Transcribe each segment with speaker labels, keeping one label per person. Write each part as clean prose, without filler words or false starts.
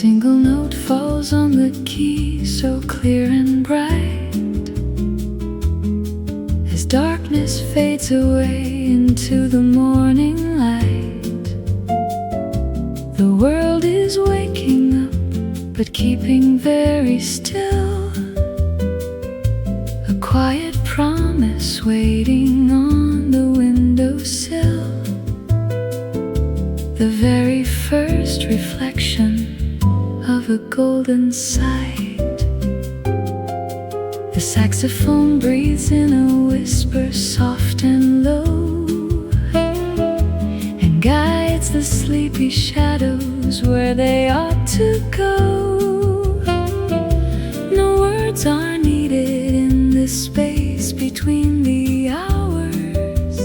Speaker 1: single note falls on the key, so clear and bright. As darkness fades away into the morning light, the world is waking up, but keeping very still. A quiet promise waiting on the windowsill. The very first reflection of a golden sight. The saxophone breathes in a whisper soft and low, and guides the sleepy shadows where they ought to go. No words are needed in this space between the hours,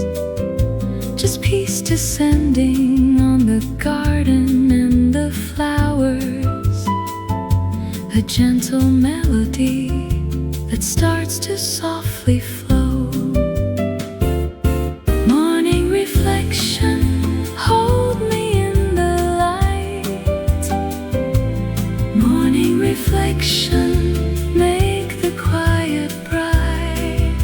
Speaker 1: just peace descending on the garden and the flowers. A gentle melody that starts to softly flow. Morning reflection, hold me in the light. Morning reflection, make the quiet bright.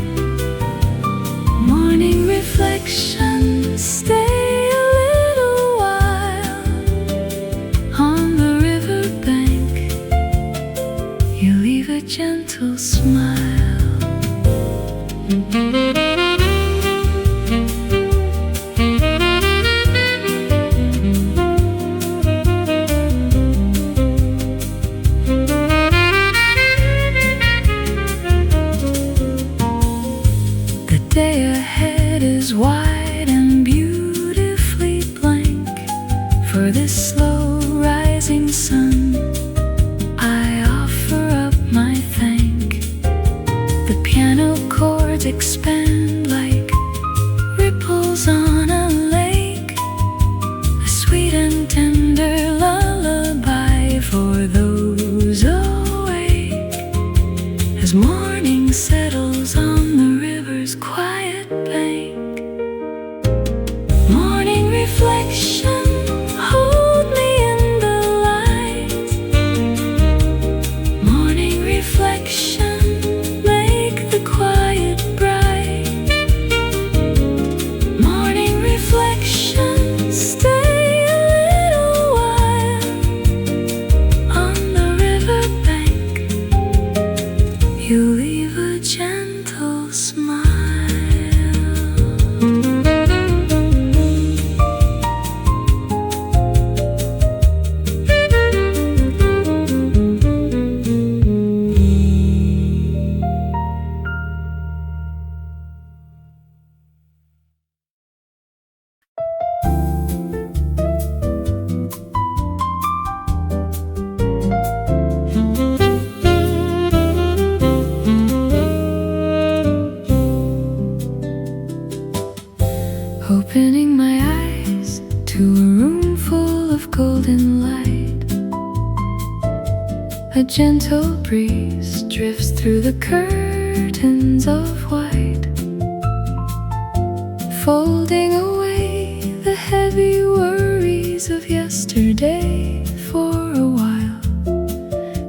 Speaker 1: Morning reflection, stay a little while on the riverbank. You leave a gentle smile. The day ahead is wide and beautifully blank. For this slow rising sun, I offer up my thank. The piano chords expand like ripples on a lake, a sweet and tender lullaby for those awake. As morning settles on the river's quiet bank, morning reflection, hold me in the light. Morning reflection, make the quiet bright. Morning reflection, stay a little while on the riverbank. You leave a gentle smile. Opening my eyes to a room full of golden light. A gentle breeze drifts through the curtains of white, folding away the heavy worries of yesterday. For a while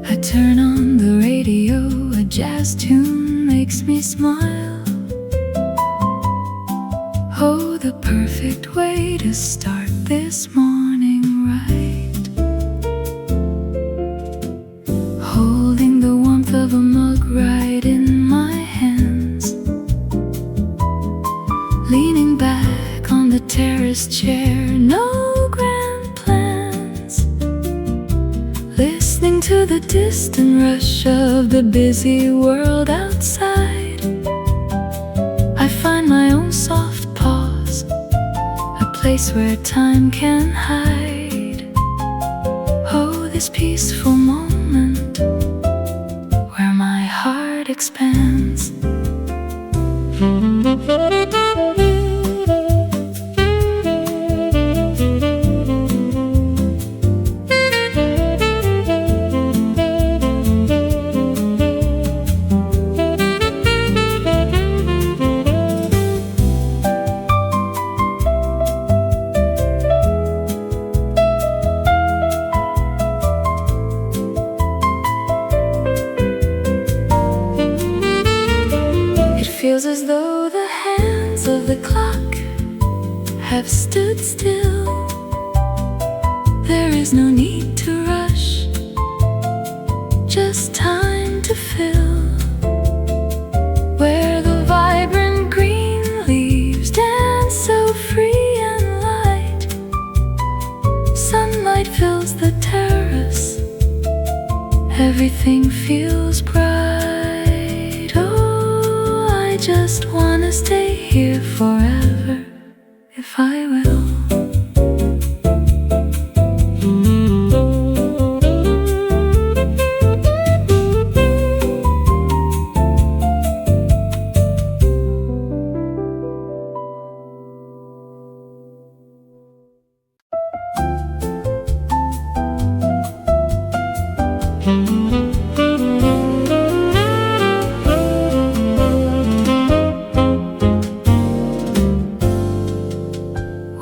Speaker 1: I turn on the radio, a jazz tune makes me smile. Oh, the perfect way to start this morning right. Holding the warmth of a mug right in my hands, leaning back on the terrace chair, no grand plans. Listening to the distant rush of the busy world outside, I find my own soft pause, a place where time can hide. Oh, this peaceful moment where my heart expands. feels as though the hands of the clock have stood still. There is no need to rush, just time to fill. Where the vibrant green leaves dance so free and light, sunlight fills the terrace, everything feels bright. Oh, I just wanna stay here forever, if I will.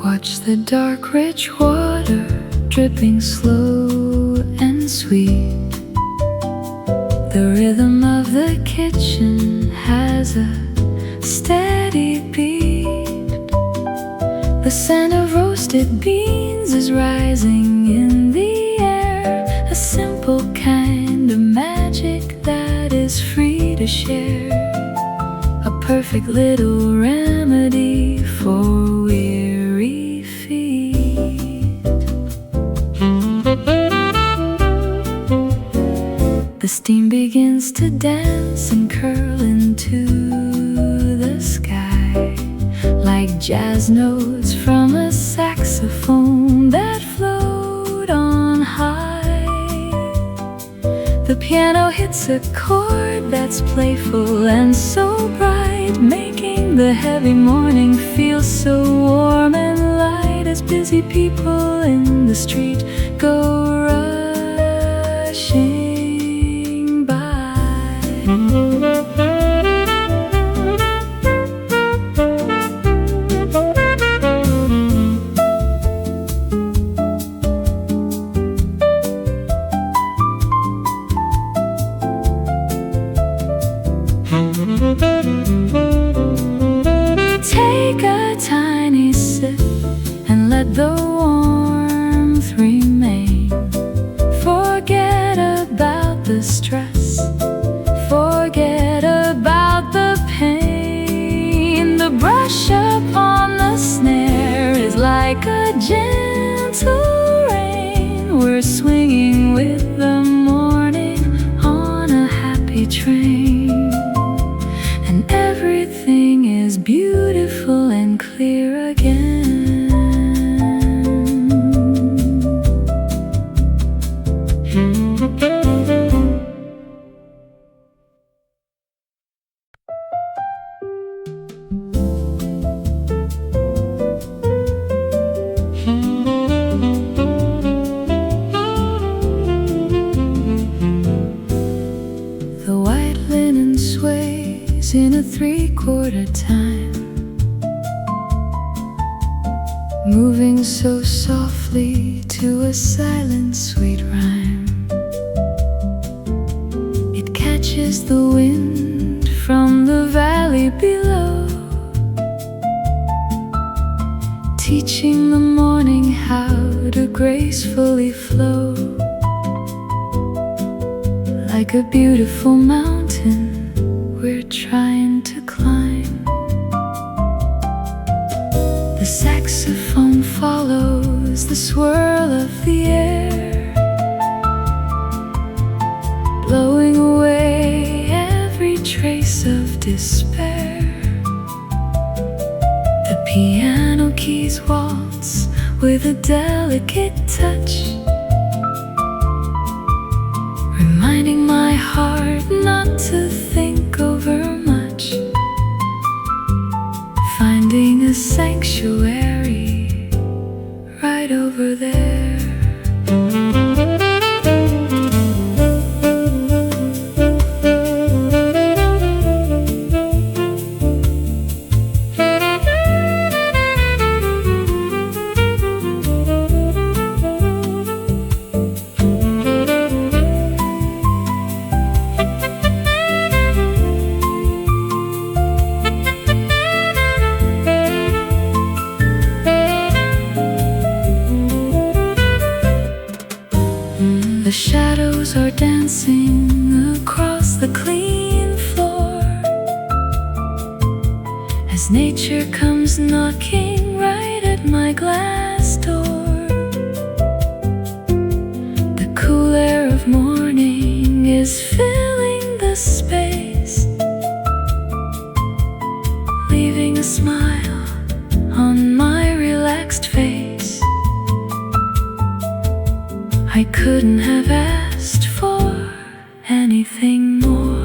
Speaker 1: Watch the dark rich water dripping slow and sweet. The rhythm of the kitchen has a steady beat. The scent of roasted beans is rising in the air, a simple kind of magic that is free to share. A perfect little remedy for weary feet. The steam begins to dance and curl into the sky, like jazz notes from a saxophone that float on high. The piano hits a chord that's playful and so bright, making the heavy morning feel so warm and light, as busy people in the street go rushing by. Take a tiny sip and let the warmth remain. Forget about the stress, forget about the pain. The brush up on the snare is like a gentle rain. We're swinging with the morning on a happy train, and everything is beautiful and clear again. The white linen sways in a 3/4 time, moving so softly to a silent sweet rhyme. It catches the wind from the valley below, teaching the morning how to gracefully flow. Like a beautiful mountain we're trying to climb. The saxophone follows the swirl of the air, blowing away every trace of despair. The piano keys waltz with a delicate touch, reminding my heart not to think over much, finding a sanctuary right over there. shadows are dancing across the clean floor as nature comes knocking right at my glass door. The cool air of morning is filling the space, leaving a smile on my relaxed face. I couldn't have asked for anything more.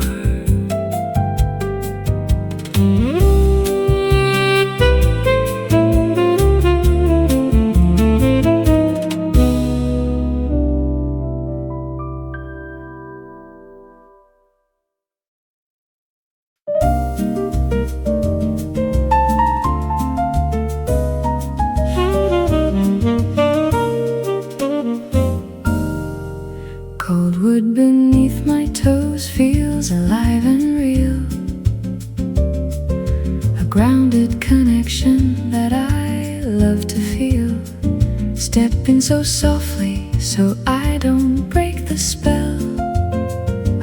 Speaker 1: Cold wood beneath my toes feels alive and real, a grounded connection that I love to feel. Stepping so softly so I don't break the spell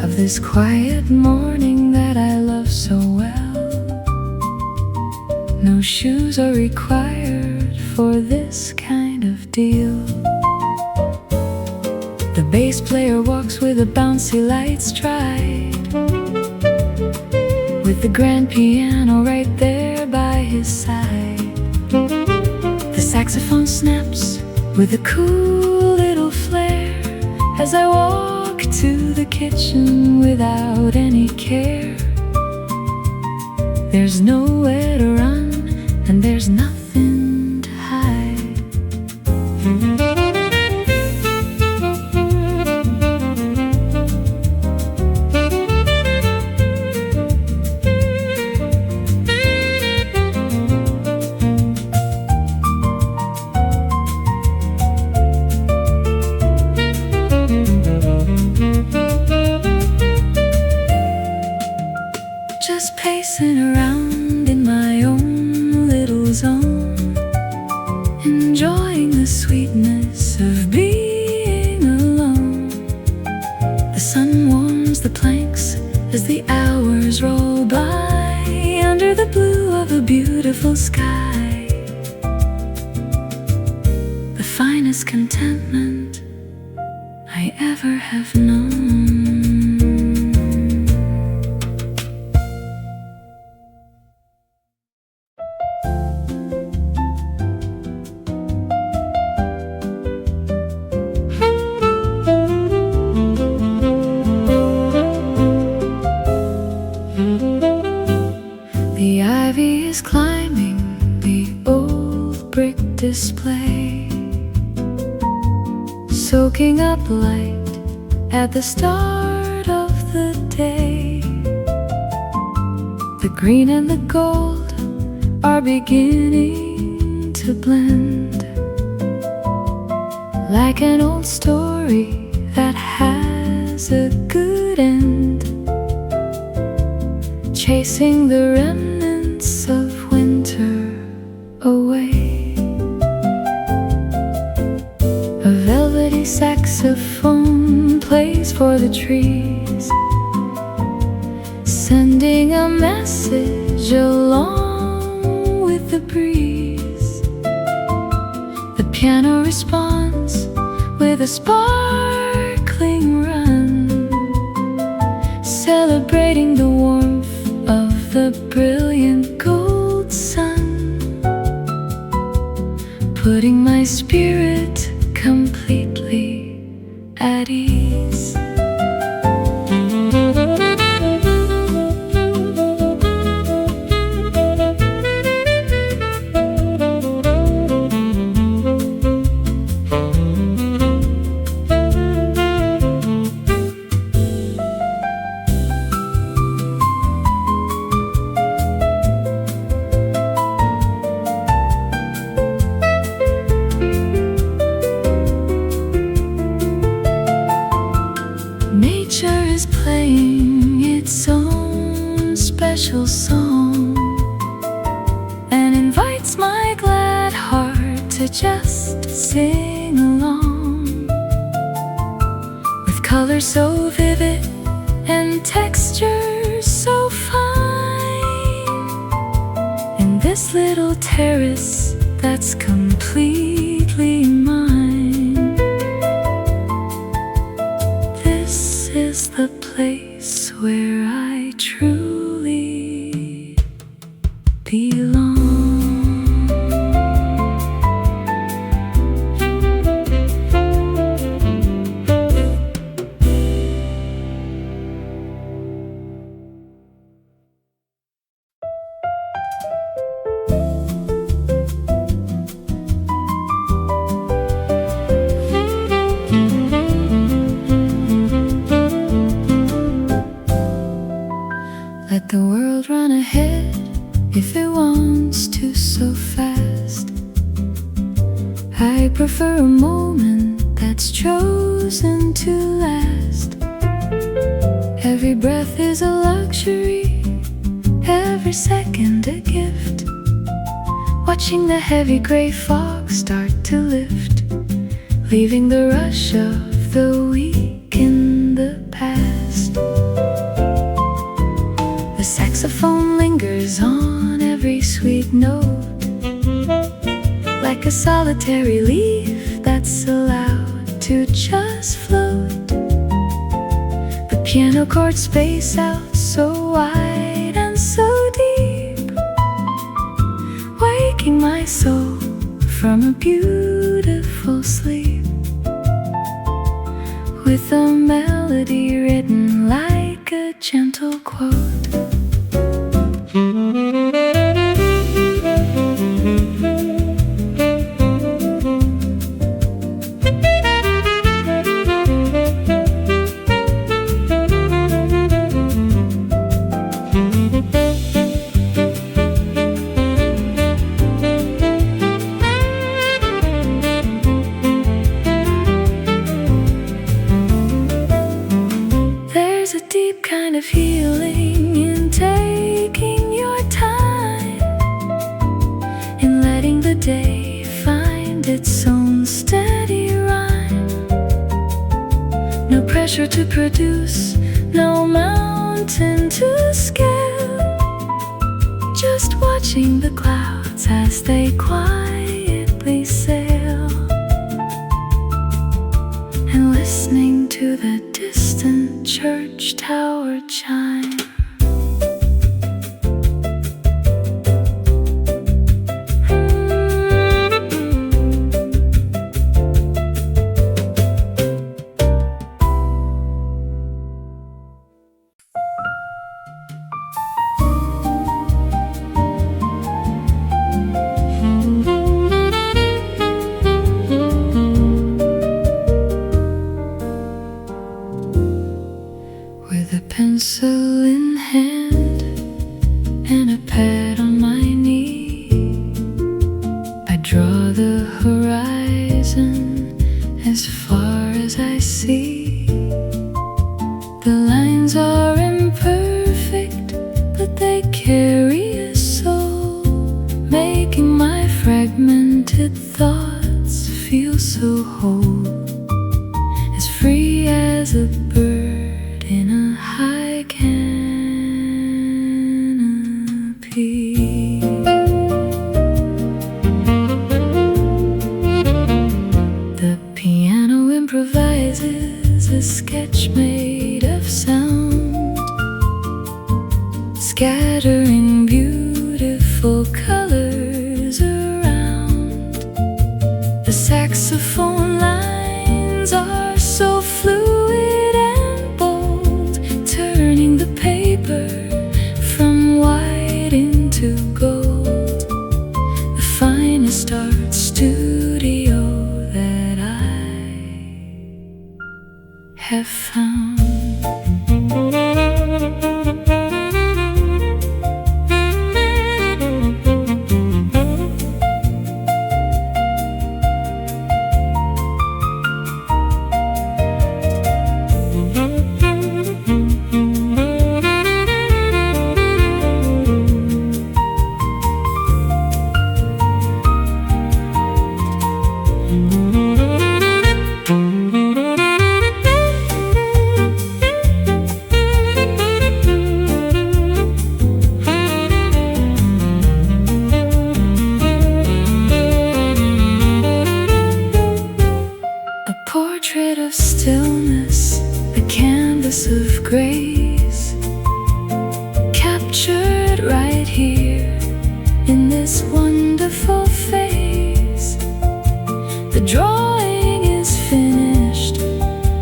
Speaker 1: of this quiet morning that I love so well. No shoes are required for this kind of deal. The bass player walks with a bouncy light stride, with the grand piano right there by his side. The saxophone snaps with a cool little flair as I walk to the kitchen without any care. There's nowhere to run and there's nothing to hide. Just pacing around in my own little zone, enjoying the sweetness of being alone. The sun warms the planks as the hours roll by under the blue of a beautiful sky. The finest contentment I ever have known. The ivy is climbing the old brick display, soaking up light at the start of the day. The green and the gold are beginning to blend, like an old story that has a good end, chasing the remnants of winter away. A velvety saxophone plays for the trees, sending a message along with the breeze. The piano responds with a sparkling run, celebrating the warmth of the brilliant gold sun, putting my spirit completely at ease. Nature is playing its own special song and invites my glad heart to just sing along, with color colors so vivid and textures so fine. In this little terrace that's completely mine. This is the place where I truly belong. Let the world run ahead if it wants to so fast. I prefer a moment that's chosen to last. Every breath is a luxury, every second a gift. Watching the heavy gray fog start to lift, leaving the rush of the week in the past. The saxophone lingers on every sweet note, like a solitary leaf that's allowed to just float. The piano chords space out so wide and so deep, waking my soul from a beautiful sleep, with a melody written like a gentle quote. There's a deep kind of healing in taking your time, in letting the day find its own steady rhyme. No pressure to produce, no mountain to scale, just watching the clouds as they quietly sail, and listening to the distant church tower chime. With a pencil in hand and a pad on my knee, I draw the horizon as far as I see. The lines are imperfect, but they carry a soul, making my fragmented thoughts feel so whole, as free as a bird in a high canopy. The piano improvises a sketch made of sound, scattering beautiful colors around. The saxophone lines are so fluid and bold, turning the paper from white into gold. The finest art studio that I have found. here in this wonderful phase. The drawing is finished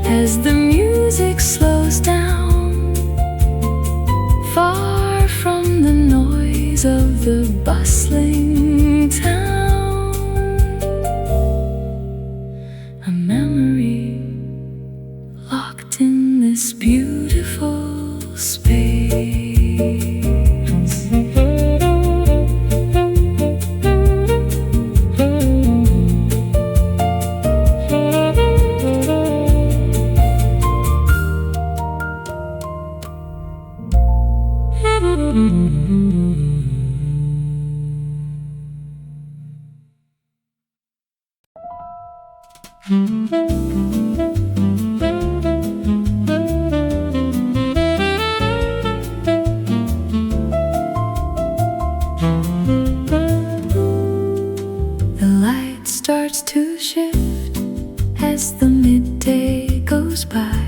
Speaker 1: as the music slows down, far from the noise of the bustling town. A memory locked in this beautiful space. The light starts to shift as the midday goes by,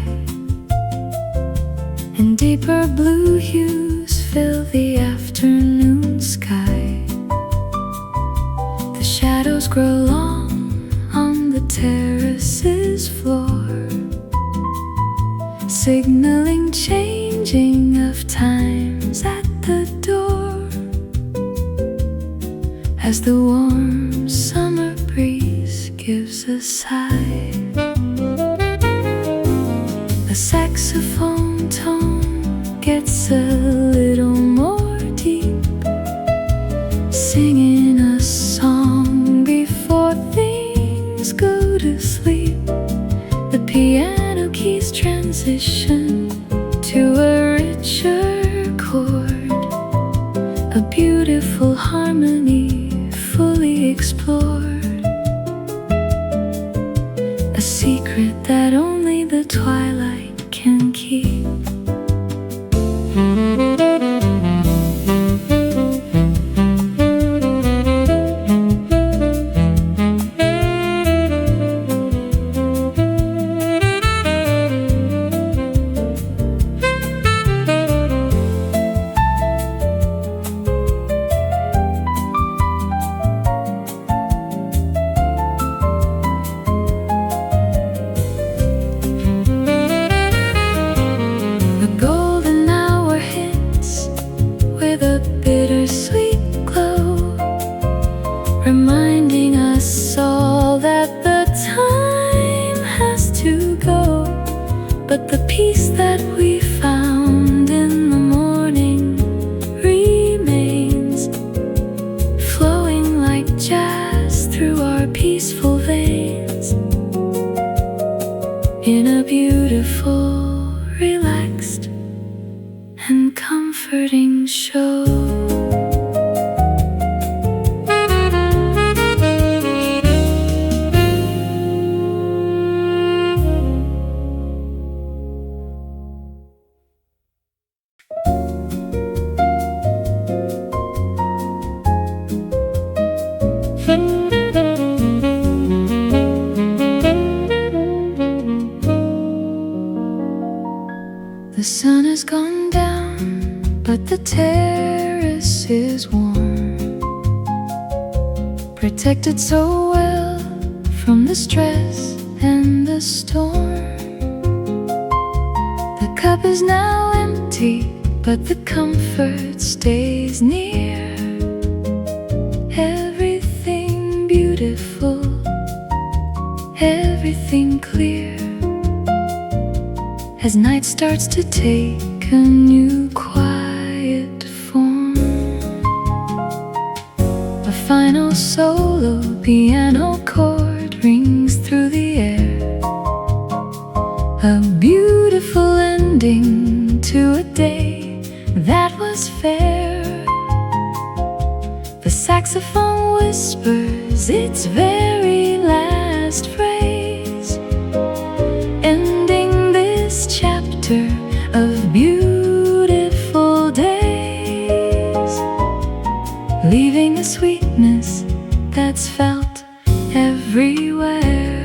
Speaker 1: and deeper blue hues fill the afternoon sky. The shadows grow long on the terrace's floor, signaling changing of times at the door. As the warm summer breeze gives a sigh, the saxophone tone gets a little more deep, singing a song before things go to sleep. The piano keys transition to a richer chord, a beautiful harmony fully explored, a secret that only the twilight can keep. Reminding us all that the time has to go, but the peace that we found in the morning remains, flowing like jazz through our peaceful veins, in a beautiful, relaxed, and comforting show. The sun has gone down, but the terrace is warm, protected so well from the stress and the storm. The cup is now empty, but the comfort stays near. Everything beautiful, everything clear, as night starts to take a new quiet form. A final solo piano chord rings through the air, a beautiful ending to a day that was fair. The saxophone whispers its very last phrase, ending this chapter of beautiful days, leaving a sweetness that's felt everywhere.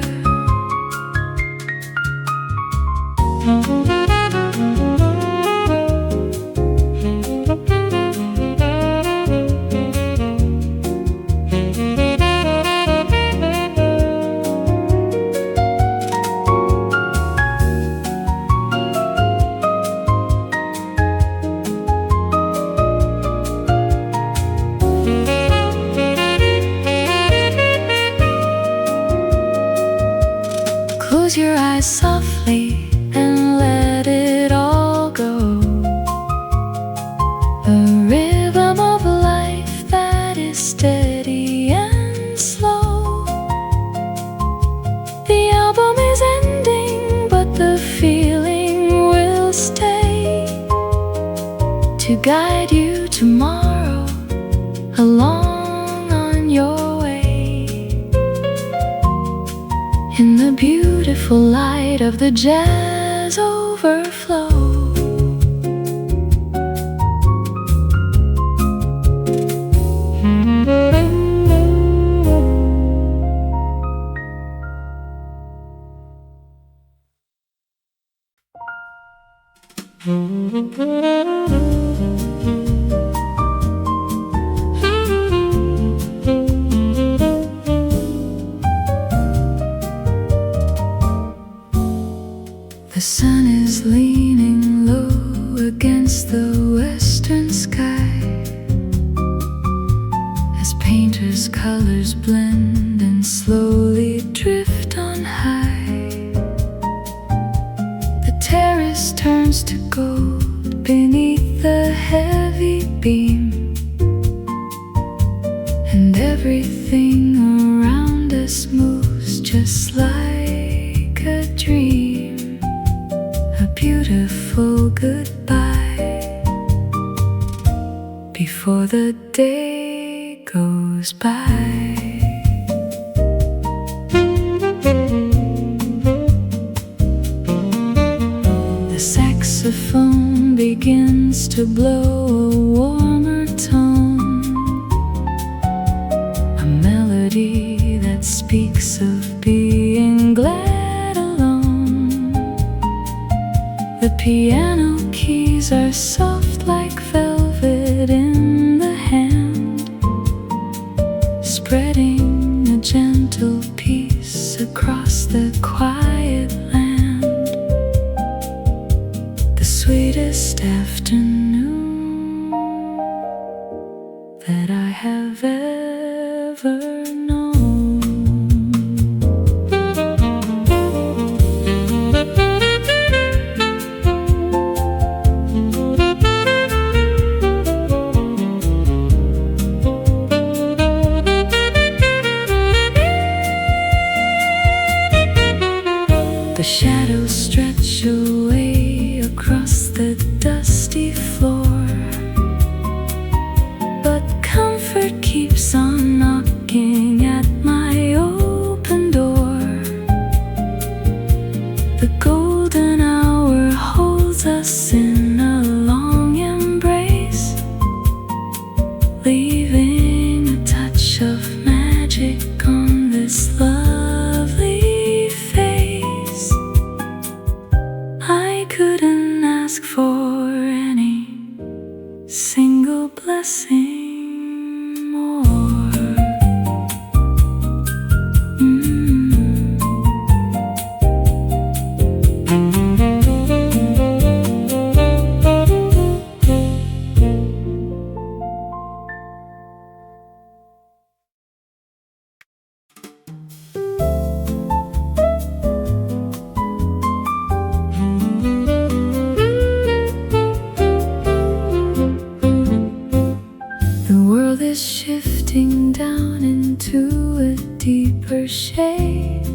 Speaker 1: to guide you tomorrow along on your way in the beautiful light of the jazz overflow. The sun is leaning low against the western sky as painters' colors blend and slowly drift on high. The terrace turns to gold beneath the heavy beam, and everything around us moves just like a dream, a beautiful goodbye before the day goes by. The saxophone begins to blow a warmer tone, a melody that speaks of being glad alone. The piano keys are soft like velvet in the hand, spreading a gentle peace across the quiet land. The sweetest afternoon that I have ever known. The shadows stretch away across the dusty floor, but comfort keeps on knocking at my open door. The golden hour holds us in a long embrace, leaving a touch of magic on this lovely face. I couldn't ask for any single blessing more. The world is shifting down into a deeper shade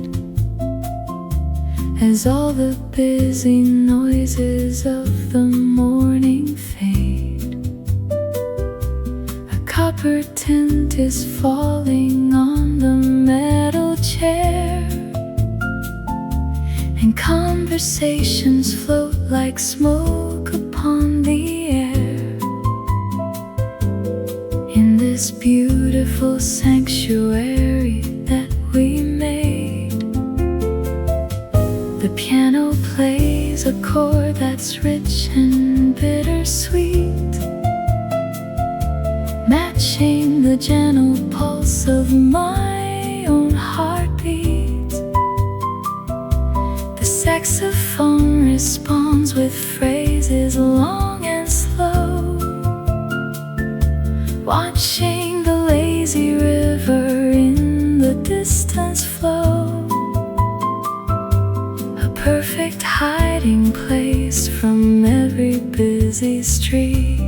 Speaker 1: as all the busy noises of the morning fade. A copper tint is falling on the metal chair, and conversations float like smoke upon the air. In this beautiful sanctuary that we made, the piano plays a chord that's rich and bittersweet, matching the gentle pulse of my own heartbeat. The saxophone responds with phrases long and slow, watching the lazy river in the distance flow, a perfect hiding place from every busy street.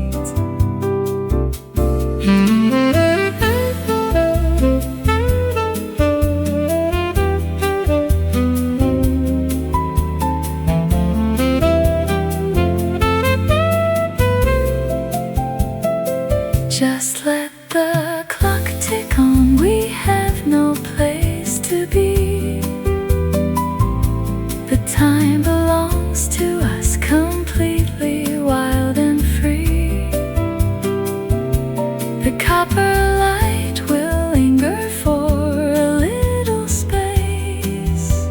Speaker 1: Just let the clock tick on, we have no place to be. The time belongs to us, completely wild and free. The copper light will linger for a little space,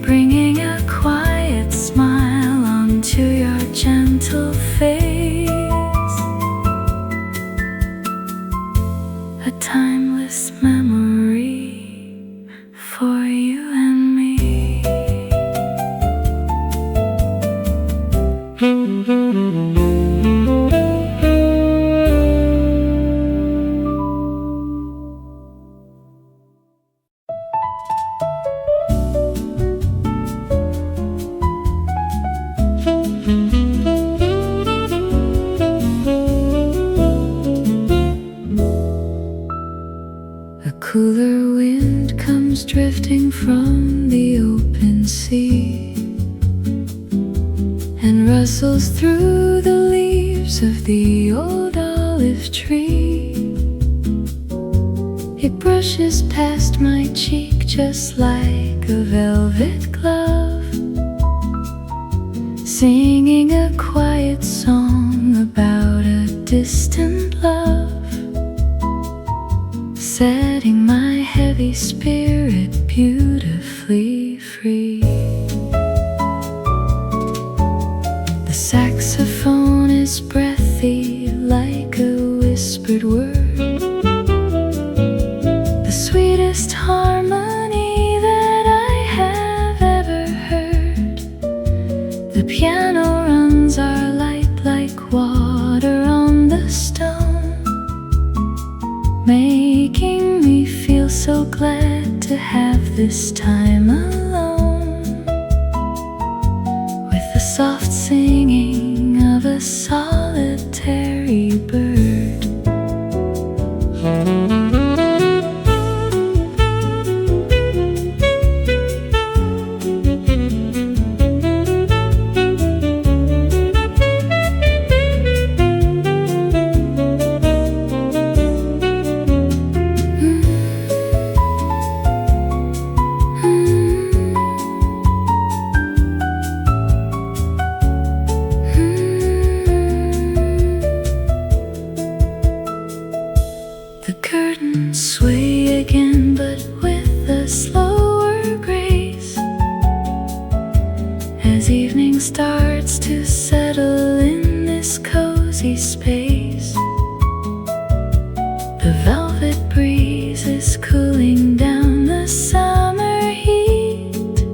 Speaker 1: bringing a quiet smile onto your gentle face. A timeless memory for you and me. A cooler wind comes drifting from the open sea and rustles through the leaves of the old olive tree. It brushes past my cheek just like a velvet glove, singing a quiet song about a distant love, setting my heavy spirit beautifully free. The saxophone is breathy like a whispered word, the sweetest harmony that I have ever heard. The piano runs our light like water on the stone, making me feel so glad to have this time alone, with the soft singing of a solitary bird. The curtains sway again, but with a slower grace, as evening starts to settle in this cozy space. The velvet breeze is cooling down the summer heat,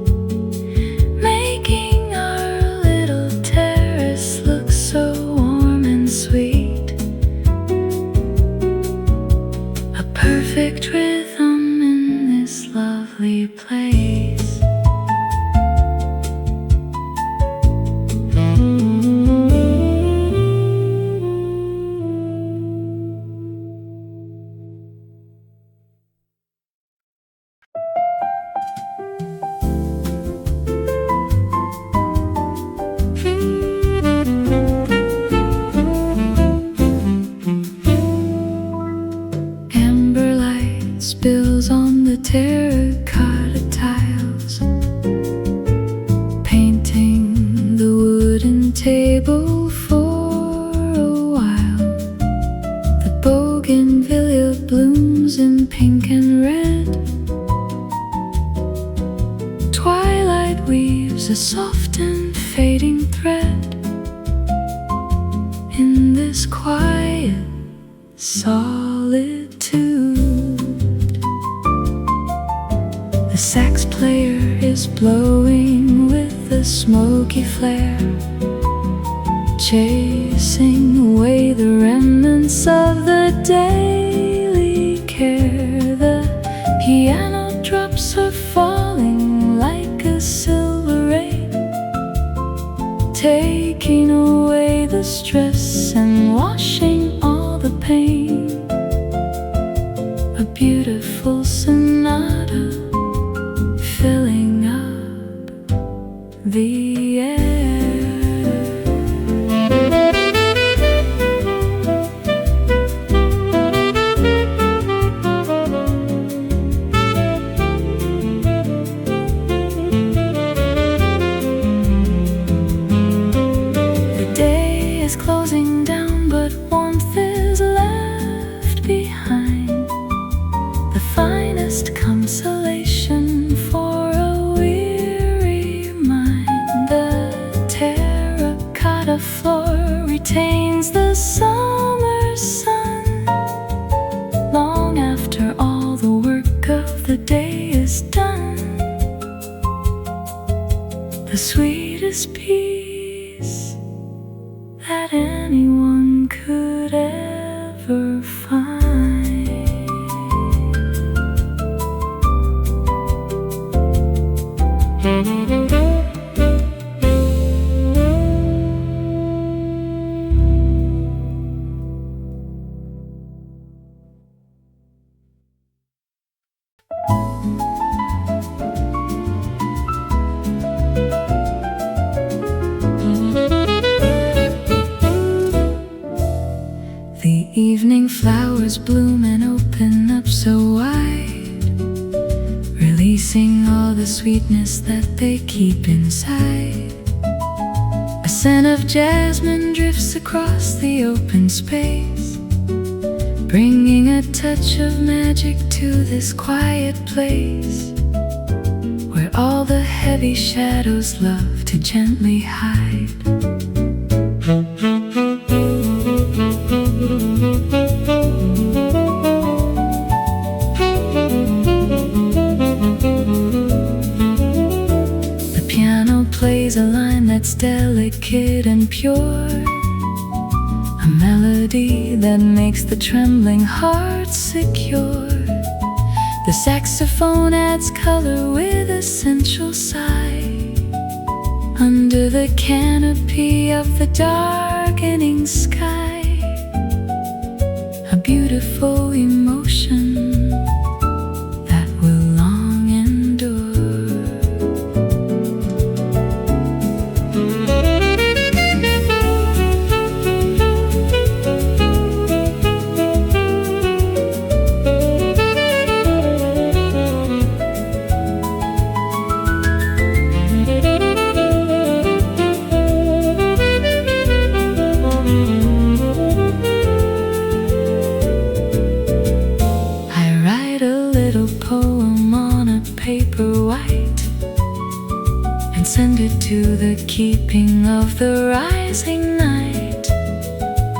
Speaker 1: making our little terrace look so warm and sweet. A perfect rhythm in this lovely place. Amber light spills on the terracotta tiles, painting the wooden table for a while. The bougainvillea blooms in pink and red. Twilight weaves a soft and fading thread in this quiet solitude. The sax player is blowing with a smoky flare, chasing away the remnants of the daily care. The piano drops are falling like a silver rain, taking away the stress and washing all the pain. A beautiful sonata filling up the air. but warmth is left behind. The finest consolation for a weary mind. The terracotta floor retains the summer sun long after all the work of the day is done. The sweetest peace that anyone could ever find. The evening flowers bloom and open up so wide, releasing all the sweetness that they keep inside. A scent of jasmine drifts across the open space, bringing a touch of magic to this quiet place, where all the heavy shadows love to gently hide. The piano plays a line that's delicate and pure, a melody that makes the trembling heart secure. The saxophone adds color with a sensual sigh, under the canopy of the darkening sky. A beautiful emotion that will long endure. Send it to the keeping of the rising night,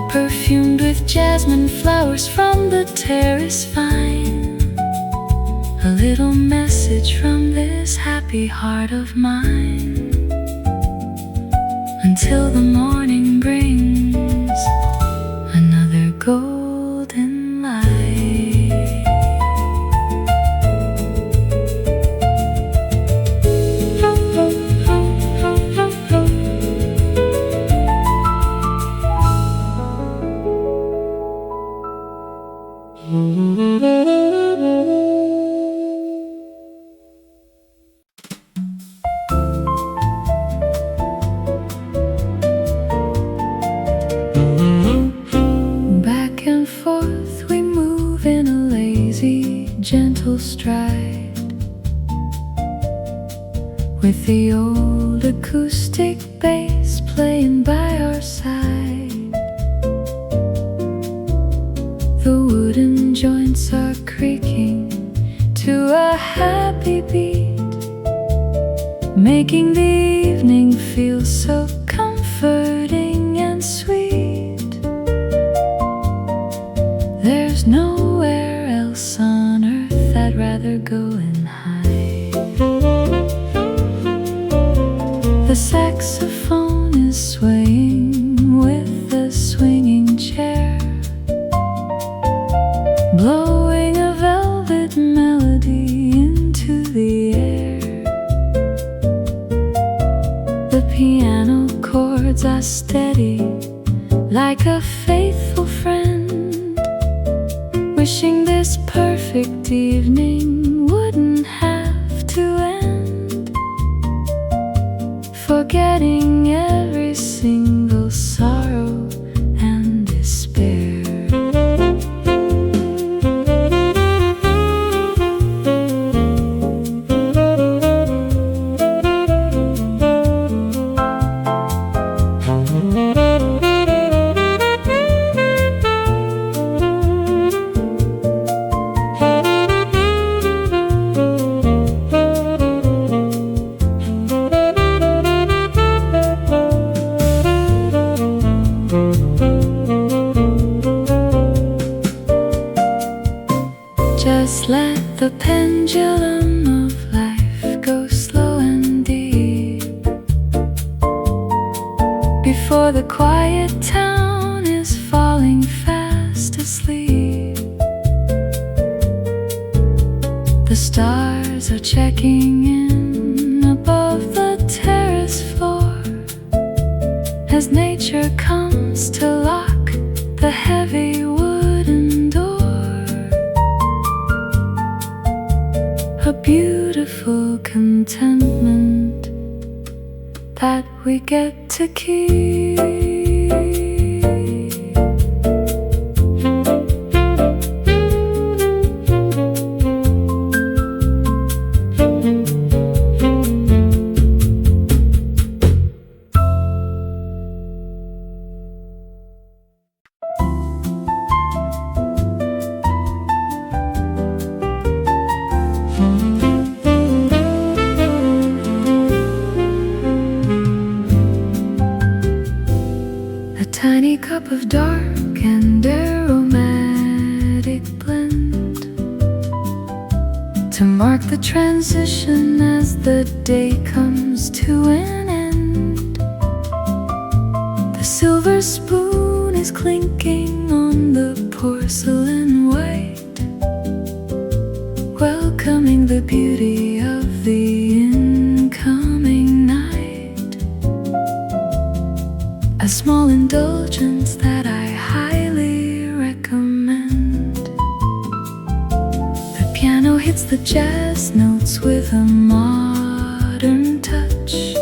Speaker 1: perfumed with jasmine flowers from the terrace vine. A little message from this happy heart of mine, until the morning brings another golden light. Back and forth we move in a lazy, gentle stride, with the old acoustic bass playing by our side. The wooden joints are creaking to a happy beat, making the evening feel so comforting and sweet. There's nowhere else on earth I'd rather go and hide. The saxophone is swaying with the swinging chair, blowing a velvet melody into the air. The piano chords are steady, like a faithful friend, wishing this perfect evening wouldn't have to end, forgetting every single sorrow and despair. let the pendulum of life go slow and deep before the quiet town is falling fast asleep. The stars are checking in above the terrace floor as nature comes to lock the heavy wooden door. A beautiful contentment that we get to keep. Tiny cup of dark and aromatic blend to mark the transition as the day comes to an end. The silver spoon is clinking on the porcelain white, welcoming the beauty of the incoming night. A small indulgence that I highly recommend. The piano hits the jazz notes with a modern touch,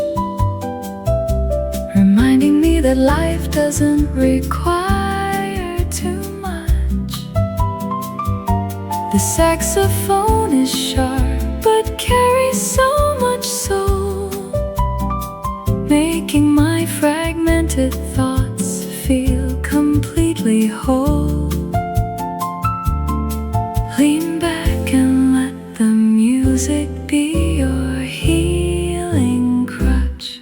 Speaker 1: reminding me that life doesn't require too much. The saxophone is sharp but carries so much soul, making my fragmented thoughts feel completely whole. Lean back and let the music be your healing crutch.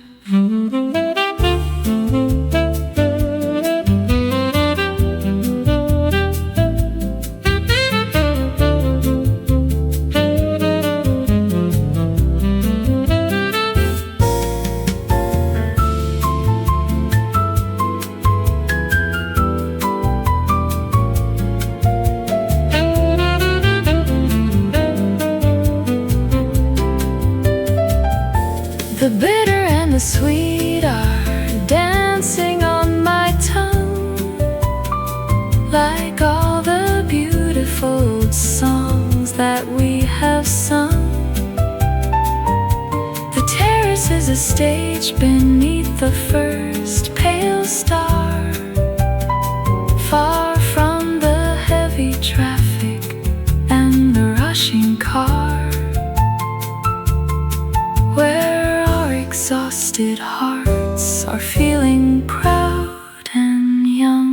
Speaker 1: The bitter and the sweet are dancing on my tongue, like all the beautiful old songs that we have sung. The terrace is a stage beneath the first pale star, far from the heavy traffic and the rushing car, where exhausted hearts are feeling proud and young.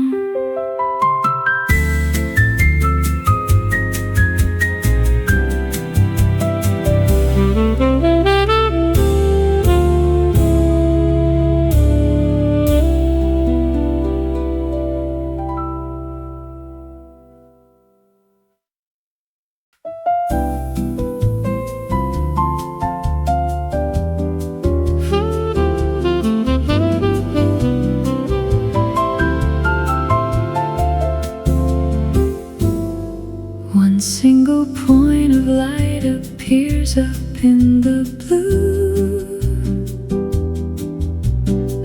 Speaker 1: Single point of light appears up in the blue,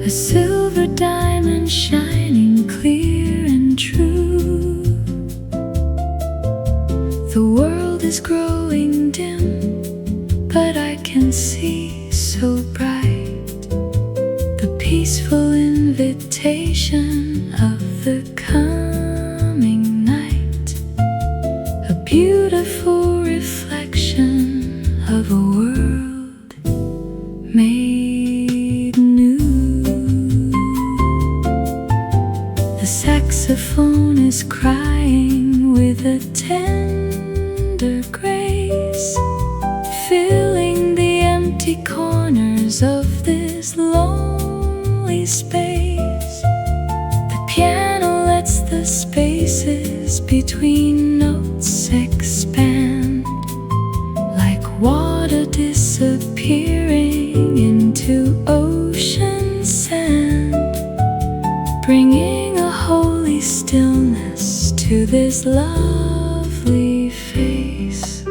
Speaker 1: a silver diamond shining clear and true. The world is growing dim, but I can see so bright the peaceful invitation of the coming night, a beautiful reflection of a world made new. The saxophone is crying with a tender grace, filling the empty corners of this lonely space. The piano lets the spaces between notes expand, a holy stillness to this lovely face.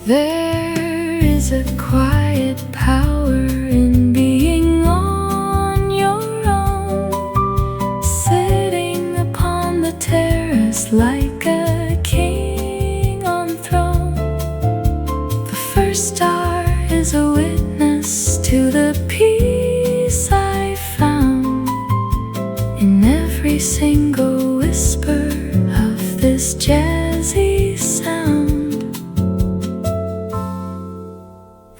Speaker 1: There is a quiet power in being on your own, sitting upon the terrace like a king on throne. The first star is a witness to the peace I found in every single whisper of this jazzy sound.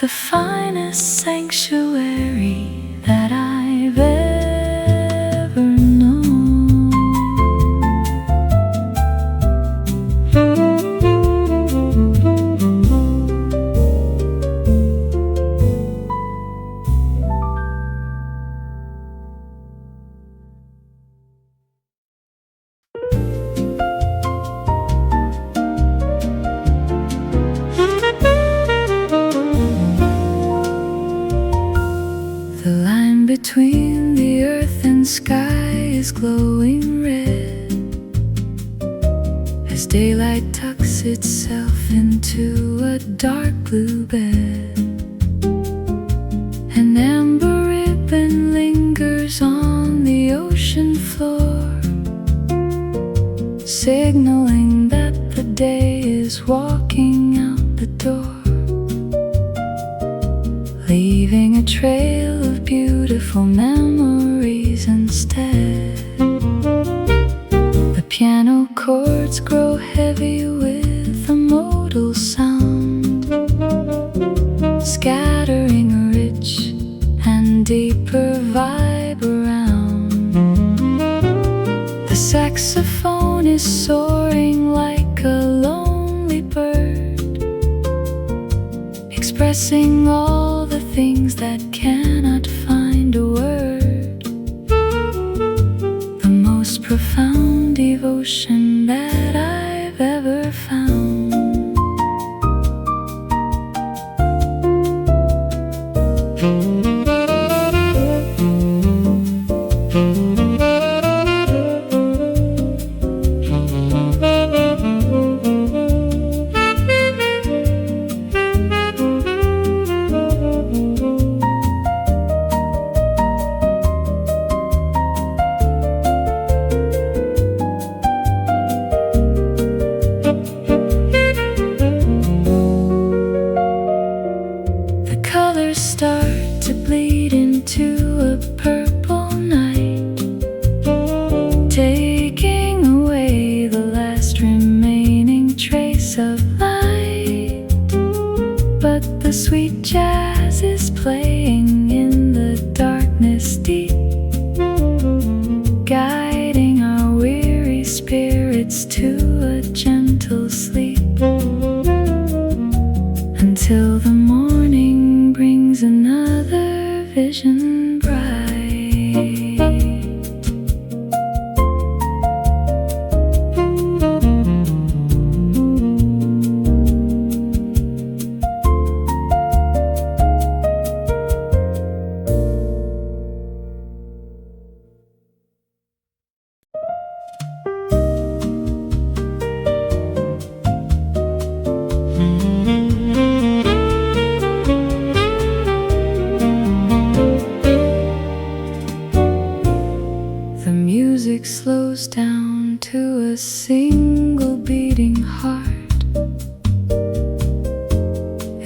Speaker 1: The finest sanctuary that I've ever known. The line between the earth and sky is glowing red as daylight tucks itself into a dark blue bed. An amber ribbon lingers on the ocean floor, signaling that the day is walking out the door, leaving a trail of beautiful memories instead. The piano chords grow heavy with a modal sound, scattering a rich and deeper vibe around. The saxophone is soaring like a lonely bird, expressing all the things that cannot find a word. The most profound devotion that I've ever found. Start to bleed into a purple night, taking away the last remaining trace of light. But the sweet jazz is playing in the darkness deep, guiding our weary spirits to a gentle sleep, until the morning brings another vision bright. Slows down to a single beating heart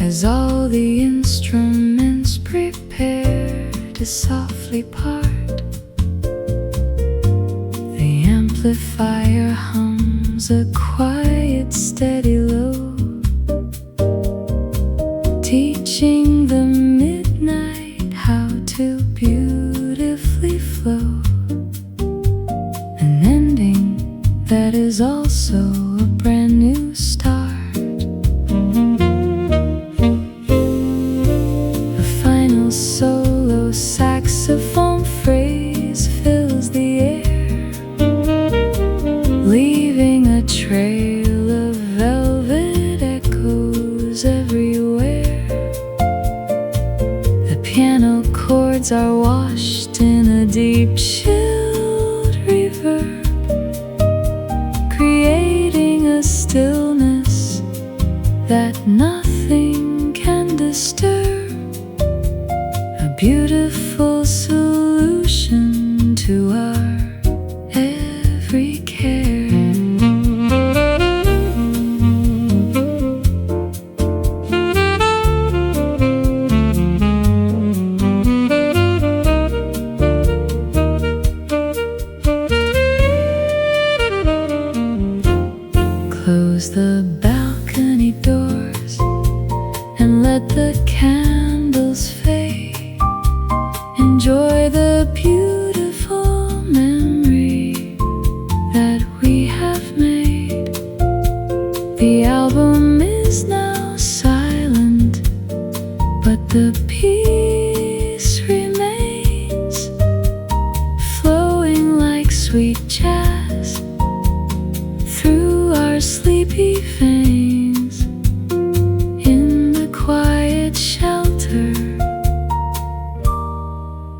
Speaker 1: as all the instruments prepare to softly part. The amplifier hums a quiet, steady low, teaching the midnight how to beautifully flow. That is also a brand new start. A final solo saxophone phrase fills the air, leaving a trail of velvet echoes everywhere. The piano chords are washed in a deep chilled reverb, creating a stillness that nothing can disturb. A beautiful solution to our every care. Close the balcony doors and let the candles fade. Enjoy the beautiful memory that we have made. The album is now silent, but the peace remains, flowing like sweet jazz through our sleepy veins, in the quiet shelter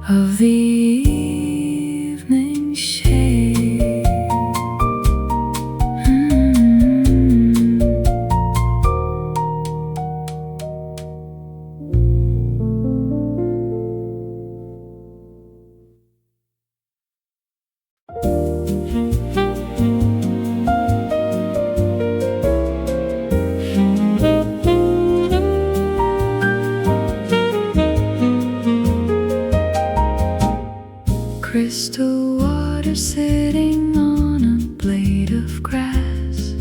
Speaker 1: of the evening shade. Crystal water sitting on a blade of grass,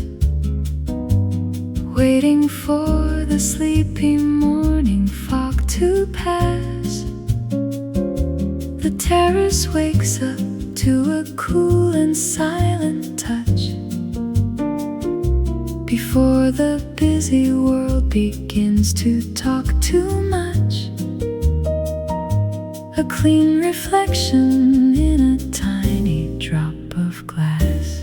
Speaker 1: waiting for the sleepy morning fog to pass. The terrace wakes up to a cool and silent touch, before the busy world begins to talk too much. A clean reflection in a tiny drop of glass.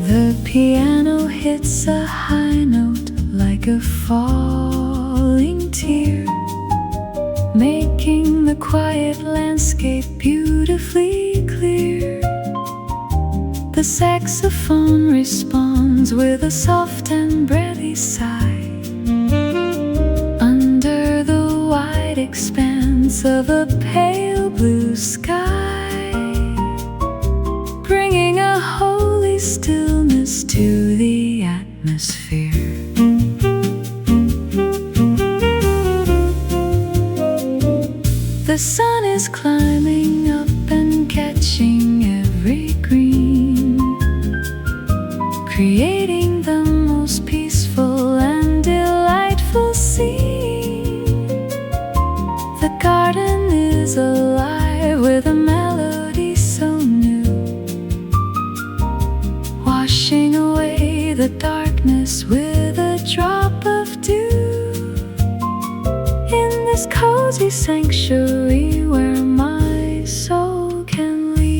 Speaker 1: The piano hits a high note like a falling tear, making the quiet landscape beautifully clear. The saxophone responds with a soft and breathy sigh, under the wide expanse of a pale blue sky, bringing a holy stillness to the atmosphere. The sun is climbing up and catching every green, creating the most peaceful and delightful scene. The garden is alive with a melody so new, washing away the darkness with a drop of dew. In this cozy sanctuary where my soul can leave.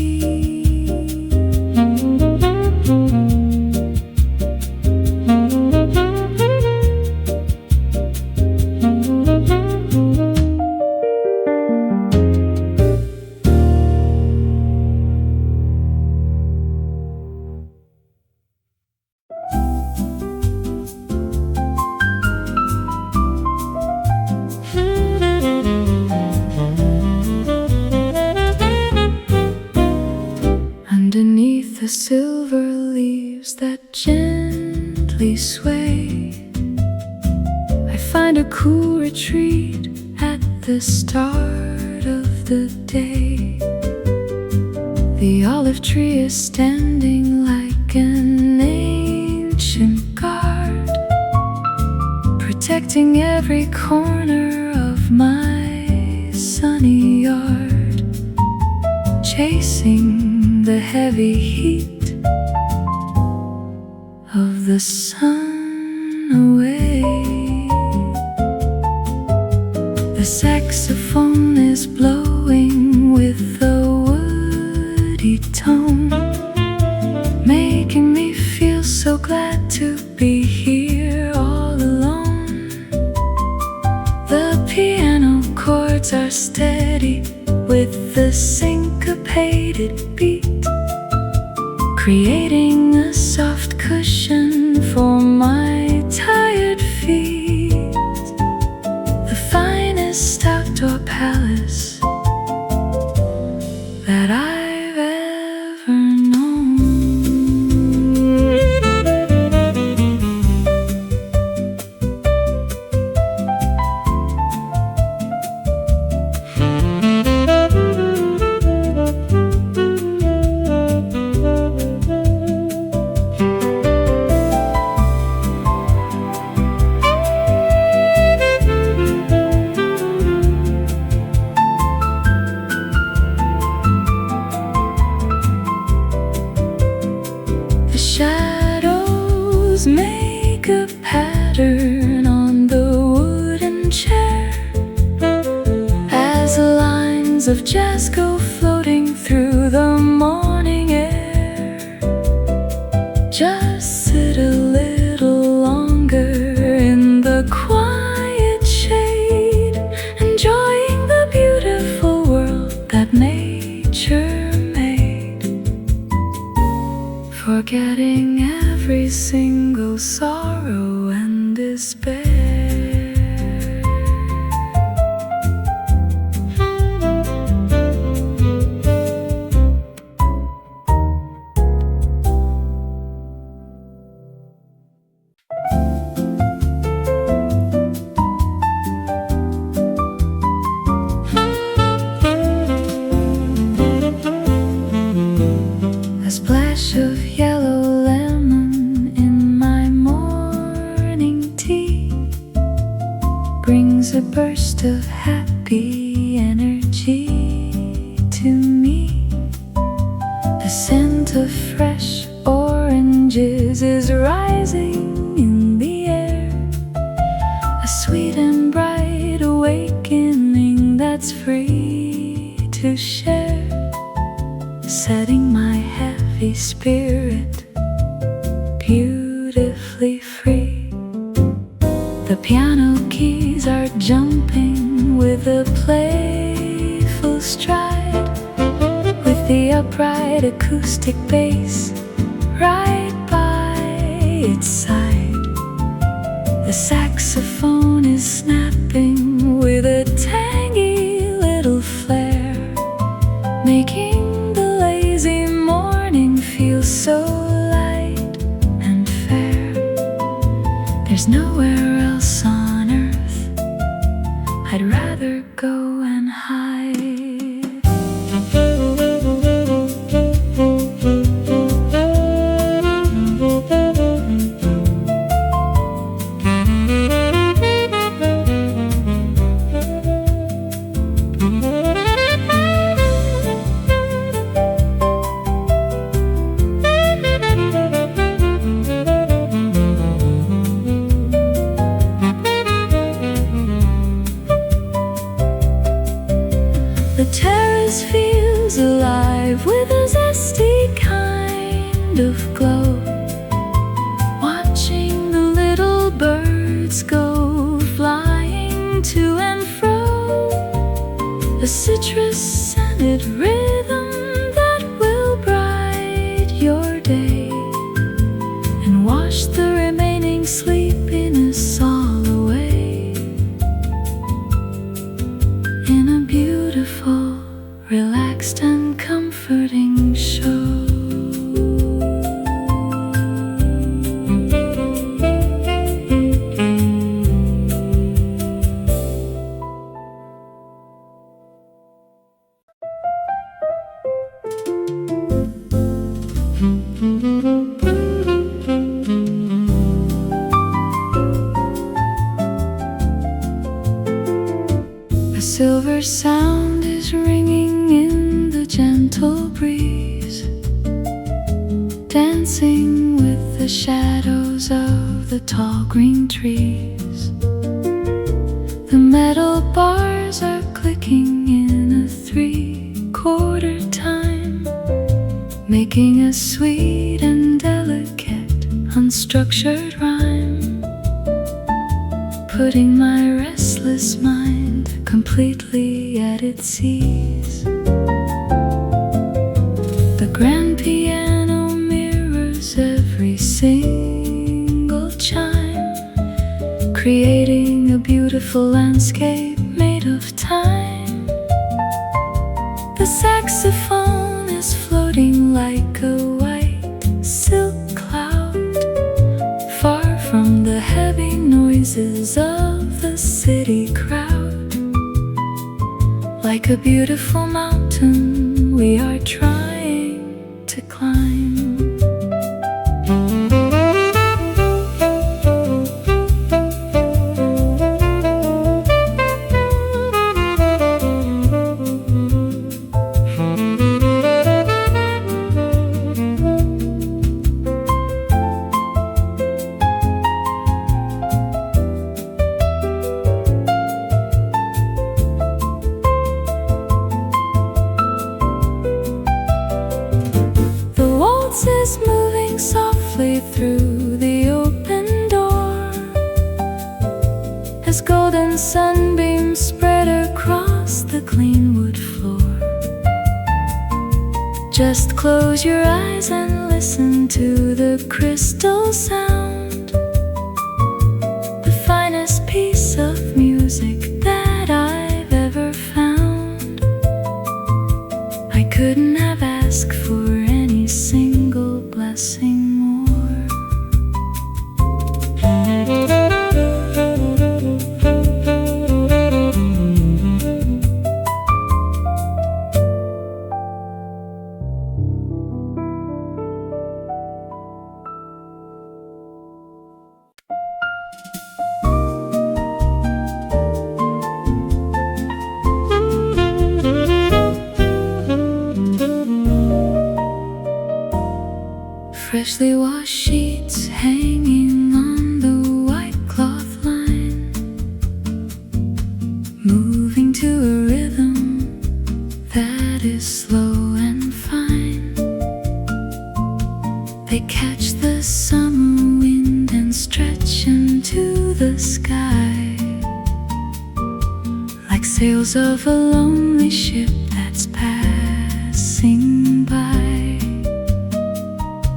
Speaker 1: Underneath the silver leaves that gently sway, I find a cool retreat at the start of the day. The olive tree is standing like an ancient guard, protecting every corner of my sunny yard. chasing the heavy heat of the sun away. The saxophone is blowing with a woody tone, making me feel so glad to be here all alone. The piano chords are steady with the syncopated beat, creating a soft cushion for my tired feet. The finest outdoor palace that I've ever known. Shadows make a pattern on the wooden chair as the lines of jazz go floating through the morning air. Just sit a little longer in the quiet shade, enjoying the beautiful world that nature made, forgetting every single sorrow and despair. A splash of yellow lemon in my morning tea brings a burst of happy energy to me. The scent of fresh oranges is rising in the air, a sweet and bright awakening that's free to share, setting my heavy spirit beautifully free. The piano keys are jumping with a playful stride, with the upright acoustic bass right by its side. The saxophone is snapping with a tangy little flair, making the lazy morning feel so light and fair. There's nowhere else on earth I'd rather go and hide. The terrace feels alive with a zesty kind of glow, watching the little birds go flying to and fro, a citrus-scented rhythm that will bright your day and wash the remaining sleepiness all away in a beautiful, relaxed and comforting show. A silver sound is ringing in the gentle shadows of the tall green trees. The metal bars are clicking in a 3/4 time, making a sweet and delicate unstructured rhyme, putting my restless mind completely at its ease. The grand piano mirrors every single chime, creating a beautiful landscape made of time. The saxophone is floating like a white silk cloud, far from the heavy noises of the city crowd. Like a beautiful mountain we are trying to climb. Is moving softly through the open door as golden sunbeams spread across the clean wood floor. Just close your eyes and listen to the crystal sound, the finest piece of music that I've ever found. I couldn't have asked for any single blessing more. Freshly washed sheets hanging on the white cloth line, moving to a rhythm that is slow and fine. They catch the summer wind and stretch into the sky, like sails of a lonely ship that's passing by.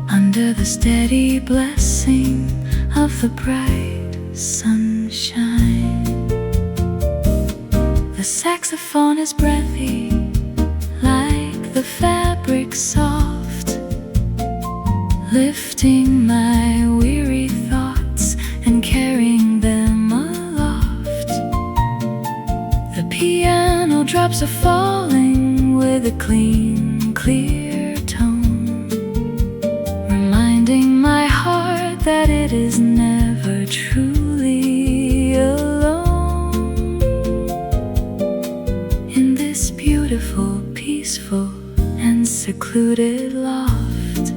Speaker 1: Under the steady blessing of the bright sunshine, the saxophone is breathy, like the fabric soft, lifting my weary thoughts and carrying them aloft. The piano drops are falling with a clean, clear tone, reminding my heart that it is never truly alone. In this beautiful, peaceful, and secluded loft.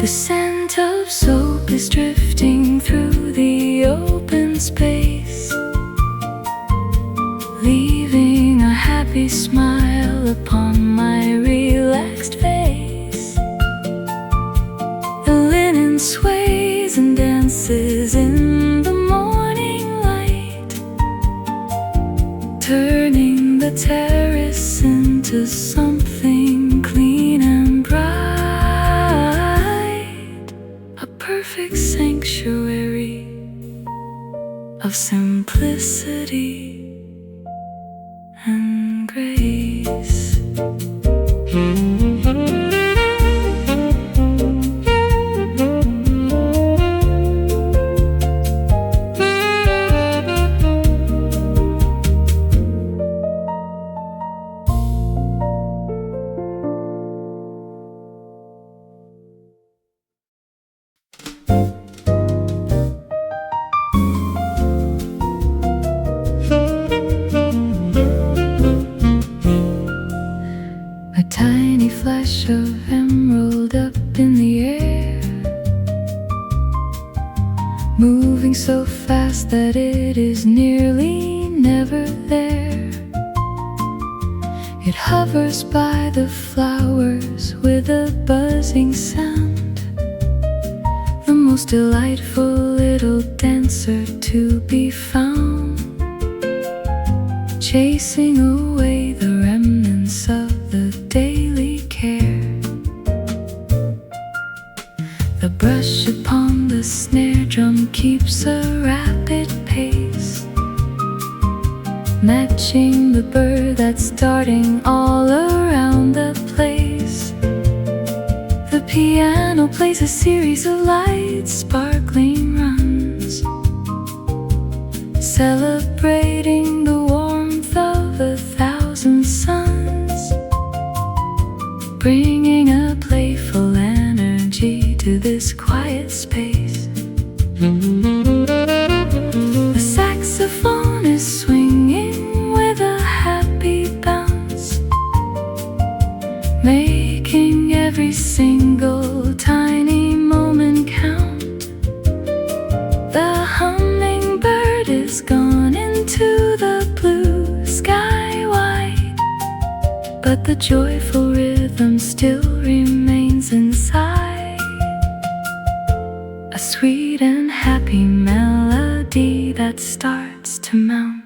Speaker 1: The scent of soap is drifting through the open space, leaving a happy smile upon my relaxed face. The linen sways and dances in the morning light, turning the terrace into something clean and bright. A perfect sanctuary of simplicity and grace. tiny flash of emerald up in the air, moving so fast that it is nearly never there. It hovers by the flowers with a buzzing sound, the most delightful little dancer to be found, chasing away the remnants of the daily care. The brush upon the snare drum keeps a rapid pace, matching the bird that's darting all around the place. The piano plays a series of light sparkling runs, celebrating the warmth of 1,000 suns, bringing a playful energy to this quiet space. The saxophone is swinging with a happy bounce, making every single tiny moment count. The hummingbird is gone into the blue sky wide, but the joyful rhythm still remains inside, a sweet and happy melody that starts to mount.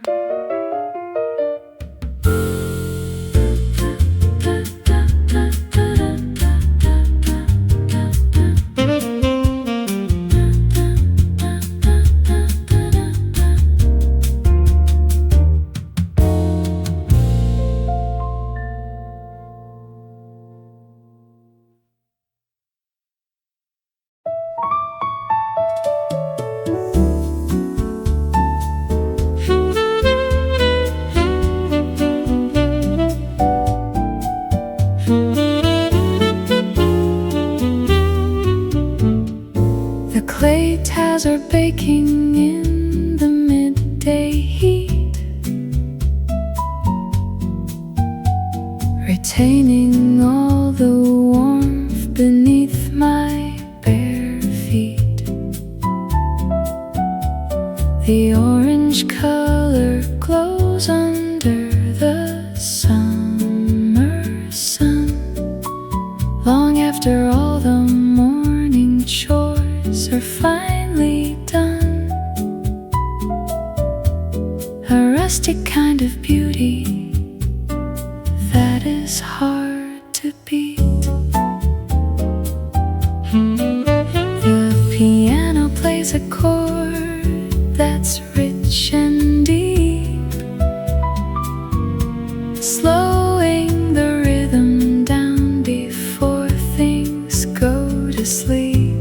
Speaker 1: Clay tiles are baking in the midday heat, retaining all the warmth beneath my bare feet. The orange color glows under the summer sun, long after all the morning chores are finally done. A rustic kind of beauty that is hard to beat. The piano plays a chord that's rich and deep, slowing the rhythm down before things go to sleep.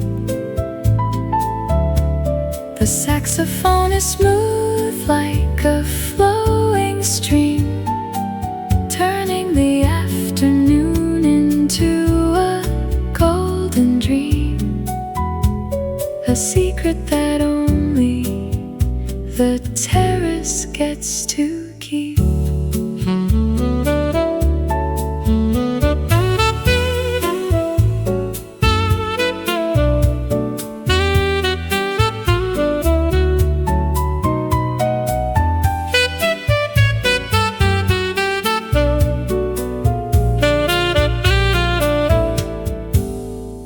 Speaker 1: The saxophone is smooth like a flowing stream, turning the afternoon into a golden dream, a secret that only the terrace gets to keep.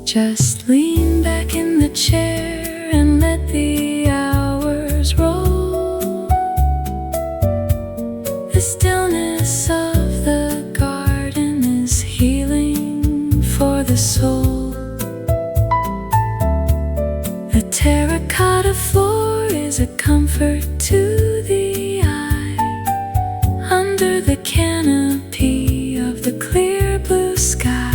Speaker 1: Just lean back in the chair and let the hours roll. The stillness of the garden is healing for the soul. The terracotta floor is a comfort to the eye, under the canopy of the clear blue sky,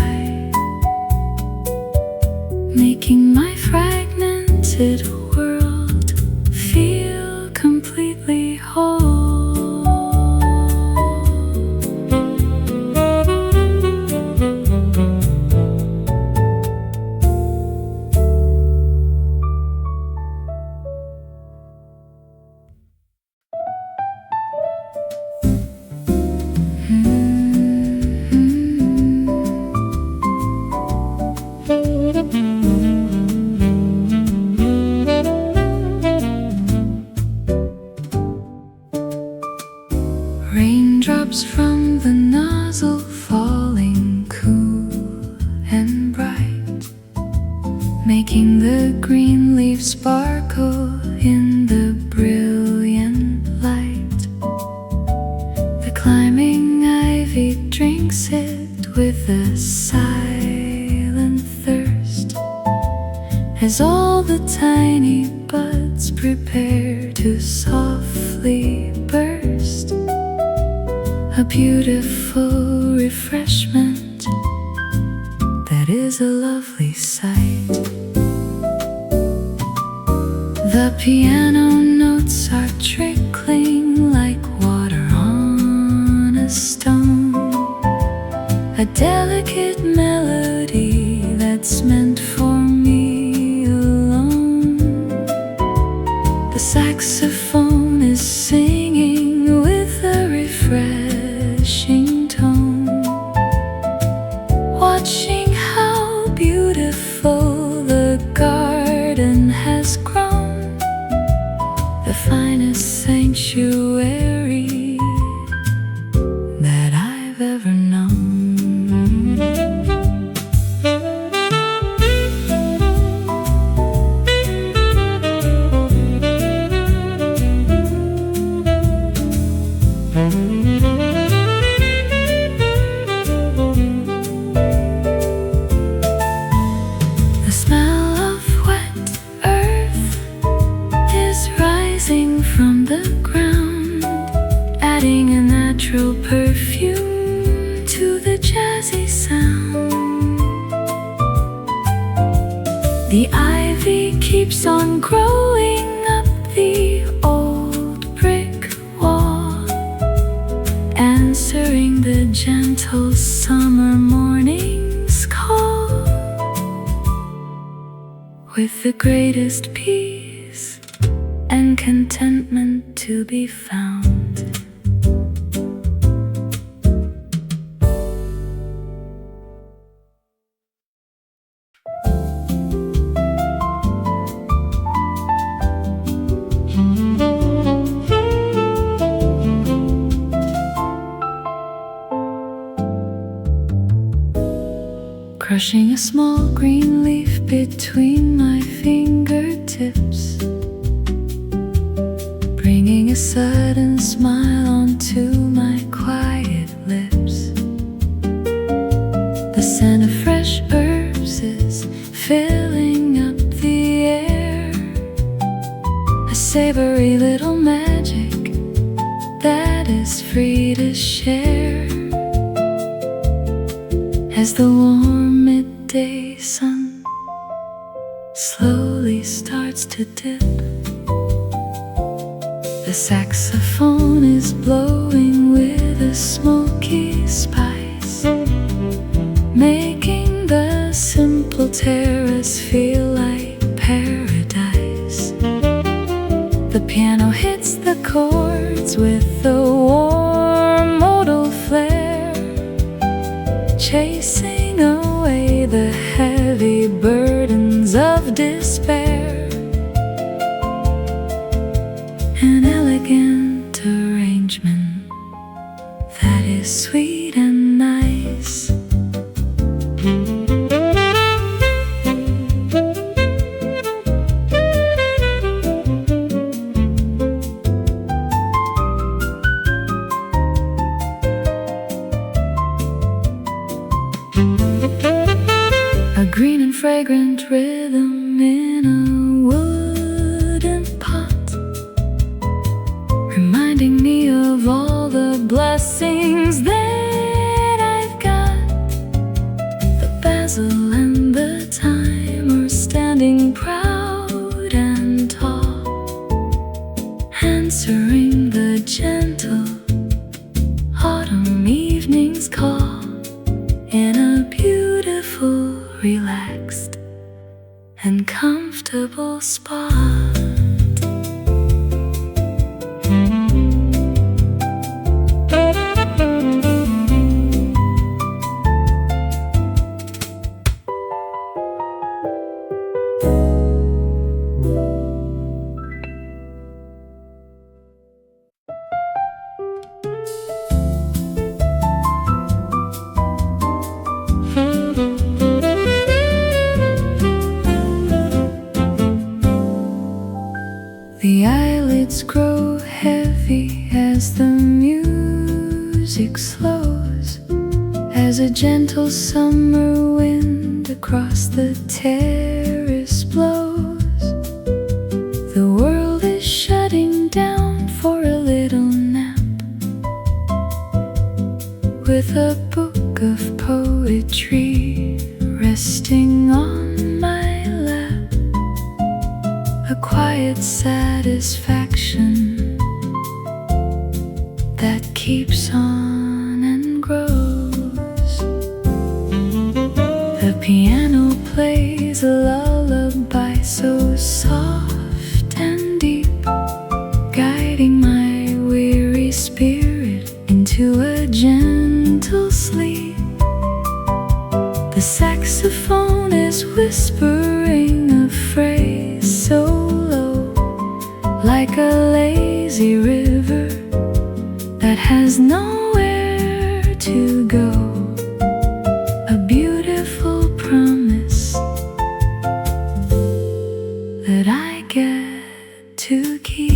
Speaker 1: making my fragmented world feel completely whole. leaves sparkle in the brilliant light. The climbing ivy drinks it with a silent thirst, as all the tiny buds prepare to softly burst. A beautiful refreshment that is a lovely sight. The piano notes are trickling like water on a stone, a delicate melody that's meant for me alone. The saxophone is singing with a refreshing tone, watching how beautiful the garden has grown, the finest sanctuary that I've ever known. The smell of wet earth is rising from the ground, adding a natural perfume to the jazzy sound. The ivy keeps on growing up the old brick wall, answering the gentle summer morning's call, with the greatest peace and contentment to be found. Crushing a small green leaf between my fingertips, bringing a sudden smile onto my quiet lips. The scent of fresh herbs is filling up the air, a savory little magic that is free to share. As the warm midday sun slowly starts to dip, the saxophone is blowing with a smoky spice, making the simple terrace feel like paradise. The piano hits the chords with a warm modal flair, chasing away the heavy burdens of despair. An elegant arrangement that is sweet and nice. A green and fragrant rhythm in a wooden pot, reminding me of all the blessings that I've got. The basil and the thyme are standing proud and tall, answering the gentle autumn evening's call, in a beautiful, relaxed and comfortable spot. gentle summer wind across the terrace blows. The world is shutting down for a little nap, with a book of poetry resting on my lap. A quiet satisfaction that keeps on and grows. The piano plays a lullaby so soft and deep, guiding my weary spirit into a gentle sleep. The saxophone is whispering a phrase so low, like a lazy river that has nowhere to go. A beautiful promise that I get to keep.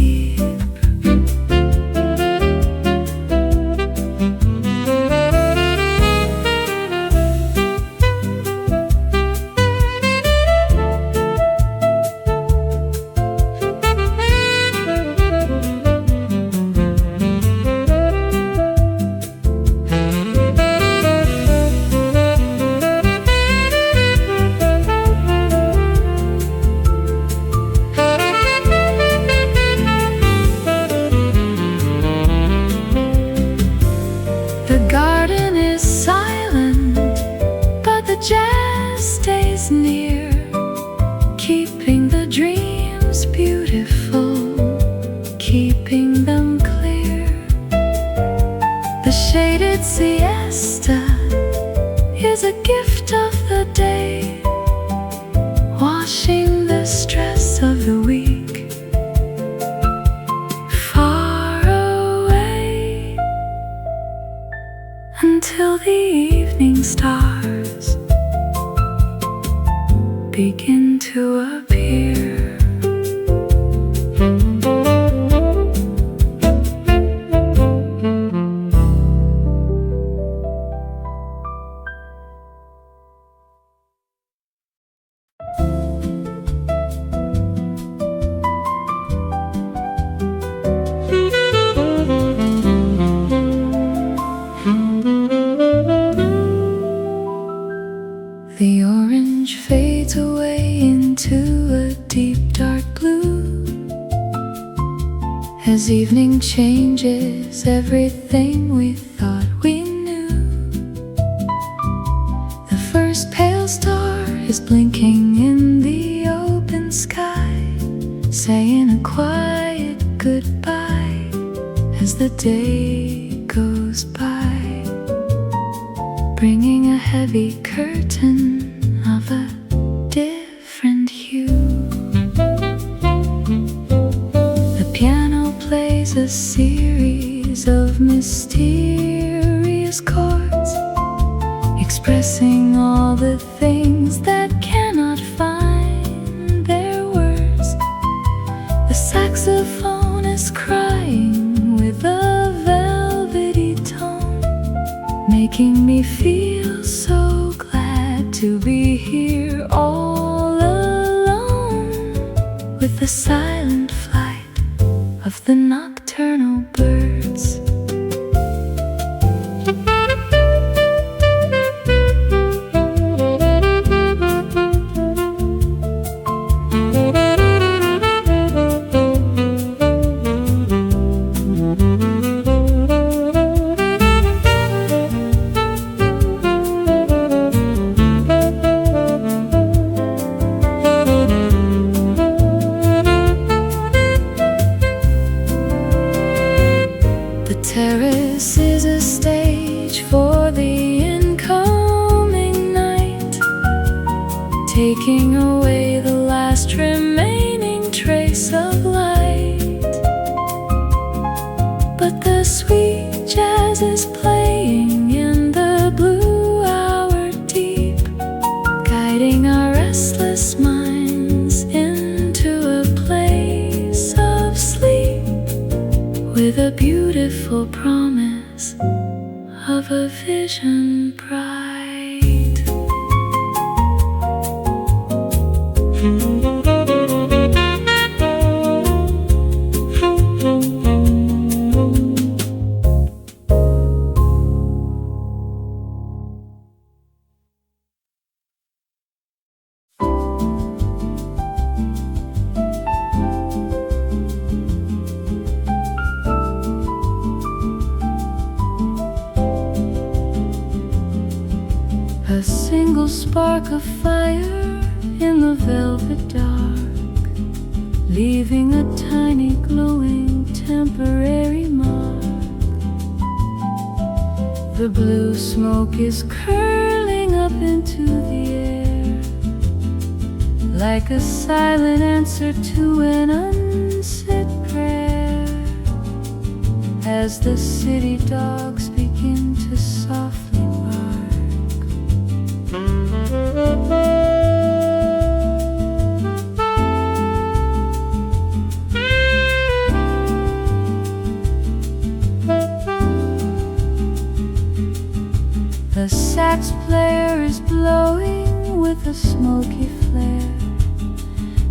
Speaker 1: Siesta is a gift of the day, washing the stress of the week far away, until the evening stars begin to appear. The orange fades away into a deep dark blue, as evening changes everything we thought we knew. The first pale star is blinking in the open sky, saying a quiet goodbye as the day goes by, bringing a heavy curtain of a different hue. The piano plays a series of mysterious chords, expressing all the things that cannot find their words. The saxophone is crying with a velvety tone, making me feel so glad to be here all alone, with the silent flight of the nocturnal birds. Terrace is a stage for the incoming night, taking away the last remaining trace of light. But the sweet jazz is playing in the blue hour deep, guiding our restless minds into a place of sleep, with a beautiful promise of a vision bright. A single spark of fire in the velvet dark, leaving a tiny glowing temporary mark. The blue smoke is curling up into the air, like a silent answer to an unsaid prayer, as the city dogs begin to softly bark. The sax player is blowing with a smoky flare,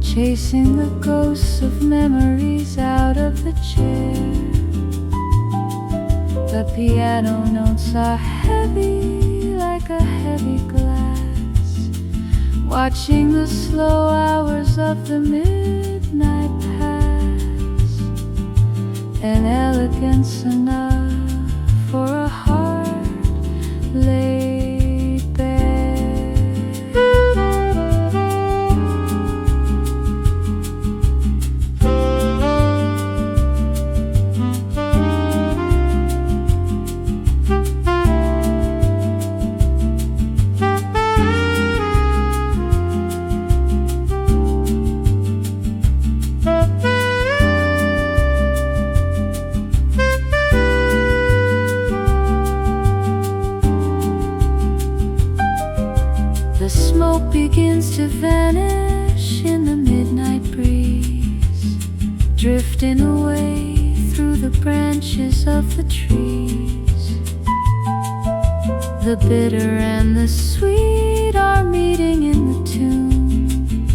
Speaker 1: chasing the ghosts of memories out of the chair. The piano notes are heavy like a heavy glass, watching the slow hours of the midnight pass. An elegance enough for a heart laid bare. The smoke begins to vanish in the midnight breeze, drifting away through the branches of the trees. The bitter and the sweet are meeting in the tune,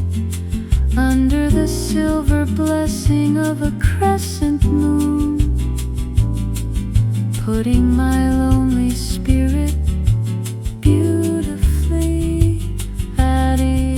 Speaker 1: under the silver blessing of a crescent moon, putting my lonely spirit beautifully at ease.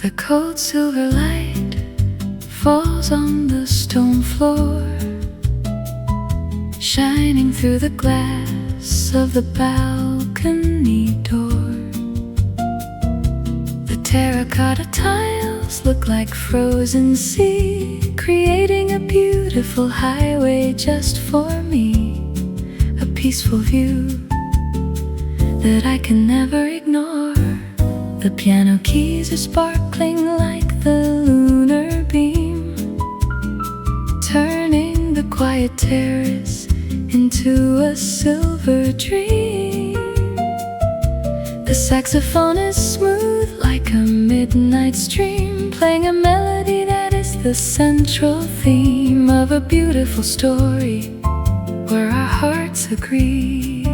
Speaker 1: The cold silver light falls on the stone floor, shining through the glass of the balcony door. The terracotta tiles look like frozen sea, creating a beautiful highway just for me. A peaceful view that I can never ignore. The piano keys are sparkling like the lunar beam, turning the quiet terrace into a silver dream. The saxophone is smooth like a midnight stream, playing a melody that is the central theme of a beautiful story where our hearts agree.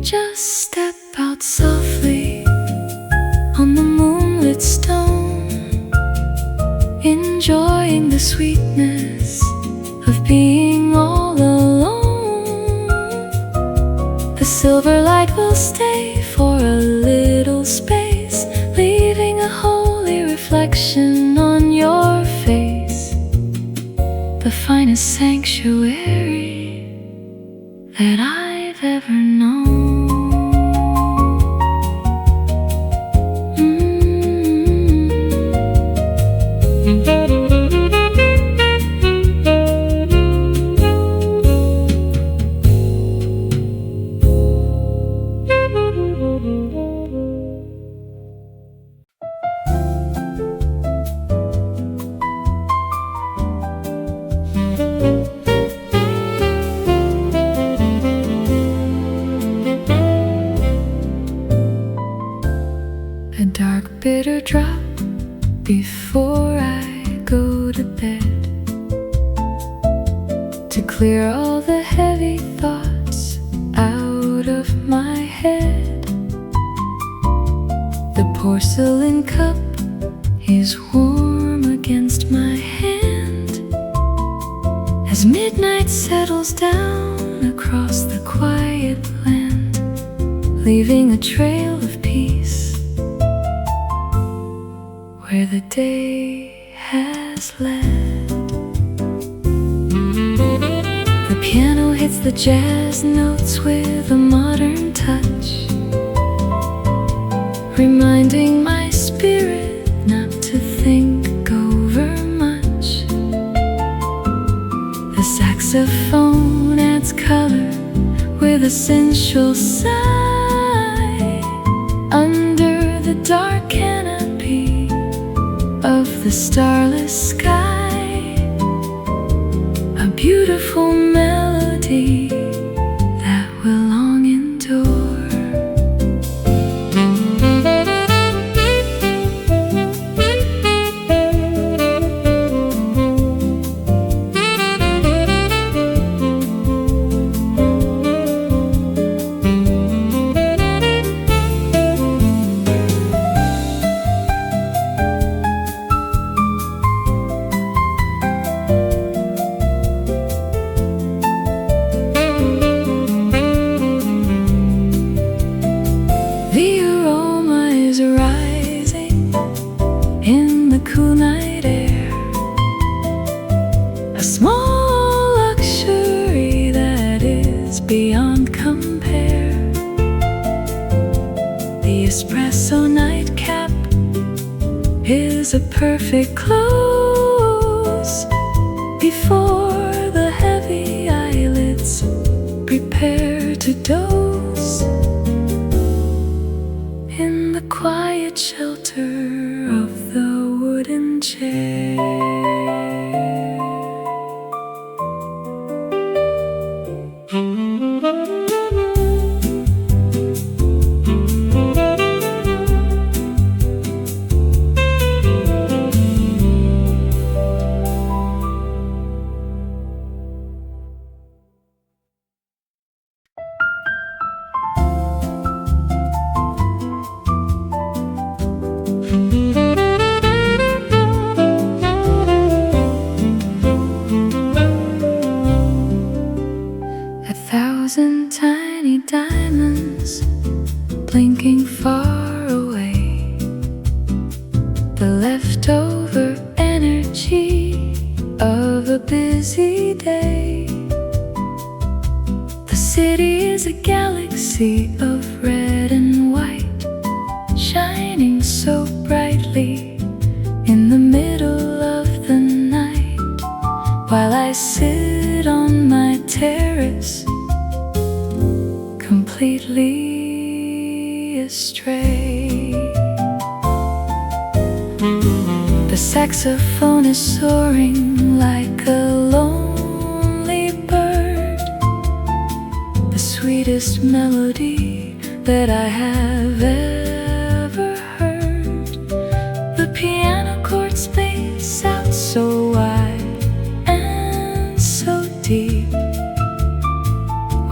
Speaker 1: Just step out softly on the moon. moonlit stone, enjoying the sweetness of being all alone. The silver light will stay for a little space, leaving a holy reflection on your face. The finest sanctuary that I've ever known. A dark bitter drop before I go to bed, to clear all the heavy thoughts out of my head. The porcelain cup is warm against my hand as midnight settles down across the quiet land, leaving a trail of peace where the day has led. The piano hits the jazz notes with a modern touch, reminding my spirit not to think over much. The saxophone adds color with a sensual sigh under the dark canopy of the starless sky. A beautiful melody that will long endure. Beyond compare, the Espresso Nightcap is a perfect close before the heavy eyelids prepare to doze in the quiet shelter of the wooden chair. Tiny diamonds blinking far away, the leftover energy of a busy day. The city is a galaxy of red and white, shining so brightly in the middle of the night, while I sit on my terrace completely astray. The saxophone is soaring like a lonely bird, the sweetest melody that I have ever heard. The piano chord space out so wide and so deep,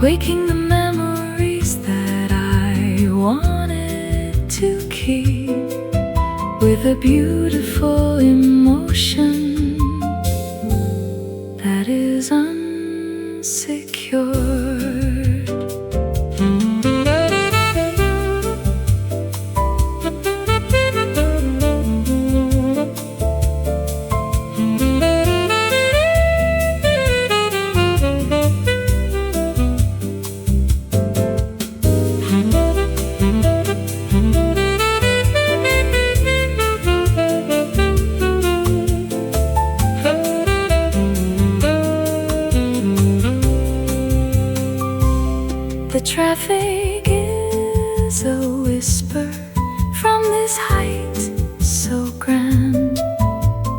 Speaker 1: waking the memories that I wanted to keep. with a beautiful emotion that is unsecured. The traffic is a whisper from this height so grand,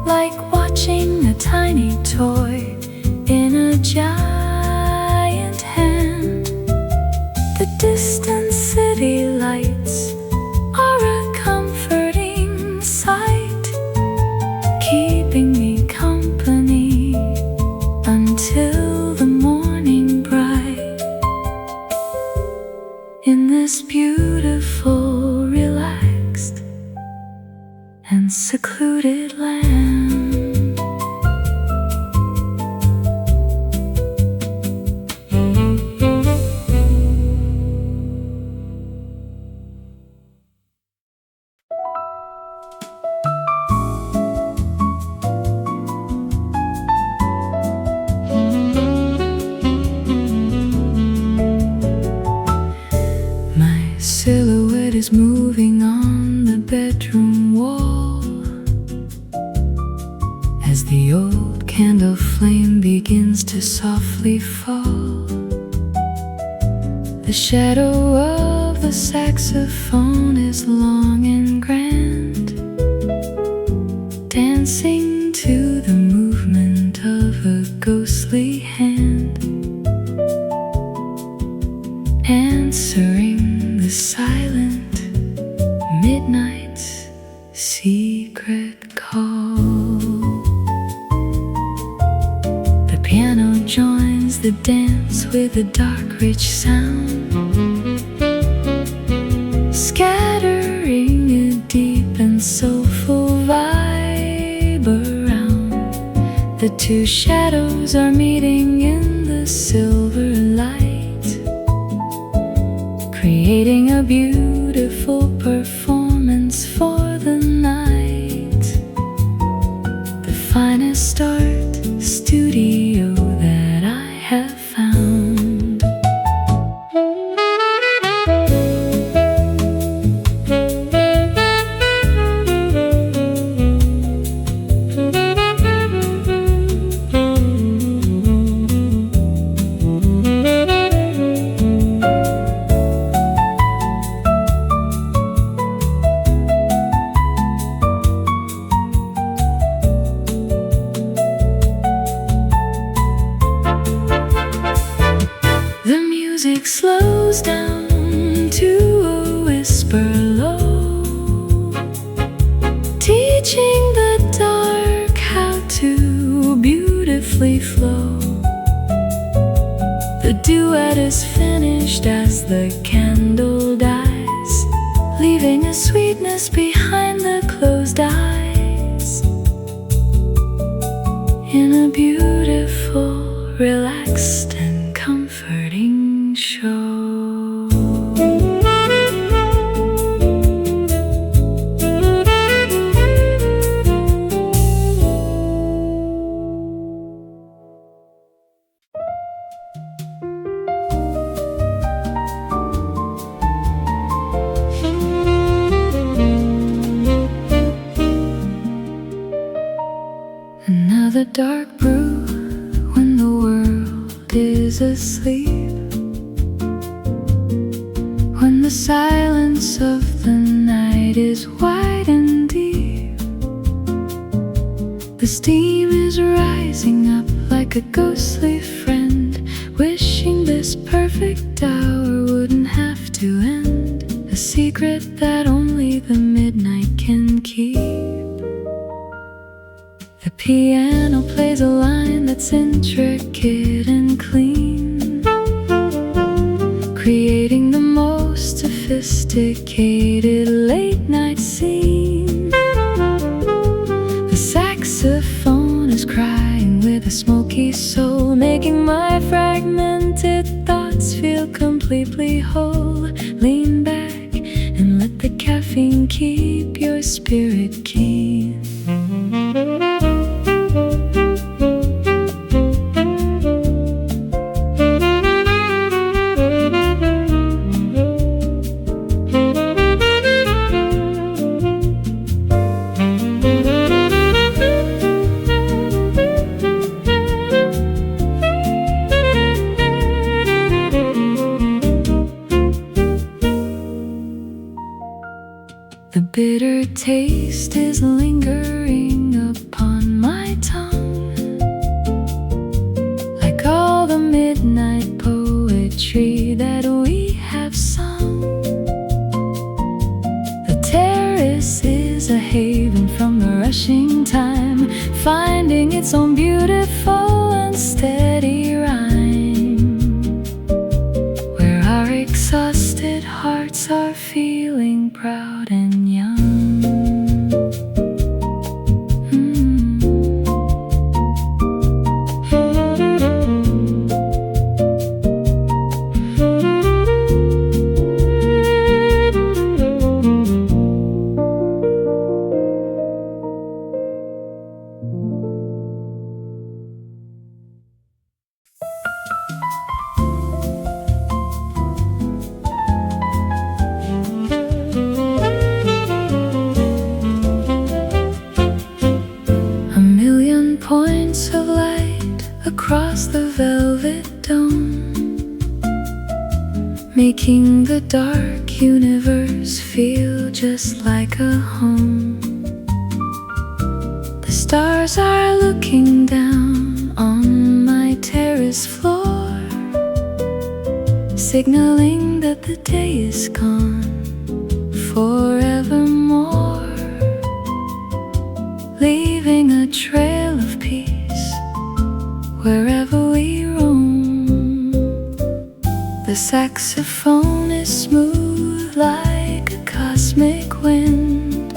Speaker 1: like watching a tiny toy in a giant hand. The distant city lights are a comforting sight, keeping me company until the morning bright. In this beautiful, relaxed, and secluded land. Silhouette is moving on the bedroom wall as the old candle flame begins to softly fall. The shadow of the saxophone is long and grand, dancing to the movement of a ghostly hand, answering the silent midnight secret call. The piano joins the dance with a dark, rich sound, scattering a deep and soulful vibe around. The two shadows are meeting in the silver light, creating a beautiful performance for the night. The finest art studio that I have found. Music slows down to a whisper low, teaching the dark how to beautifully flow. The duet is finished as the candle dies, leaving a sweetness behind the closed eyes. In a beautiful, relaxed and comforting show. Another dark brew when the world is asleep, when the silence of the night is wide and deep. The steam is rising up like a ghostly friend, wishing this perfect hour wouldn't have to end, a secret that only the midnight can keep. The piano plays a line that's intricate and clean, creating the most sophisticated late night scene. a smoky soul, making my fragmented thoughts feel completely whole. Lean back and let the caffeine keep your spirit keen. The bitter taste is lingering upon my tongue, like all the midnight poetry that we have sung. The terrace is a haven from the rushing time, finding its own beautiful and steady rhyme, where our exhausted hearts are feeling proud and young. Points of light across the velvet dome, making the dark universe feel just like a home. The stars are looking down on my terrace floor, signaling that the day is gone forevermore, leaving a trail of peace wherever we roam. The saxophone is smooth like a cosmic wind,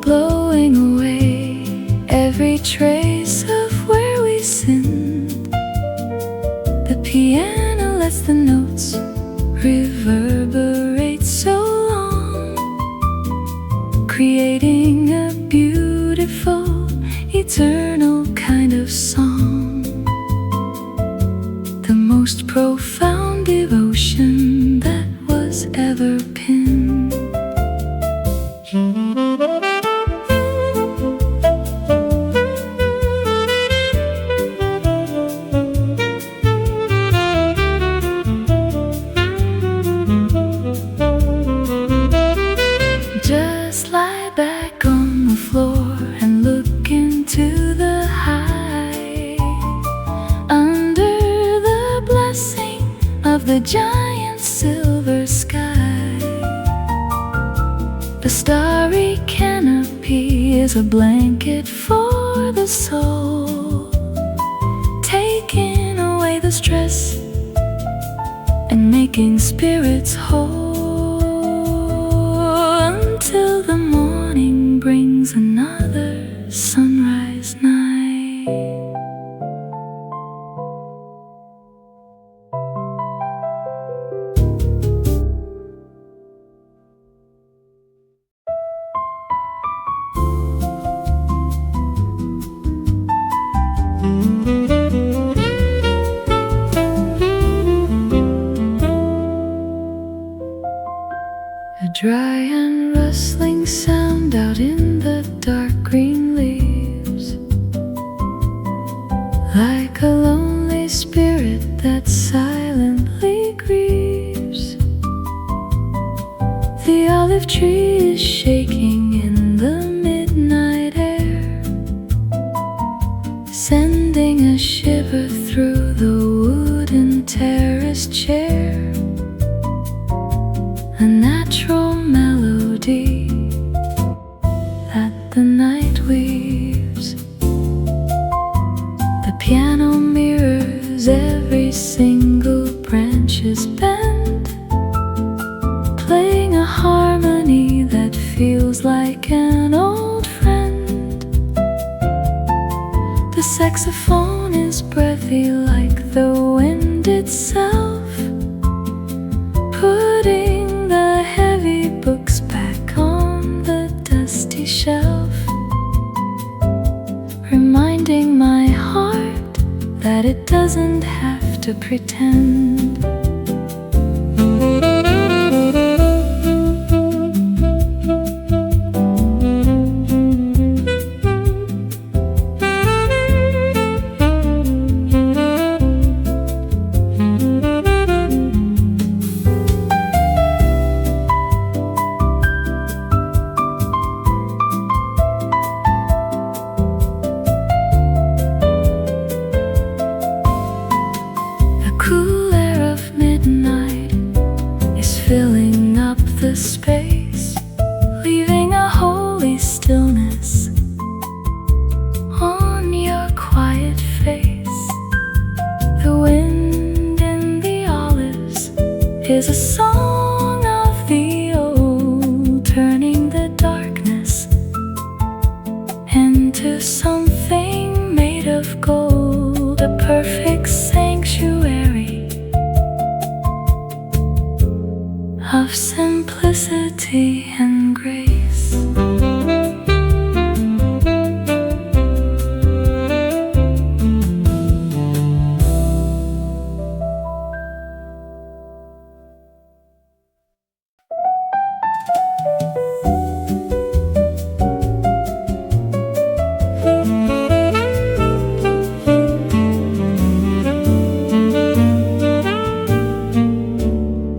Speaker 1: blowing away every trace of where we sinned. The piano lets the notes reverberate so long, creating a beautiful, eternal kind of song. The most profound devotion that was ever penned. Just lie back on the floor and look into the high, under the blessing of the giant silver sky. The starry canopy is a blanket for the soul, taking away the stress and making spirits whole, until the morning brings another sunrise night. A dry and rustling sound out in the dark green leaves, like a lonely spirit that silently grieves. The olive tree is shaking in the midnight air, sending a shiver through the wooden terrace chair. A natural melody that the night weaves. The piano mirrors every single branch's bend, playing a harmony that feels like an old friend. The The saxophone is breathy like the wind itself, putting the heavy books back on the dusty shelf, reminding my heart that it doesn't have to pretend. Filling up the space, leaving a holy stillness on your quiet face. The wind in the olives is a song of the old, turning the darkness into something made of gold, a perfect sanctuary of simplicity and grace.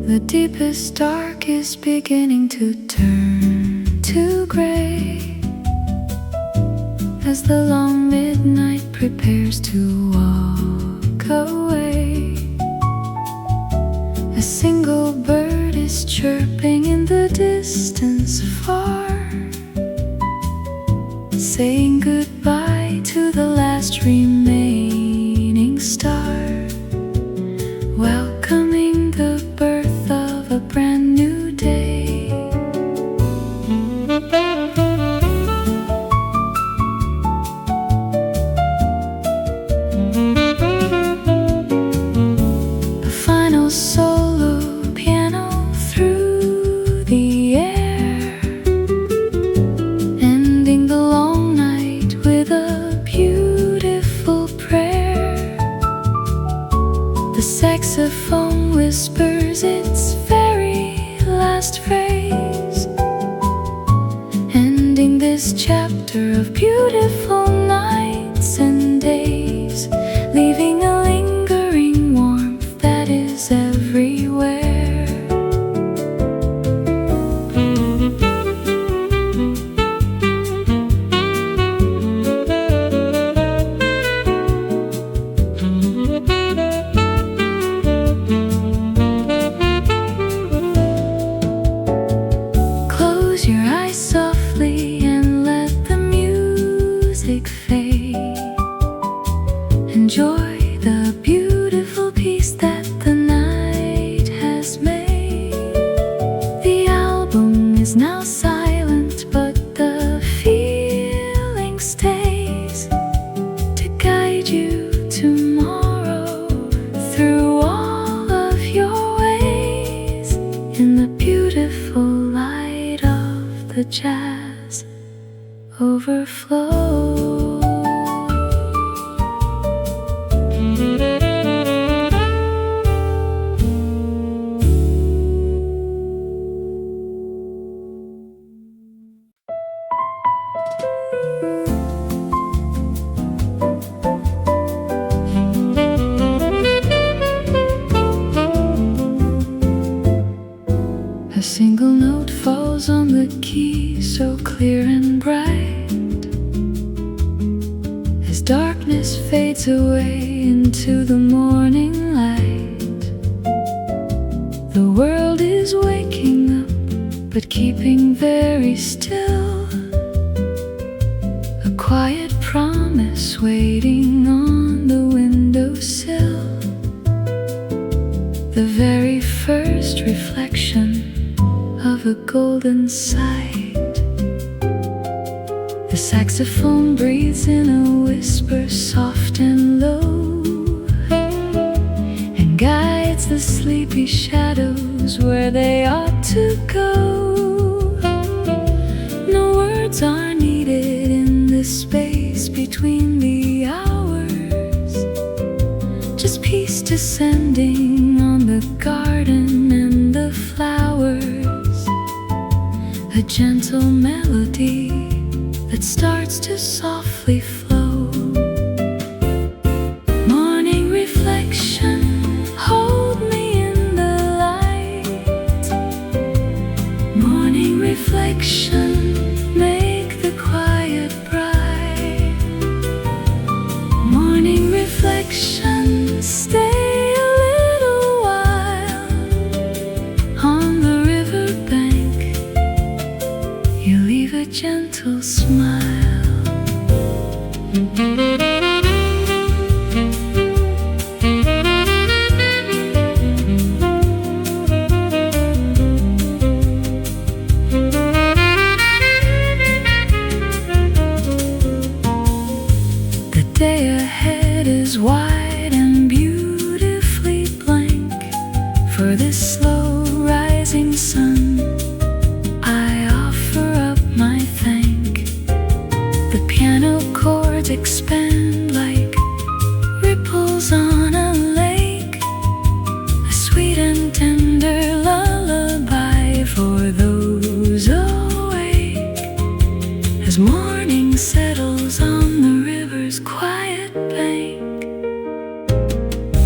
Speaker 1: The deepest dark is beginning to turn to gray as the long midnight prepares to walk away. A single bird is chirping in the distance far, saying goodbye to the last remaining star, welcoming the birth of a brand new day. A final solo piano through the air, ending the long night with a beautiful prayer. The saxophone whispers its very last phrase, ending this chapter of beautiful nights and days, leaving a lingering warmth that is everywhere. Close your eyes softly and let the music fade. Enjoy the beautiful piece that the night has made. The album is now silent, but the feeling stays to guide you tomorrow through all of your ways, in the beautiful light of the jazz overflow. A single note falls on the key, so clear and bright, as darkness fades away into the morning light. The world is waking up, but keeping very still, a quiet promise waiting on the windowsill. The very first reflection of a golden sight, The saxophone breathes in a whisper soft and low, and guides the sleepy shadows where they ought to go. No words are needed in the space between the hours, just peace descending on the garden and the flowers. A gentle melody that starts to softly flow. Morning reflection, hold me in the light. Morning reflection, make the quiet bright. Morning reflection, stay a little while on the riverbank. You leave a gentle smile. The day ahead is wide and beautifully blank. For this slow rising sun, I offer up my thank. The piano chords expand like ripples on a lake, a sweet and tender lullaby for those awake. As morning settles on the river's quiet bank,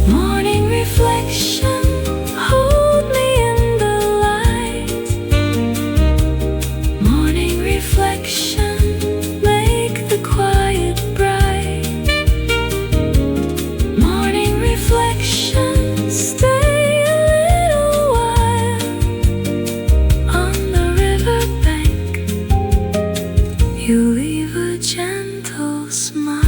Speaker 1: morning reflection, hold me in the light. Morning reflection, make the quiet bright. Morning reflection, stay a little while on the riverbank. You leave a gentle smile.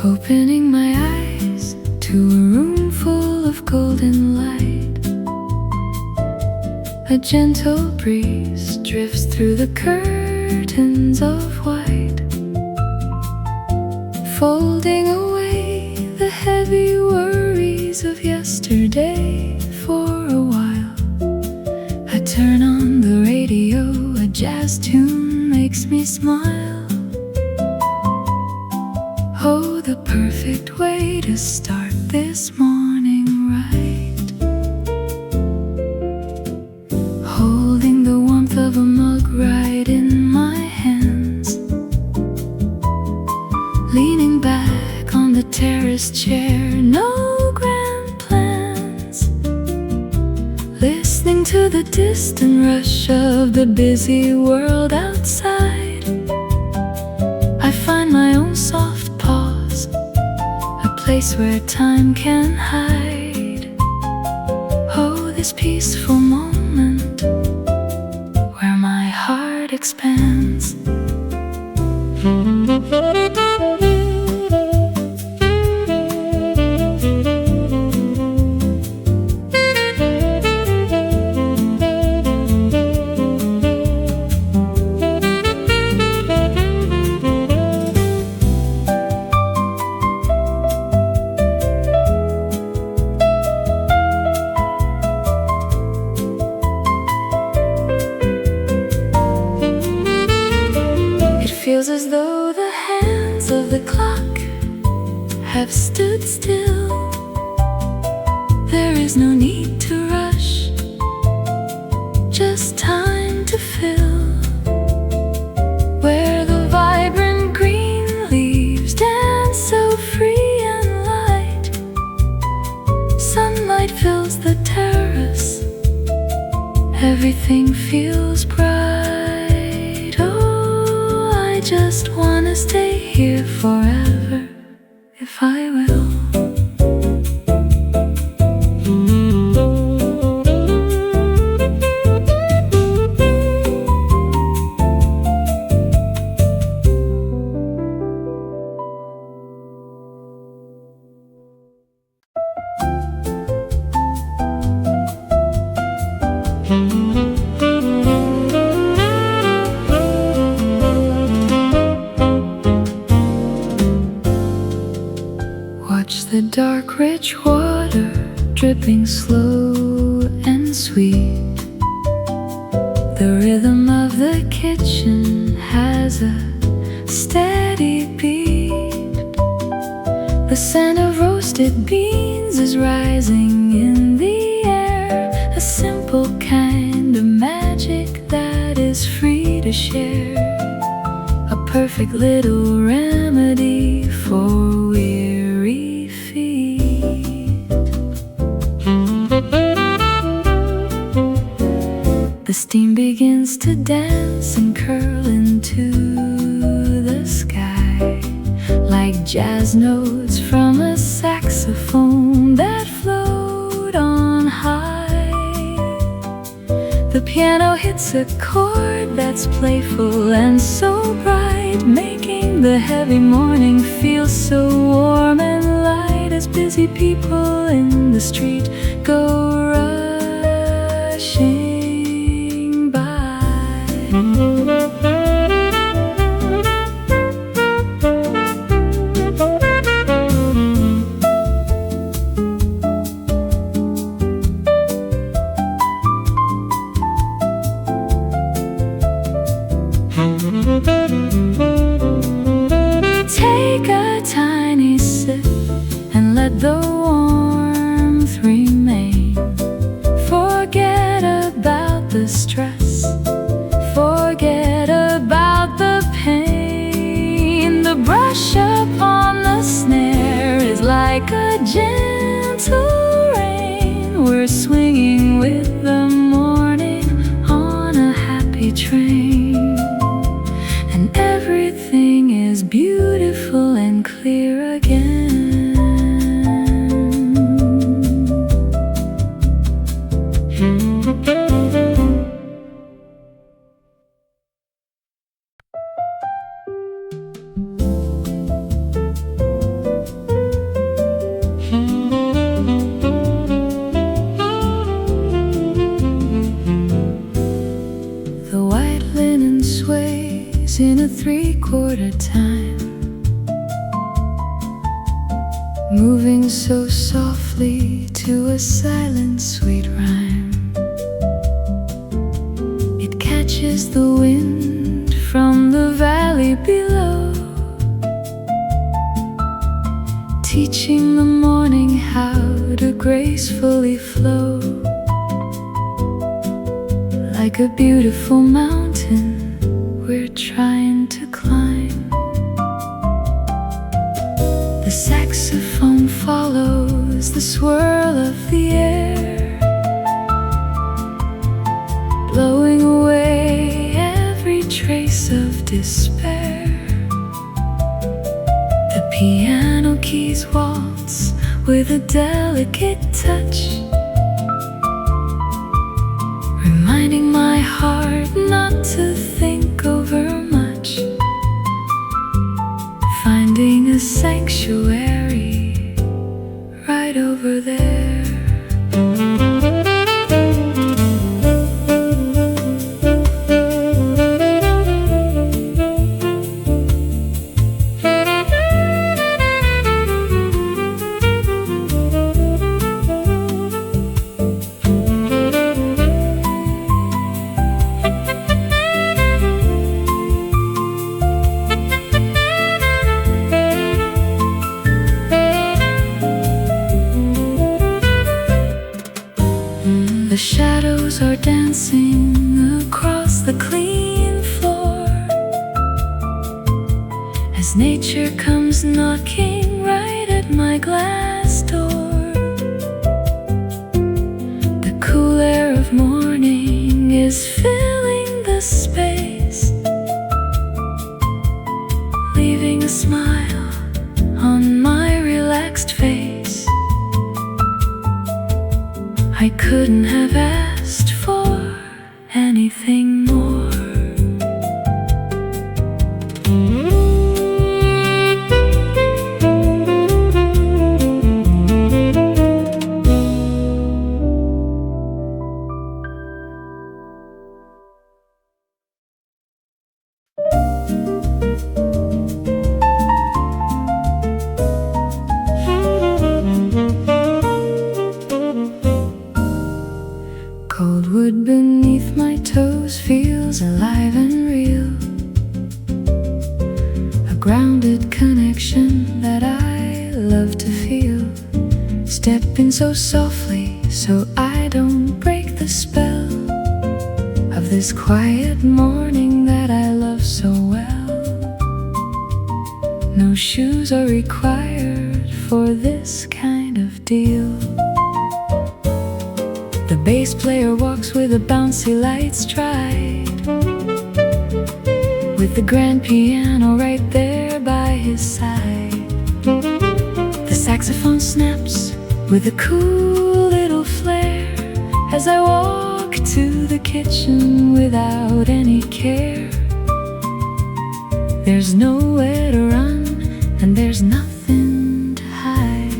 Speaker 1: Opening my eyes to a room full of golden light. A gentle breeze drifts through the curtains of white, folding away the heavy worries of yesterday. For a while I turn on the radio, a jazz tune makes me smile. Oh, the perfect way to start this morning right. Holding the warmth of a mug right in my hands, leaning back on the terrace chair, no grand plans. Listening to the distant rush of the busy world outside, I find my own soft pause, a place where time can hide. Oh, this peaceful moment where my heart expands. Feels as though the hands of the clock have stood still. There is no need to rush, just time to fill. Where the vibrant green leaves dance so free and light, sunlight fills the terrace, everything feels bright. just wanna stay here forever if I will. Watch the dark rich water dripping slow and sweet. The rhythm of the kitchen has a steady beat. The scent of roasted beans is rising in the air, a simple kind of magic that is free to share. A perfect little remedy for weary feet. The steam begins to dance and curl into the sky, like jazz notes from a saxophone that float on high. The piano hits a chord that's playful and so bright, making the heavy morning feel so warm and light as busy people in the street go rushing by. Take a tiny sip and let the warmth remain. Forget about the stress, forget about the pain. The brush upon the snare is like a gentle rain. We're swinging with the morning on a happy train, and everything is beautiful and clear again. The white linen sways in a 3/4 time, moving so softly to a silent sweet rhyme. It catches the wind from the valley below, teaching the morning how to gracefully flow. Like a beautiful mountain we're trying to climb. The saxophone follows the swirl of the air, blowing away every trace of despair. The piano keys waltz with a delicate touch, reminding my heart not to think over much, finding a sanctuary right over there. The shadows are dancing across the clean floor as nature comes knocking right at my glass door. The cool air of morning is filling the space, smile on my relaxed face. I couldn't have asked for anything more. Cold wood beneath my toes feels alive and real. A grounded connection that I love to feel. Stepping so softly so I don't break the spell of this quiet morning that I love so well. No shoes are required for this kind of deal. The bass player walks with a bouncy light stride, with the grand piano right there by his side. The saxophone snaps with a cool little flair as I walk to the kitchen without any care. There's nowhere to run and there's nothing to hide.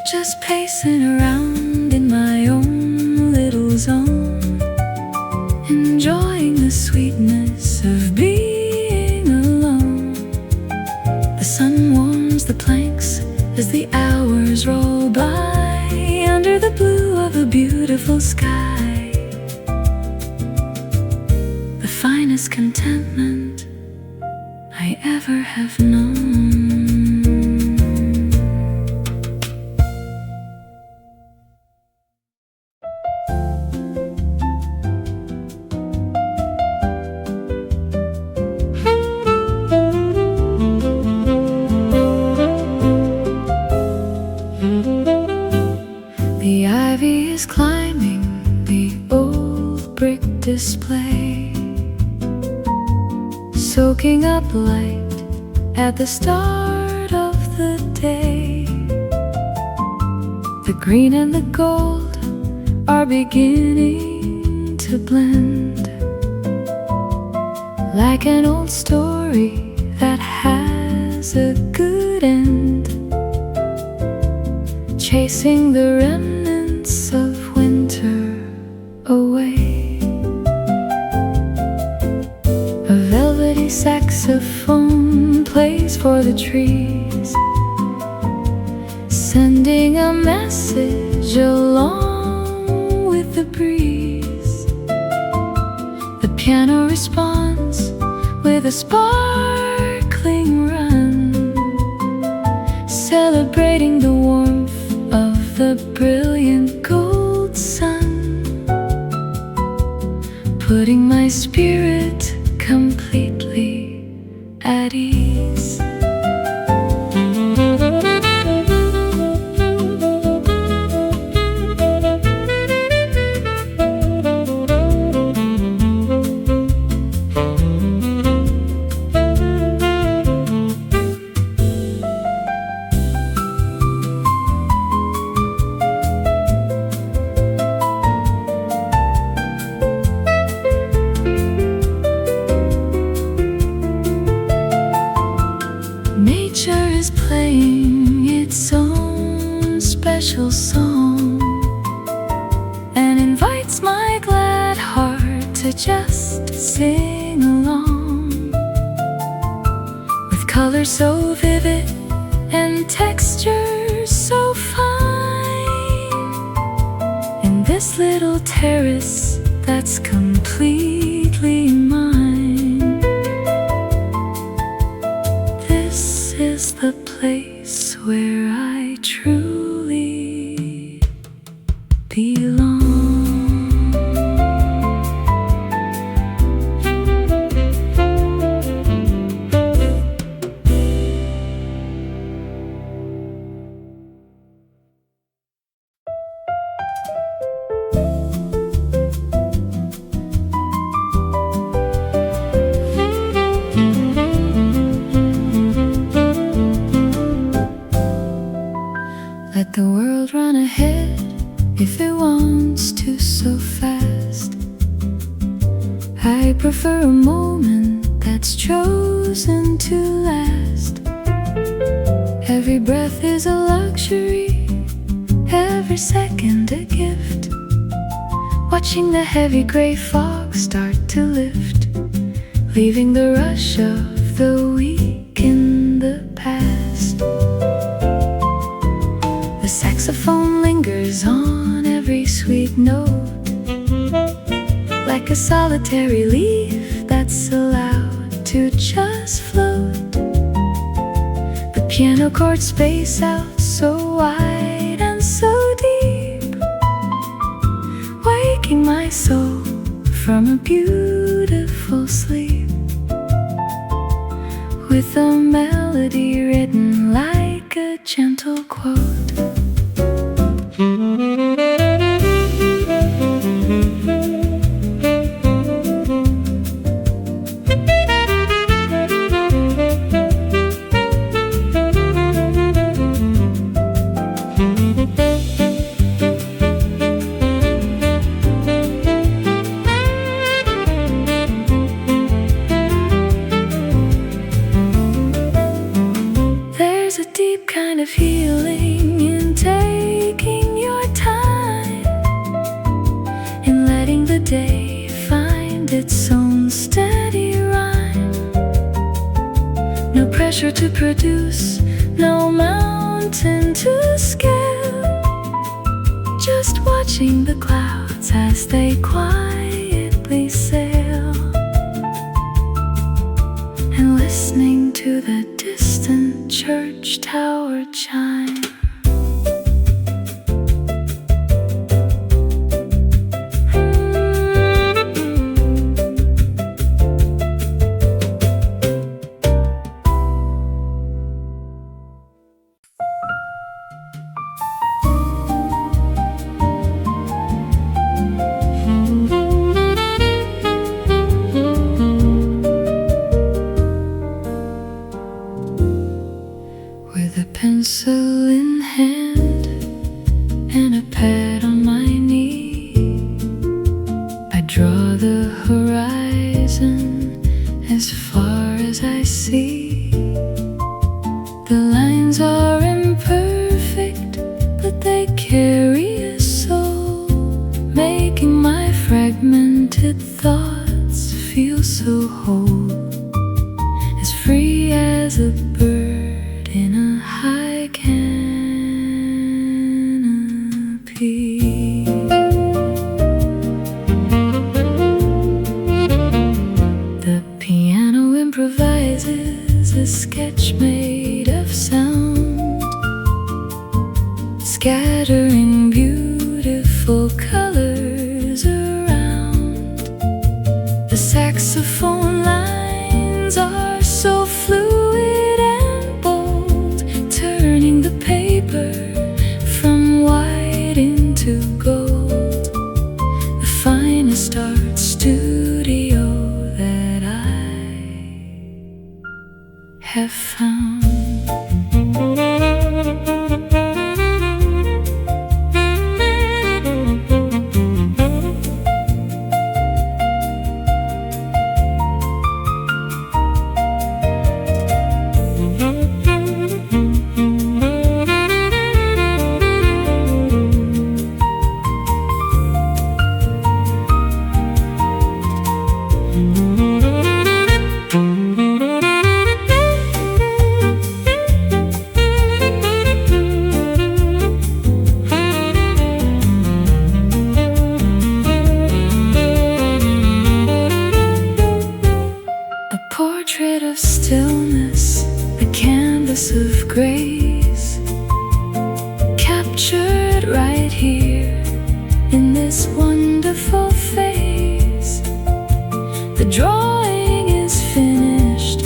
Speaker 1: Just pacing around in my own little zone, enjoying the sweetness of being alone. The sun warms the planks as the hours roll by under the blue of a beautiful sky. The finest contentment I ever have known. The ivy is climbing the old brick display, soaking up light at the start of the day. The green and the gold are beginning to blend, like an old story that has a good end, chasing the remnants of winter away. A velvety saxophone plays for the trees, sending a message along with the breeze. The piano responds with a sparkling run, celebrating the warmth of the brilliant gold sun, putting my spirit completely at ease. Nature is playing its own special song and invites my glad heart to just sing along. With colors so vivid and textures so fine, in this little terrace that's completely mine. This is the place where I truly belong. Let the world run ahead if it wants to so fast. I prefer a moment that's chosen to last. Every breath is a luxury, every second a gift. Watching the heavy gray fog start to lift, leaving the rush of the week in the past. The saxophone lingers on every sweet note, like a solitary leaf that's allowed to just float. The piano chords space out so wide and so deep, waking my soul from a beautiful sleep, with a melody written like a gentle quote. Of healing in taking your time, in letting the day find its own steady rhyme. No pressure to produce, no mountain to scale, just watching the clouds as they quietly sail, and listening to the distant church tower chime. Pencil in hand and a pad on my knee, I draw the horizon as far as I see. The lines are imperfect, but they carry a soul, making my fragmented thoughts feel so whole, as free as a bird in a high canopy. The piano improvises a sketch made of sound, scattering beautiful colors around. The saxophone lines are so fluid and bold, turning the paper from white into gold. The finest art studio that I have found. Portrait of stillness, a canvas of grace, captured right here in this wonderful face. The drawing is finished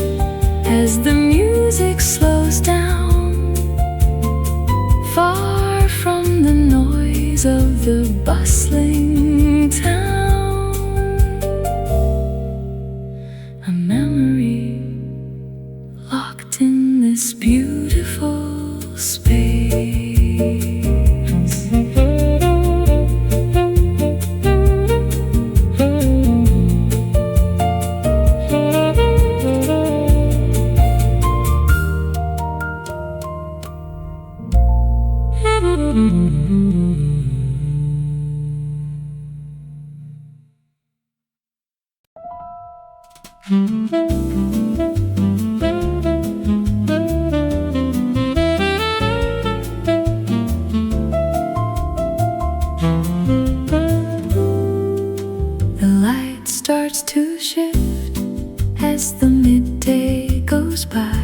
Speaker 1: as the music slows down, far from the noise of the bustling town. A memory locked in this beautiful space. The light starts to shift as the midday goes by,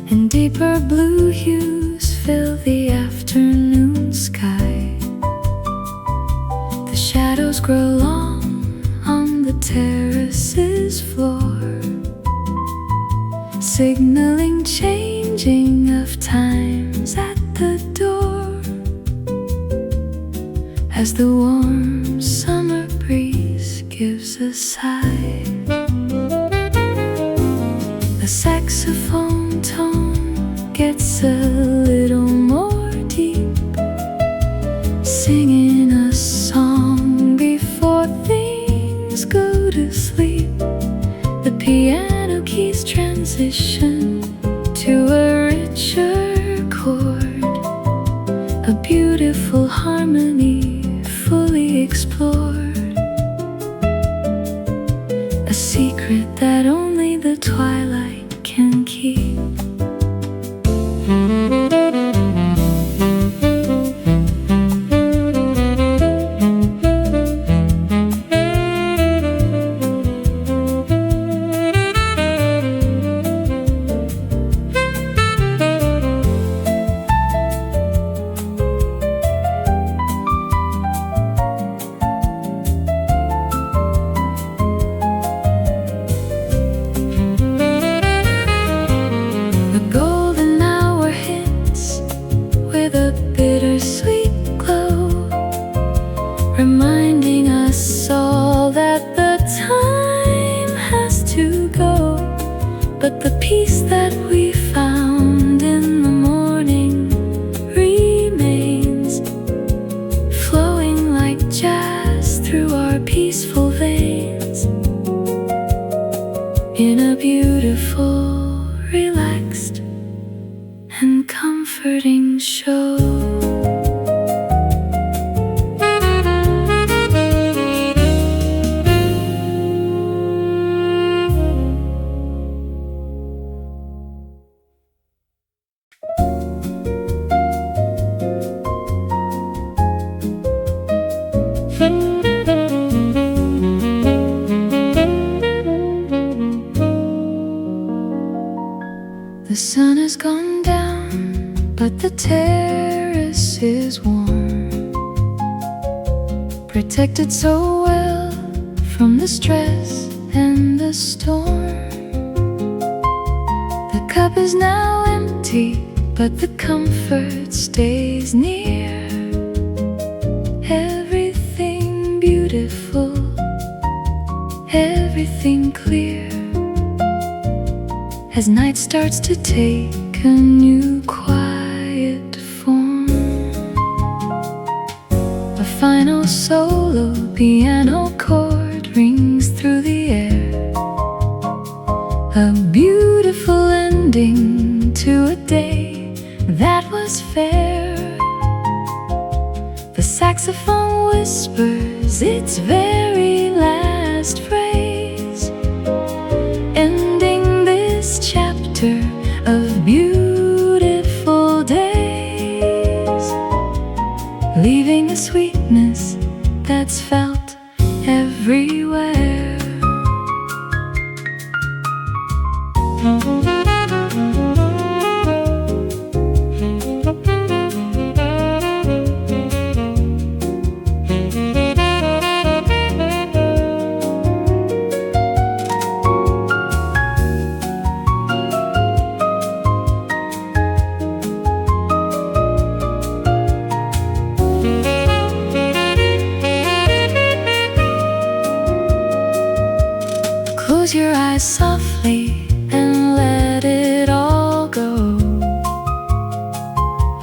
Speaker 1: and deeper blue hues fill the afternoon sky. The shadows grow long on the terrace's floor, signaling changing of times at the door. As the warm summer breeze gives a sigh, the saxophone tone gets a little more deep, singing a song before things go to sleep. The piano keys transition to a richer chord, a beautiful harmony fully explored, a secret that only the twilight can keep. Reminding us all that the time has to go, but the peace that we found in the morning remains, flowing like jazz through our peaceful veins, in a beautiful, relaxed, and comforting show. The sun has gone down, but the terrace is warm, protected so well from the stress and the storm. The cup is now empty, but the comfort stays near. Everything beautiful, everything clear, as night starts to take a new quiet form. A final solo piano chord rings through the air, a beautiful ending to a day that was fair. The saxophone whispers its very last phrase, ending this chapter of beautiful days, leaving a sweetness that's felt everywhere. Close your eyes softly and let it all go.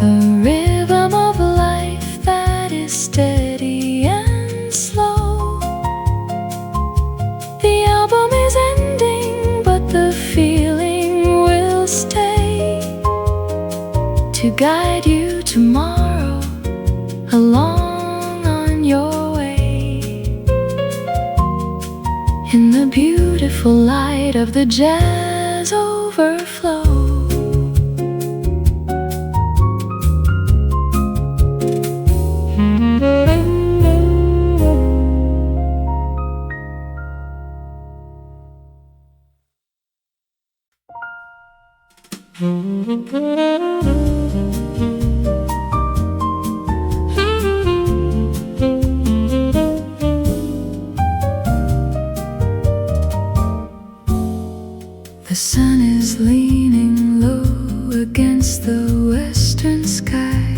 Speaker 1: A rhythm of life that is steady and slow. The album is ending, but the feeling will stay. to guide you tomorrow along on your way in the beautiful light of the jazz overflow. The sun is leaning low against the western sky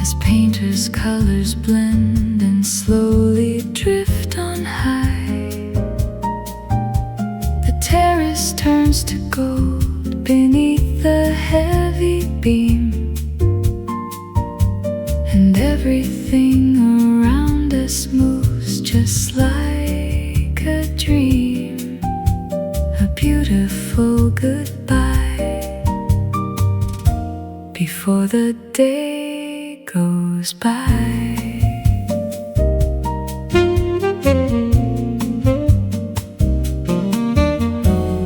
Speaker 1: as painters' colors blend and slowly drift on high. The terrace turns to gold beneath the heavy beam, and everything around us moves just like a dream, a beautiful goodbye before the day goes by.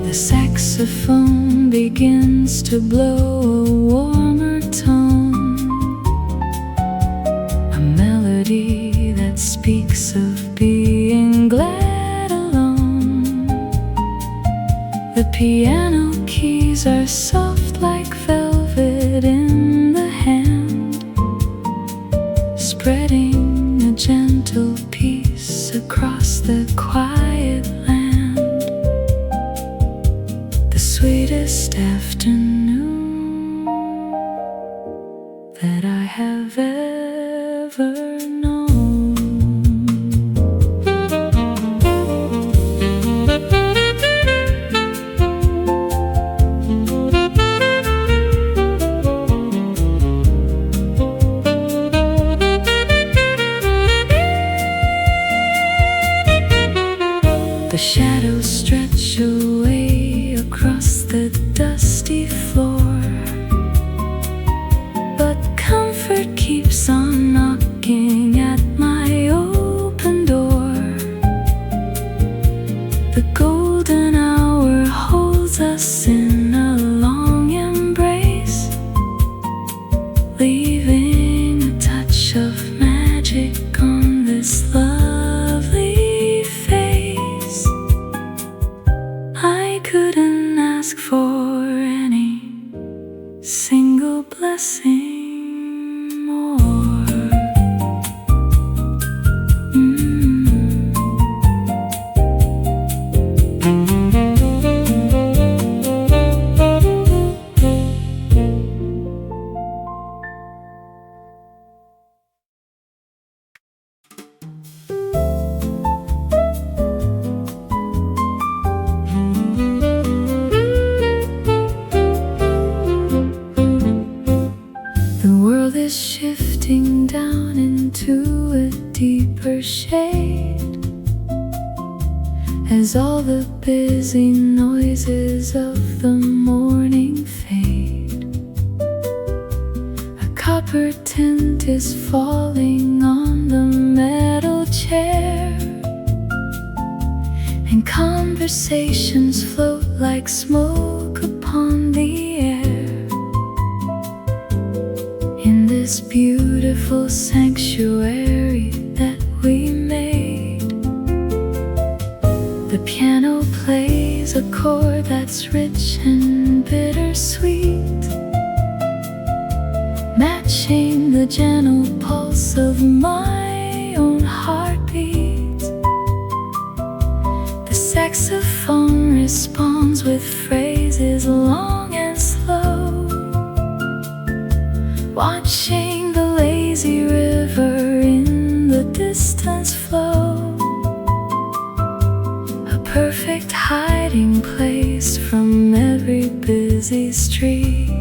Speaker 1: The saxophone begins to blow a warmer tone, a melody that speaks of being glad alone. The piano keys are soft like velvet in the hand, spreading a gentle peace across the quiet land. The sweetest afternoon that I have ever known. The shadows stretch away across the dusty floor, but comfort keeps on knocking at my open door. The golden hour holds us in a long embrace, leaving a touch of magic on this lovely face. I couldn't ask for any single blessing more. Shifting down into a deeper shade as all the busy noises of the morning fade. A copper tint is falling on the metal chair, and conversations float like smoke upon the air. This beautiful sanctuary that we made, the piano plays a chord that's rich and bittersweet, matching the gentle pulse of my own heartbeat. The saxophone responds with phrases long and slow, watching the lazy river in the distance flow, a perfect hiding place from every busy street.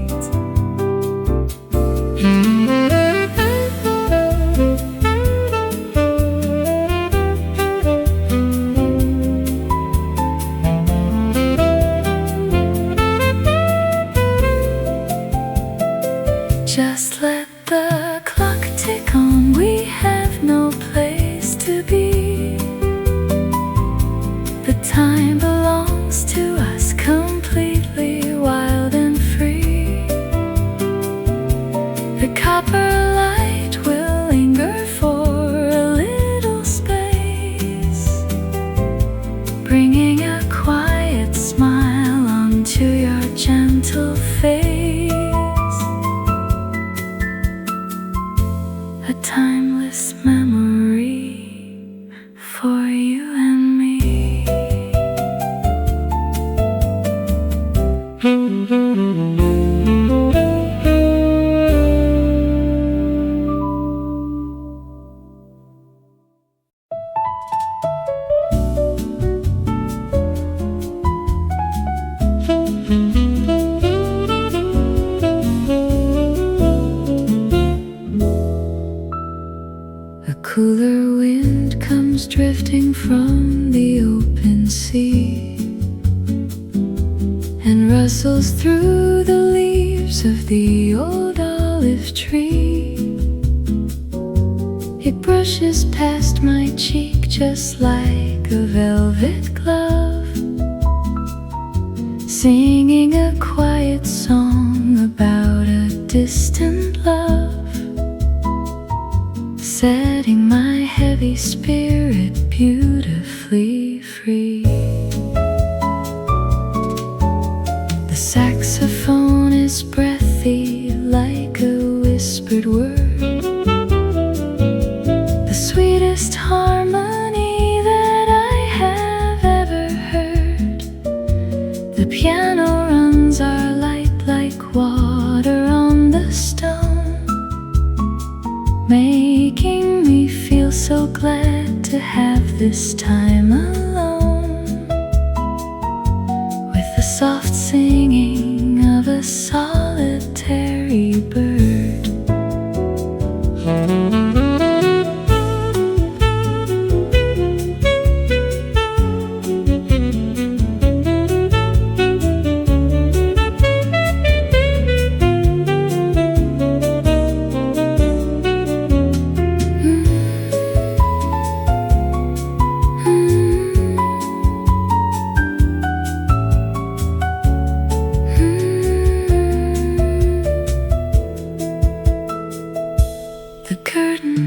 Speaker 1: Just let the clock tick on, we have no place to be. The time belongs to us, completely wild and free. The copper light will linger for a little space, bringing a quiet smile onto your gentle face. A timeless memory for you and me. A cooler wind comes drifting from the open sea and rustles through the leaves of the old olive tree. It brushes past my cheek just like a velvet glove, singing a quiet song about a distant love, setting my heavy spirit beautifully free. The saxophone is breathy like a whispered word, the sweetest harmony that I have ever heard. The piano runs our light like water on the stone, making me feel so glad to have this time alone, with the soft singing of a solitary bird.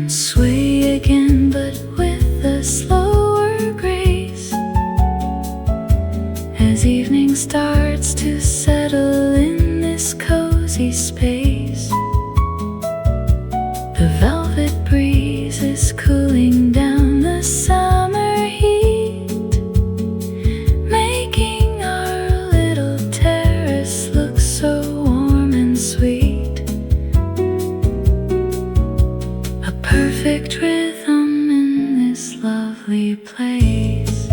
Speaker 1: Sway again, but with a slower grace, as evening starts to settle in this cozy space. The velvet breeze is cooling down the summer heat, making our little terrace look so warm and sweet. Perfect rhythm in this lovely place.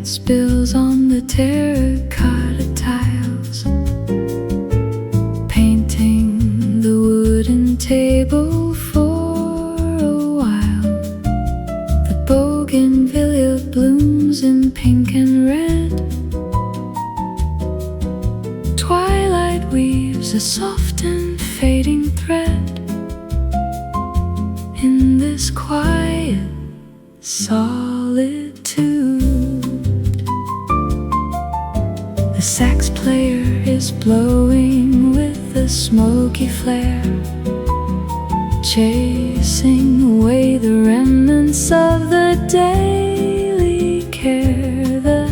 Speaker 1: Spills on the terracotta tiles, painting the wooden table for a while. The bougainvillea blooms in pink and red. Twilight weaves a soft and fading thread in this quiet solitude. The sax player is blowing with a smoky flare, chasing away the remnants of the daily care. The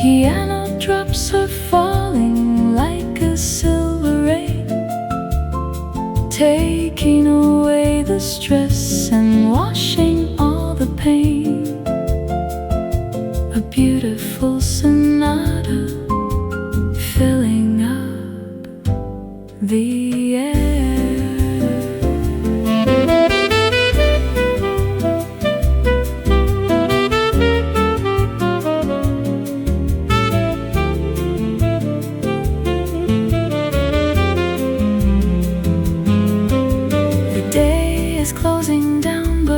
Speaker 1: piano drops are falling like a silver rain, taking away the stress and washing all the pain. A beautiful sonata filling up the air.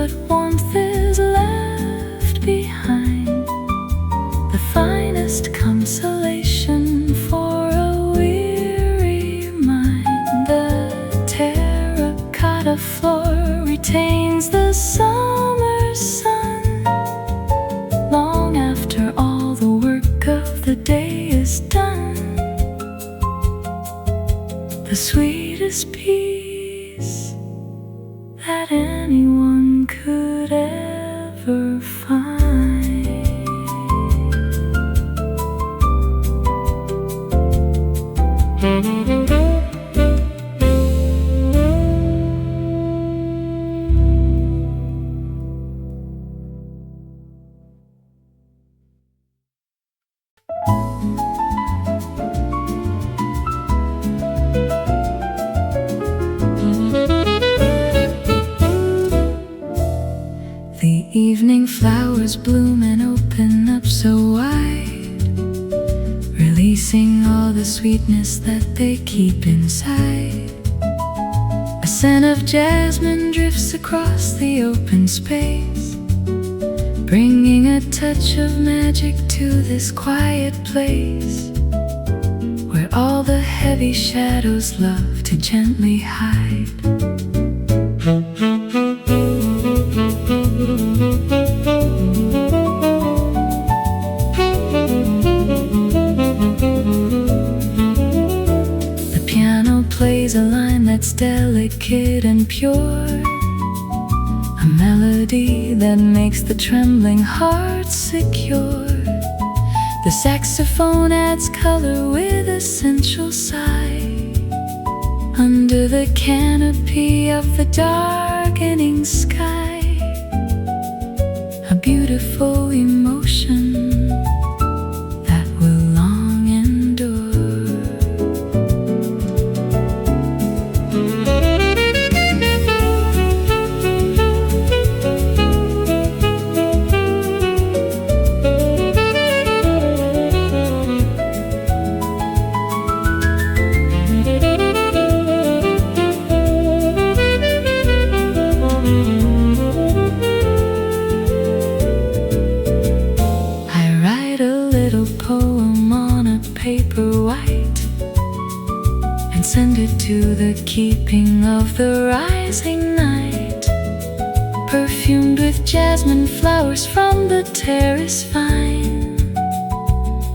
Speaker 1: what warmth is left behind, the finest consolation for a weary mind. The terracotta floor retains the summer sun long after all the work of the day is done. The sweetest peace that anyone could ever find. The evening flowers bloom and open up so wide, releasing all the sweetness that they keep inside. A scent of jasmine drifts across the open space, bringing a touch of magic to this quiet place, where all the heavy shadows love to gently hide. The piano plays a line that's delicate and pure, a melody that makes the trembling heart secure. The saxophone adds color with a sensual sigh, under the canopy of the darkening sky. A beautiful emotion that will long endure. Send it to the keeping of the rising night, perfumed with jasmine flowers from the terrace vine.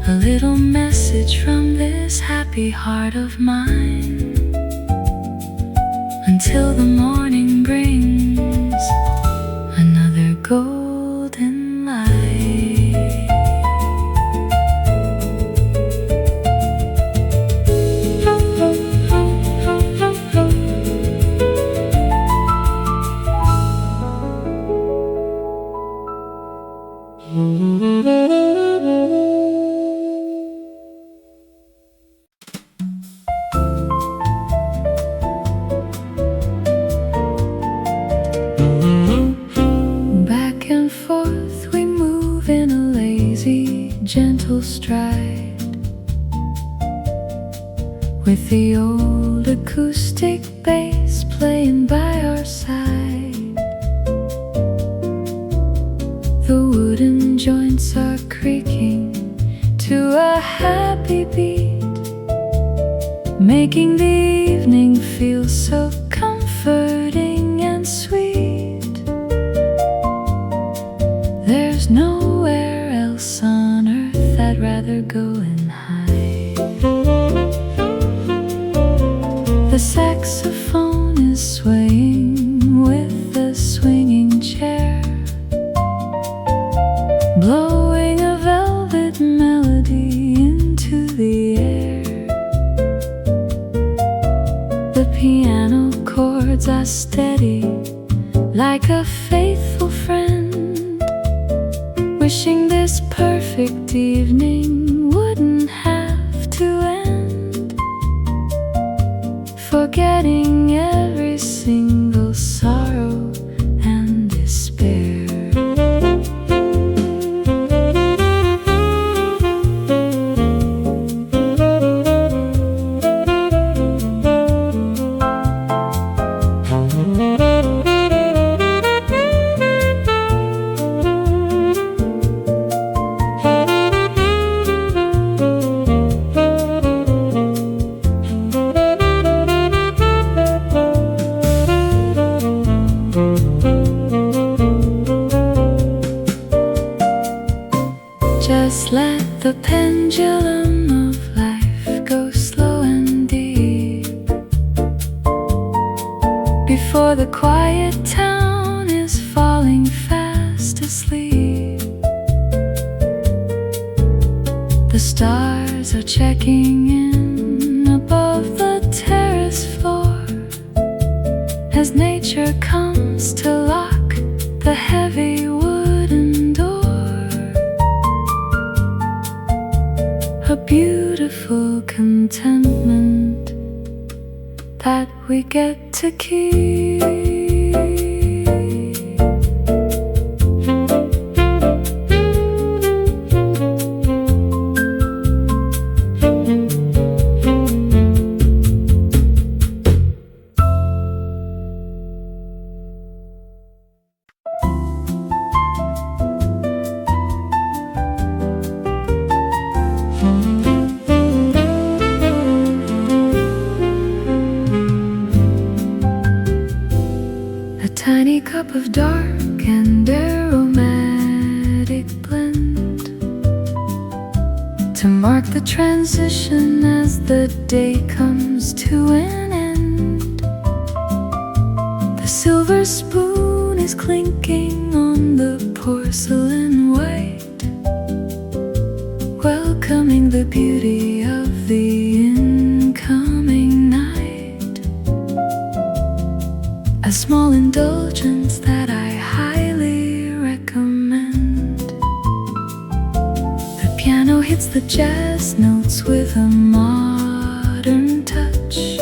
Speaker 1: A little message from this happy heart of mine, until the morning brings another golden light. Back and forth we move in a lazy, gentle stride, with the old acoustic bass playing by our side. The wooden joints are creaking to a happy beat, making the evening feel so comforting and sweet. There's nowhere else on earth I'd rather go and hide. The saxophone is swaying with the swinging chair, blowing a velvet melody into the air. The piano chords are steady, like a faithful friend, wishing this perfect evening wouldn't have to end, forgetting every single sorrow and despair. The stars are checking in above the terrace floor as nature comes to lock the heavy wooden door. A beautiful contentment that we get to keep. Tiny cup of dark and aromatic blend to mark the transition as the day comes to an end. The silver spoon is clinking on the porcelain white, welcoming the beauty of the incoming night. A small indulgence that I highly recommend. The piano hits the jazz notes with a modern touch,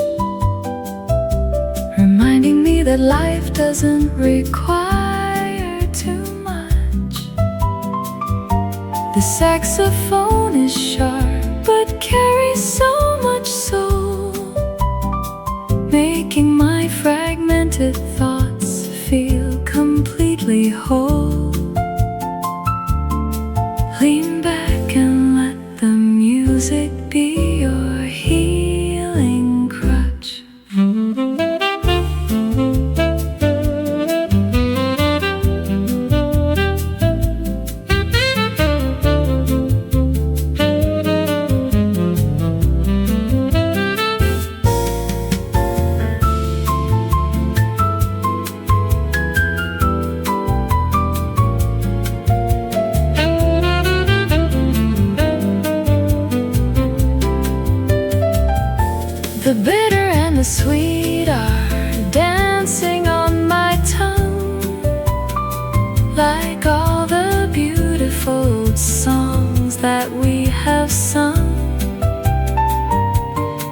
Speaker 1: reminding me that life doesn't require too much. The saxophone is sharp but carries so much soul, making my fragmented thoughts feel completely whole. Lean back and let the music be your healing crutch. The bitter and the sweet are dancing on my tongue, like all the beautiful songs that we have sung.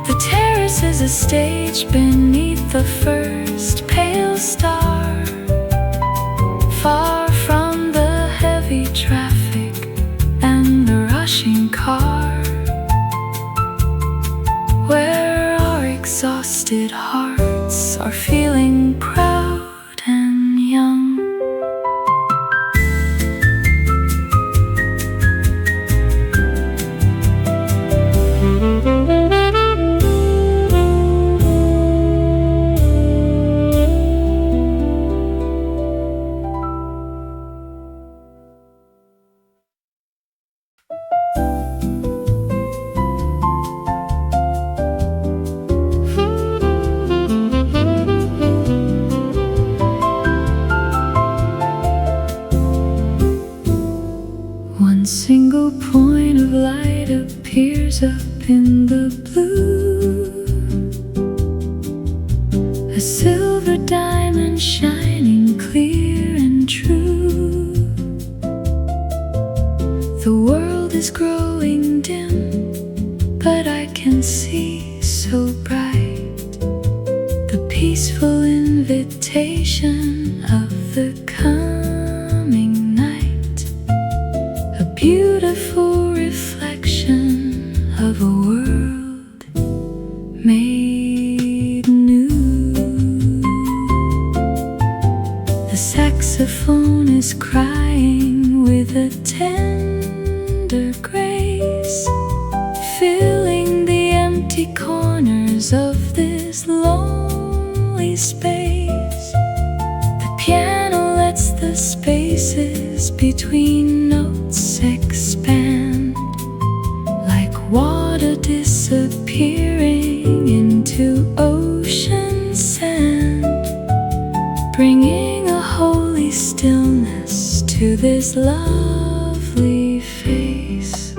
Speaker 1: The terrace is a stage beneath the first pale star, far from the heavy traffic and the rushing car, where exhausted hearts are feeling proud and young. One single point of light appears up in the blue, a silver diamond shining clear and true. The world is growing dim, but I can see so bright the peaceful invitation of the coming night, a beautiful reflection of a world made new. The saxophone is crying with a tender grace, filling the empty corners of this lonely space. The piano lets the spaces between notes expand, like water disappearing into ocean sand, bringing a holy stillness to this lovely face.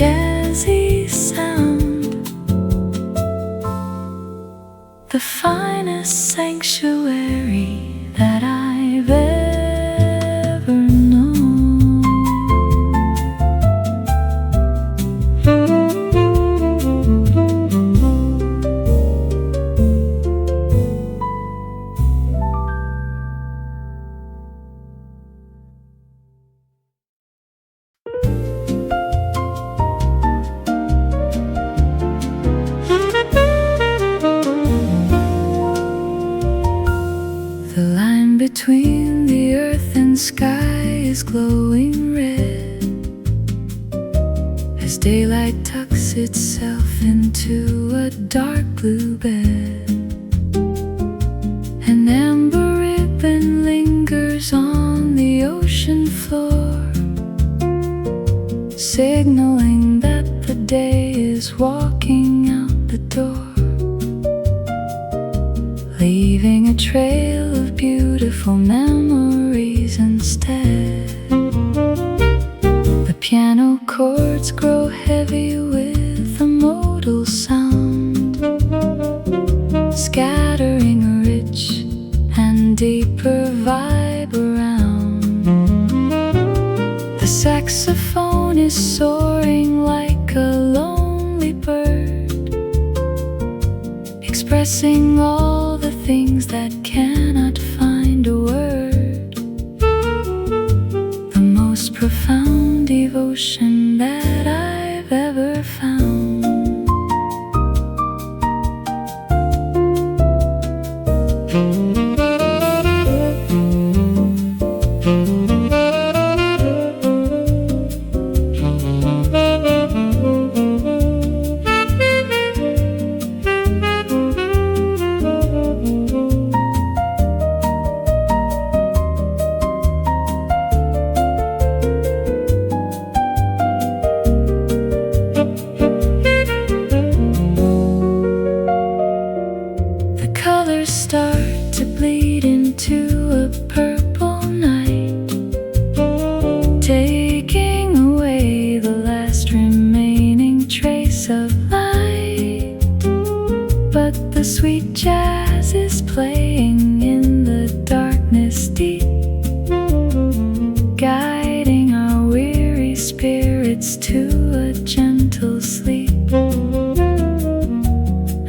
Speaker 1: jazzy sound, the finest sanctuary that I've ever known. The line between the earth and sky is glowing red as daylight tucks itself into a dark blue bed. An amber ribbon lingers on the ocean floor, signaling that the day is walking out the door, leaving a trail of beautiful memories instead. The piano chords grow heavy with a modal sound, scattering a rich and deeper vibe around. The saxophone is soaring like a lonely bird, expressing all the things that cannot find a word. The most profound devotion that I've ever found.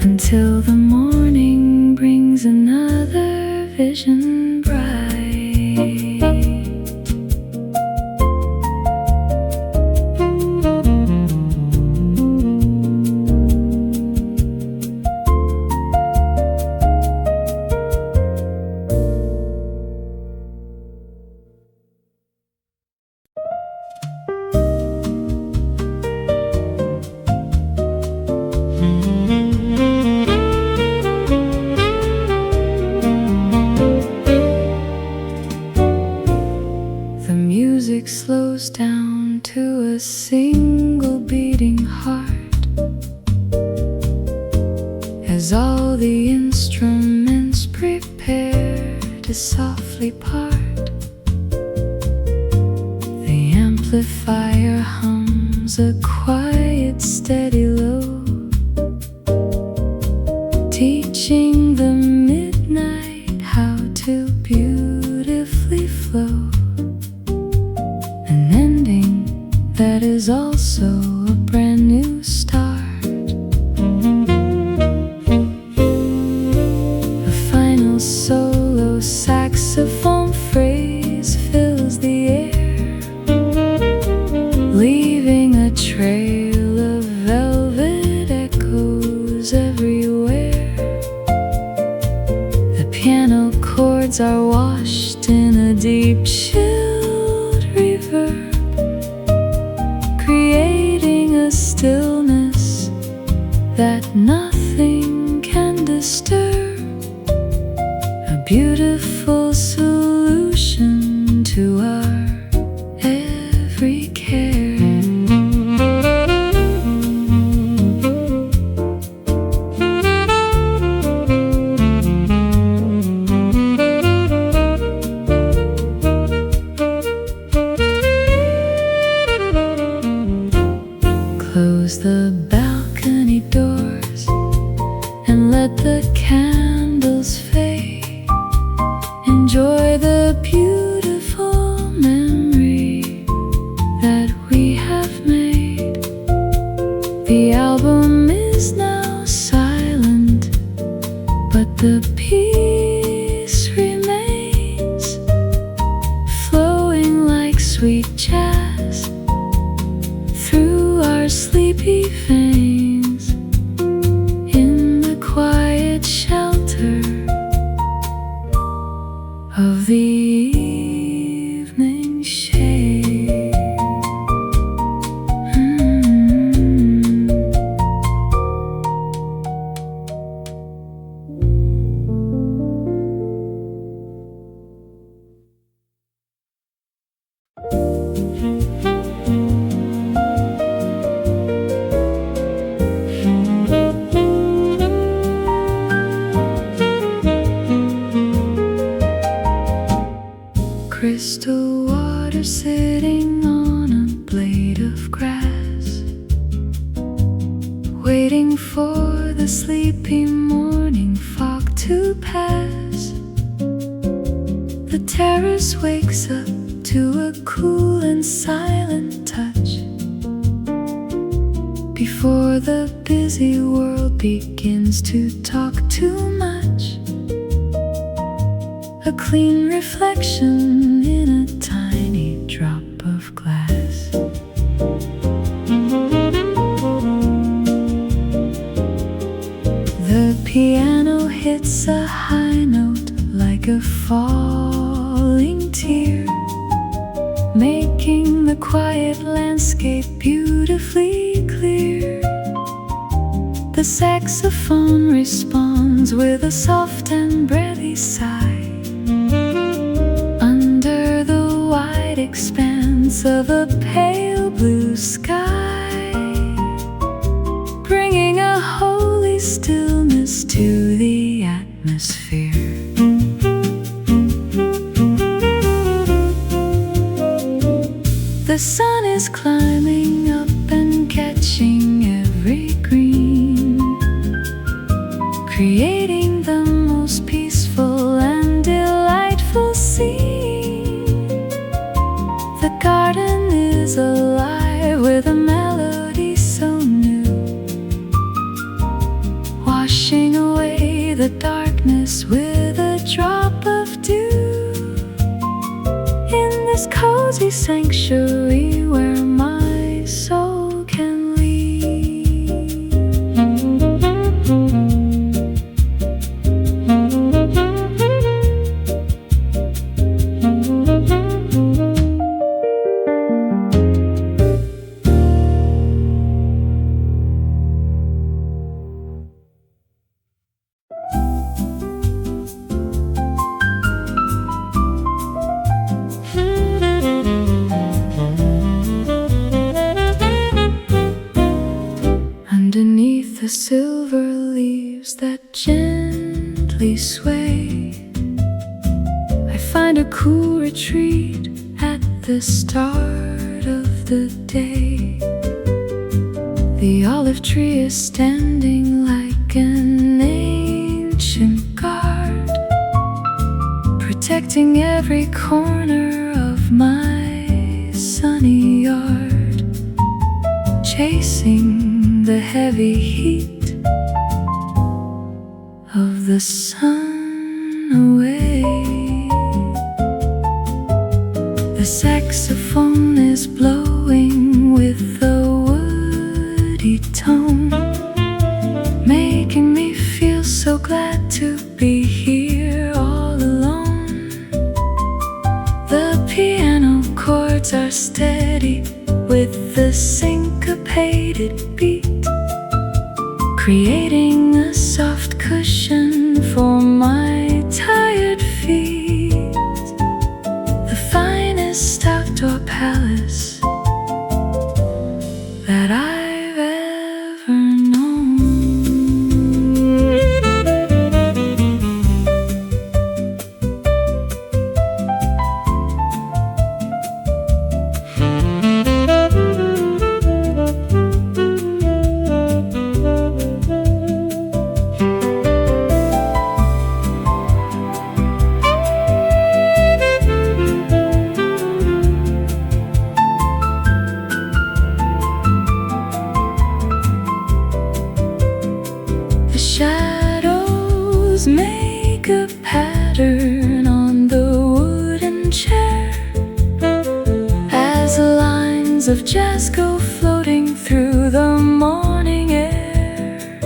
Speaker 1: Until the morning brings another vision bright. Slows down to a single beating heart as all the instruments prepare to softly part. The amplifier hums a quiet, steady low, teaching the midnight how to beautifully flow. That is also a brand new start. A final solo saxophone phrase fills the air, leaving a trail of velvet echoes everywhere. The piano chords are washed in a deep chilled reverb, Close the balcony doors and let the candles fade. Enjoy the beautiful memory that we have made. The album is now silent, but the peace remains, flowing like sweet jazz through our sleepy veins, in the quiet shelter of the evening shade. Crystal water sitting on a blade of grass, waiting for the sleepy morning fog to pass. The terrace wakes up to a cool and silent touch before the busy world begins to talk too much. A clean reflection in a tiny drop of glass. The piano hits a high note like a falling tear, making the quiet landscape beautifully clear. The saxophone responds with a soft and breathy sigh under the wide expanse of a pale blue sky, bringing a holy stillness to the atmosphere. The sun is climbing up and catching every green, creating the most peaceful and delightful scene. The garden is alive with a melody so new, washing away the darkness with a drop of dew. In this cozy sanctuary where my soul can leave. Underneath the silver leaves that gently sway, I find a cool retreat at the start of the day. The olive tree is standing like an ancient guard, protecting every corner of my sunny yard, chasing the heavy heat of the sun away. The saxophone is blowing with a woody tone, making me feel so glad to be here all alone. The piano chords are steady with the syncopated beat, creating a soft cushion for my tired feet. The finest outdoor palace that I've ever known. Tales of jazz go floating through the morning air.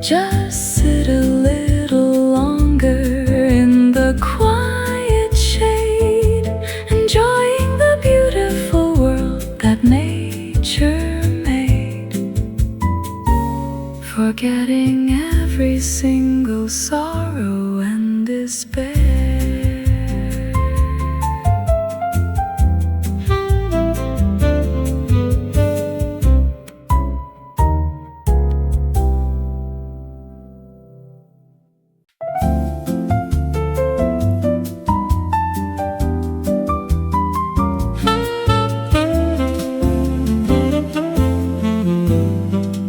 Speaker 1: Just sit a little longer in the quiet shade, enjoying the beautiful world that nature made, forgetting every single sorrow and despair.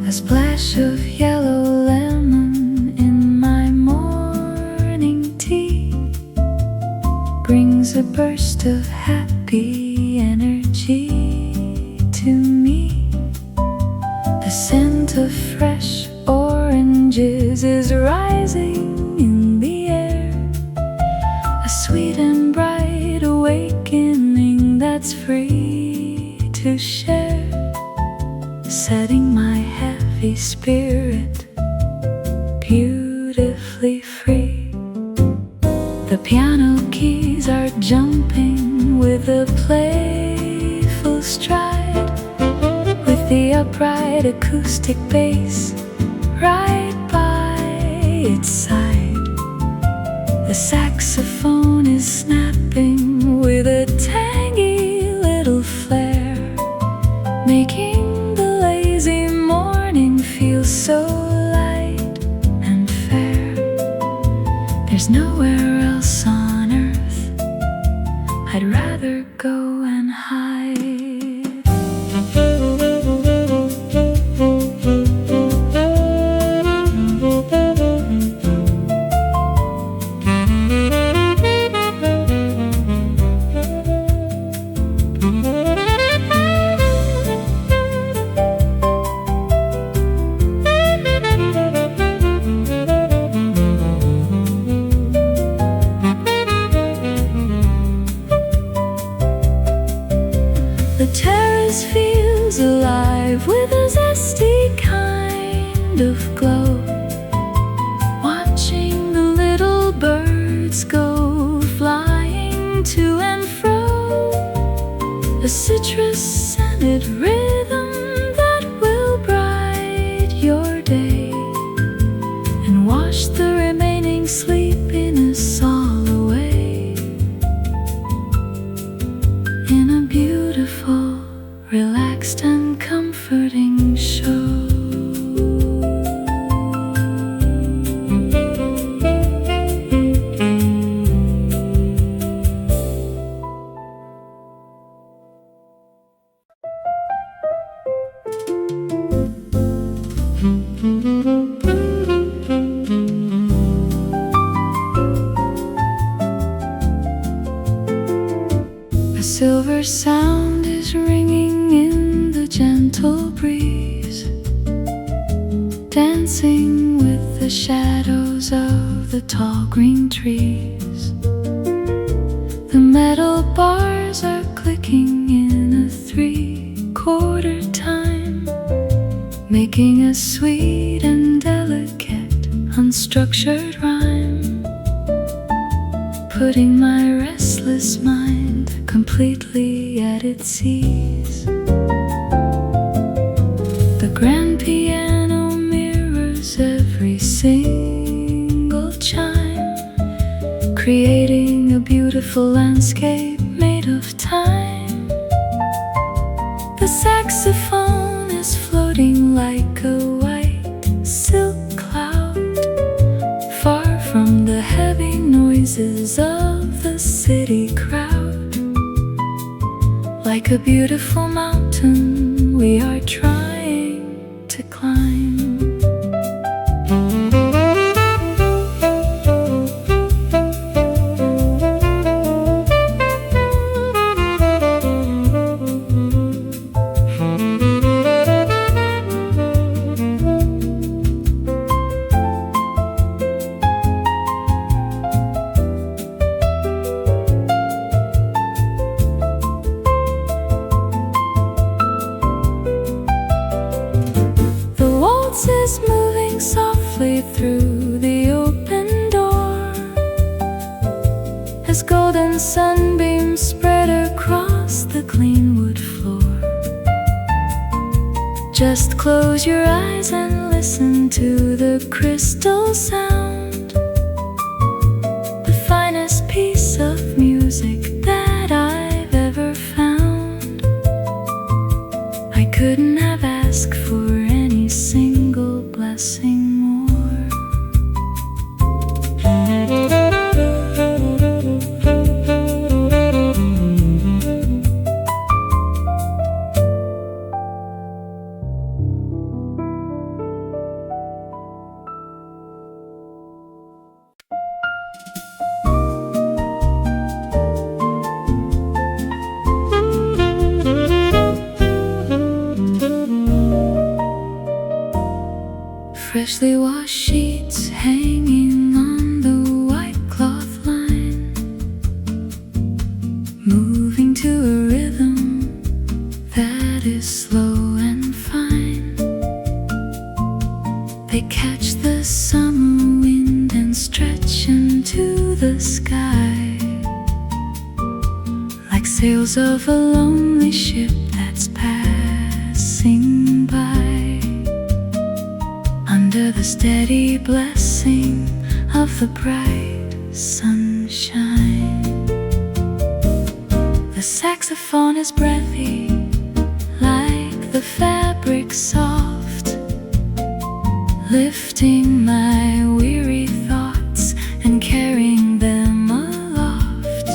Speaker 1: A splash of yellow lemon in my morning tea brings a burst of happy energy to me. The scent of fresh oranges is rising in the air, a sweet and bright awakening that's free to share, setting my heavy spirit beautifully free. The piano keys are jumping with a playful stride, with the upright acoustic bass right by its side. The saxophone is snapping with a tangy little flair, making the lazy morning feel so light and fair. There's nowhere else on earth I'd rather go and hide. The terrace feels alive with a zesty kind of glow, watching the little birds go flying to and fro, a citrus-scented rhythm that will bright your day and wash the remaining sleepiness all away in a beautiful, relaxed and comforting show. A silver sound is ringing in the gentle breeze, dancing with the shadows of the tall green trees. The metal bars are clicking in a 3/4 time, making a sweet and delicate unstructured rhyme, putting my restless mind completely at its ease. The grand piano mirrors every single chime, creating a beautiful landscape made of time. The saxophone is floating like a white silk cloud, far from the heavy noises of the city crowd. Like a beautiful mountain we are trying to climb. waltz is moving softly through the open door as golden sunbeams spread across the clean wood floor. Just close your eyes and listen to the crystal sound, the finest piece of music that I've ever found. I couldn't have asked for any single blessing more. Freshly washed sheets hanging on the white cloth line, moving to a rhythm that is slow and fine. They catch the summer wind and stretch into the sky like sails of a lonely ship that's passing by. Under the steady blessing of the bright sunshine, the saxophone is breathy like the fabric soft, lifting my weary thoughts and carrying them aloft.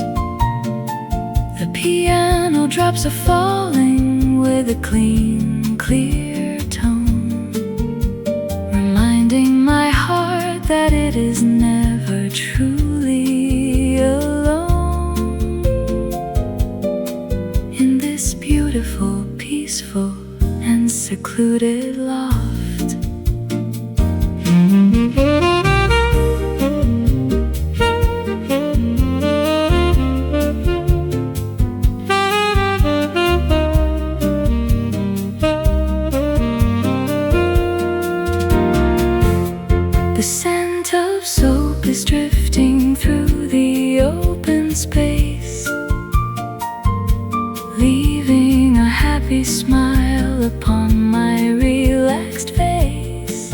Speaker 1: The piano drops are falling with a clean, clear tone, reminding my heart that it is never truly alone in this beautiful, peaceful, and secluded loft. The scent of soap is drifting through the open space, leaving a happy smile upon my relaxed face.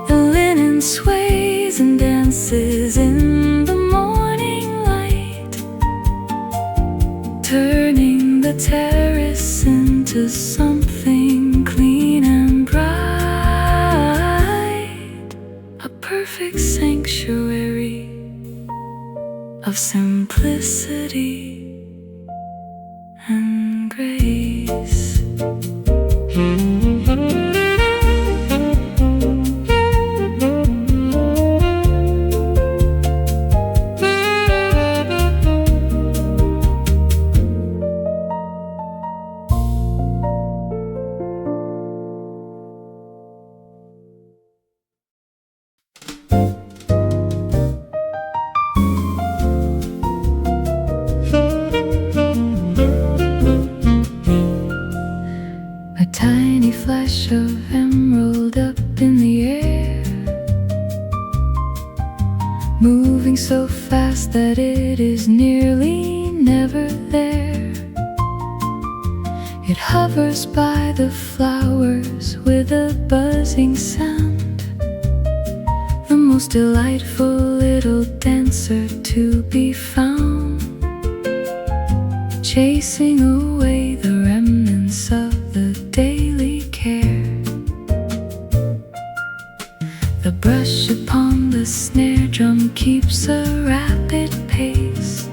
Speaker 1: The linen sways and dances in the morning light, turning the terrace into something clean and bright. A perfect sanctuary of simplicity and grace. A tiny flash of emerald up in the air, moving so fast that it is nearly never there. It hovers by the flowers with a buzzing sound, the most delightful little dancer to be found, chasing away the remnants of the daily care. The brush upon the snare drum keeps a rapid pace,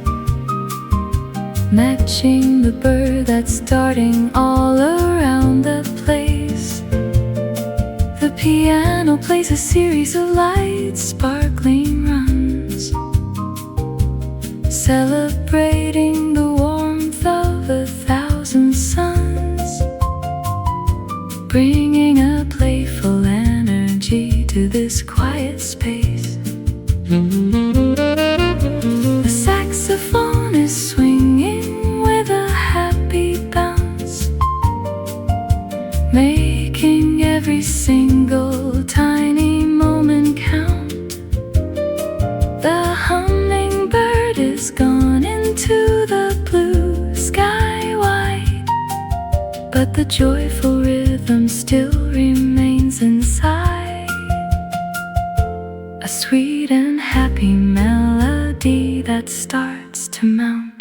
Speaker 1: matching the bird that's darting all around the place. The piano plays a series of light, sparkling runs, celebrating the warmth of 1,000 suns, bringing a playful energy to this quiet space. The saxophone is swinging with a happy bounce, making every every single tiny moment count. The hummingbird is gone into the blue sky wide, but the joyful rhythm still remains inside. A sweet and happy melody that starts to mount.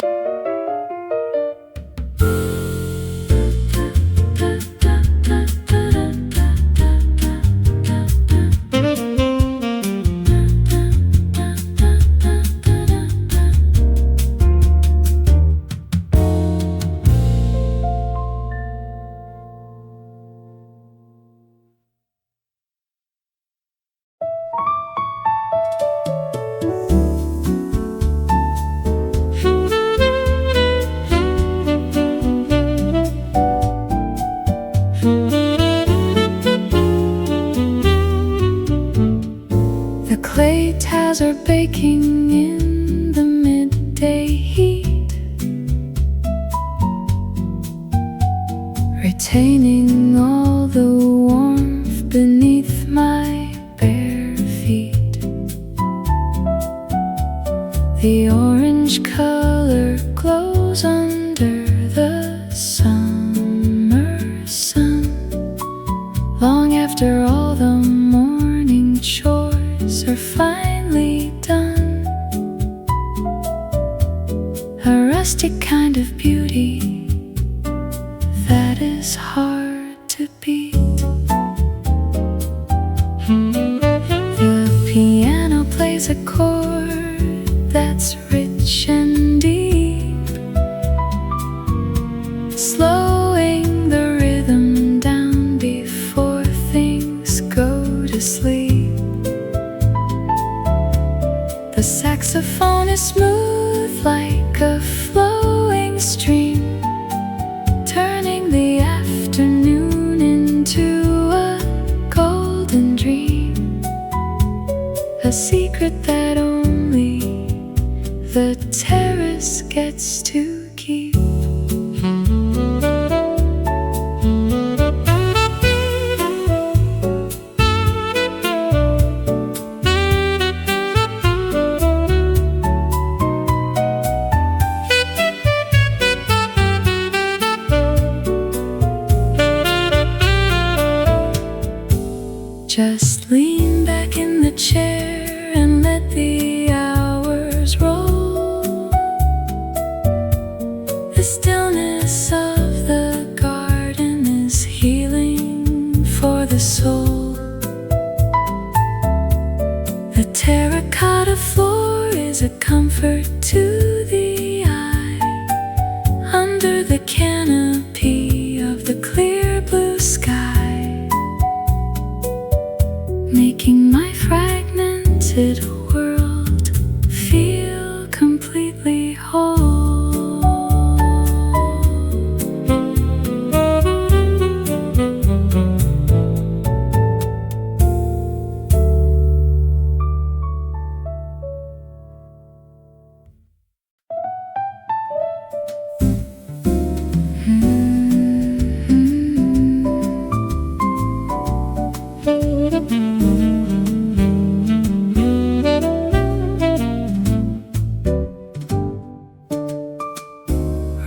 Speaker 1: The clay tiles are baking in the midday heat, retaining all the warmth beneath my bare feet. The orange color glows under the summer sun, long after all the morning chores are finally done. A rustic kind of beauty that is hard to beat. The piano plays a chord that's rich and deep, slowing the rhythm down before things go to sleep. The saxophone is smooth like a flowing stream, turning the afternoon into a golden dream, a secret that only the terrace gets to keep. Just lean back in the chair and let the hours roll. The stillness of the garden is healing for the soul. The terracotta floor is a comfort to the eye, under the canopy of the clear blue sky, making my fragmented world feel completely whole.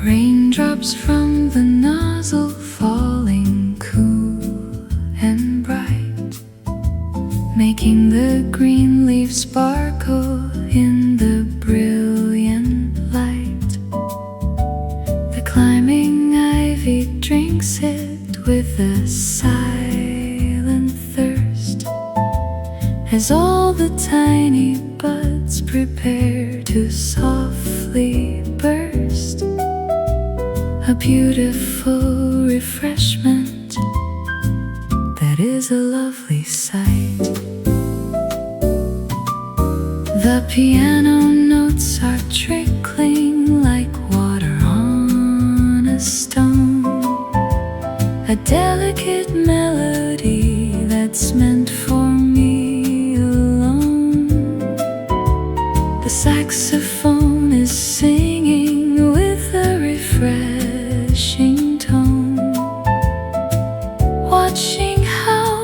Speaker 1: Raindrops from the nozzle falling cool and bright, making the green leaves sparkle in the brilliant light. The climbing ivy drinks it with a silent thirst, as all the tiny buds prepare to softly burst. A beautiful refreshment that is a lovely sight. The piano notes are trickling like water on a stone, a delicate melody that's meant for me alone. The saxophone is singing with a refreshing tone, watching how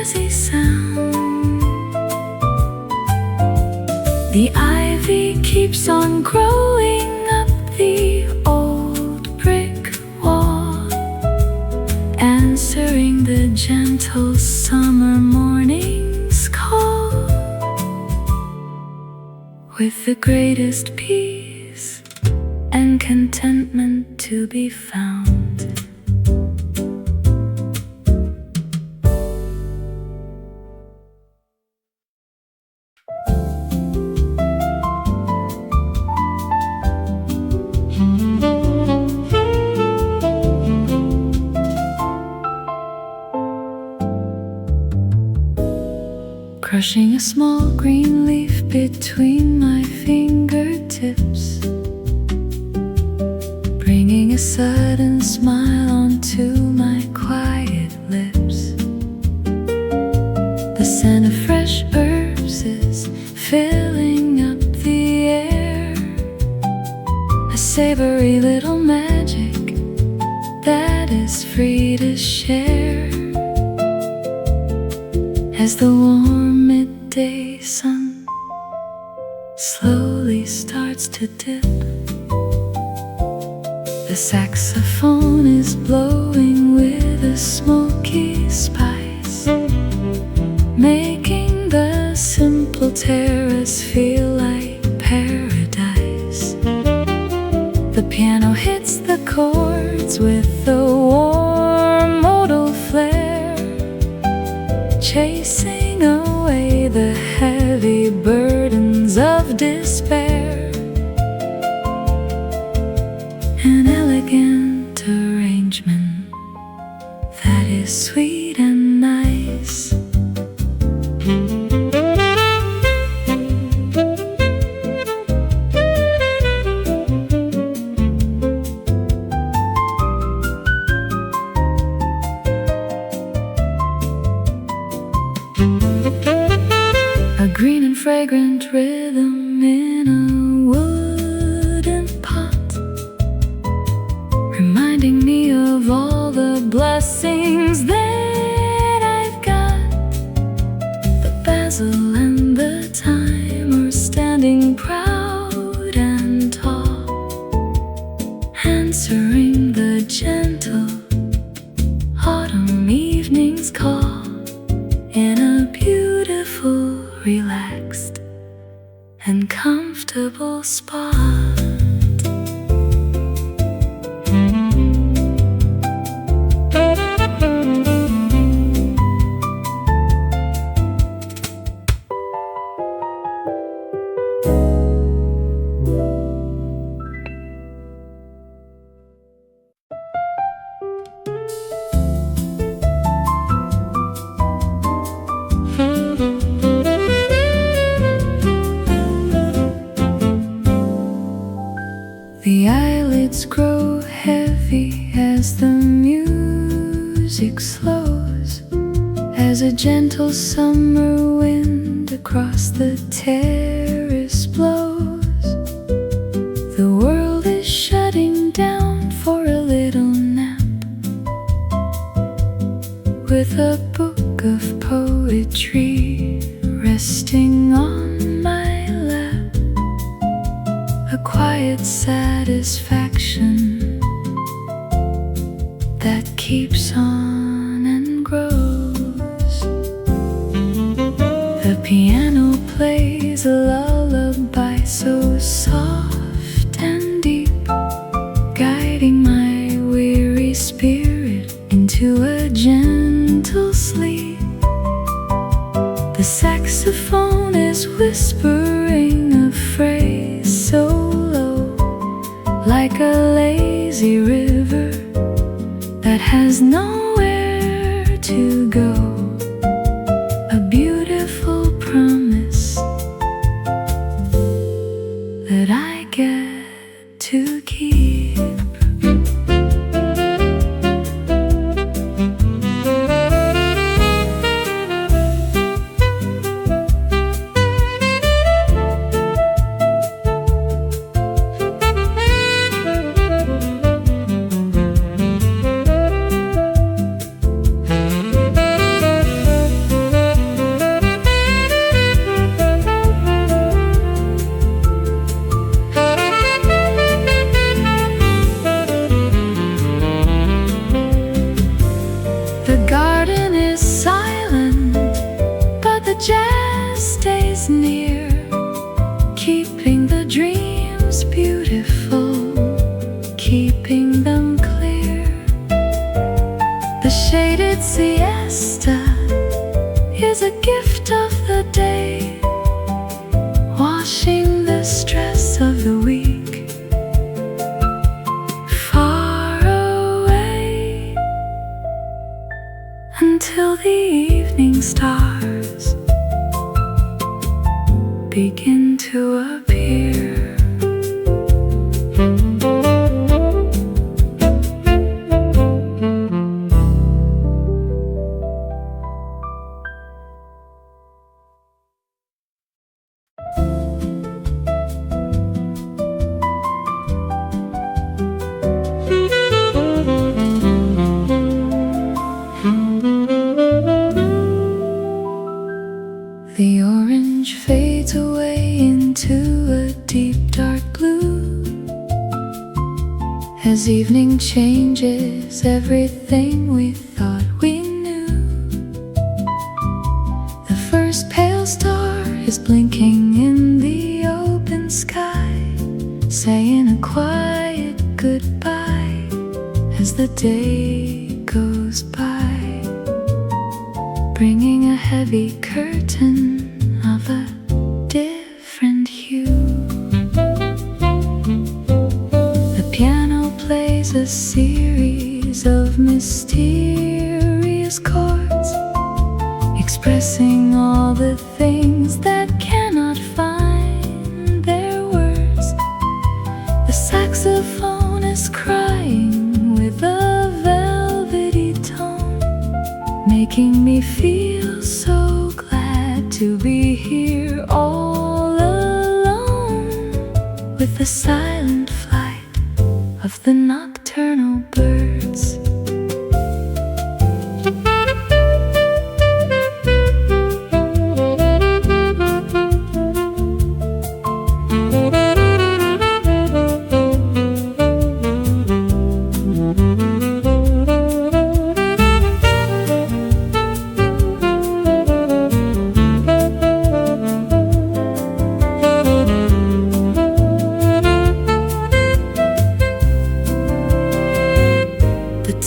Speaker 1: jazzy sound. The ivy keeps on growing up the old brick wall, answering the gentle summer morning's call, with the greatest peace and contentment to be found. Crushing a small green leaf between my fingertips, bringing a sudden smile onto my quiet lips. The scent of fresh herbs is filling up the air, a savory little magic that is free to share. As the warm midday sun slowly starts to dip, the saxophone is blowing with a smoky spice, making the simple terrace feel like paradise. The piano hits the chords with a warm modal flair, chasing away the heavy burdens of despair. An elegant arrangement that is sweet and nice. A green and fragrant rhythm in a wooden pot, reminding me of all the blessings that I've got. The basil and the thyme are standing proud and tall, answering the gentle autumn evening's call in a beautiful, relaxed and comfortable spot. The eyelids grow heavy as the music slows, as a gentle summer wind across the terrace blows. The world is shutting down for a little nap, with a book of poetry resting on my lap, a quiet satisfaction that keeps on and grows. The piano plays a lullaby so soft and deep, guiding my weary spirit into a gentle sleep. The saxophone is whispering a phrase so low, like a lazy river that has nowhere to go. A beautiful promise that I get to keep. gift of the day, washing the stress of the week far away, until the evening stars begin to appear. The orange fades away into a deep dark blue as evening changes everything we thought we knew. The first pale star is blinking in the open sky, saying a quiet goodbye as the day goes by, bringing a heavy curtain of a different hue. The piano plays a series of mysterious chords, expressing all the things that cannot find their words. The saxophone is crying with a velvety tone, making me feel so glad to be here all alone, with the silent flight of the nocturnal birds.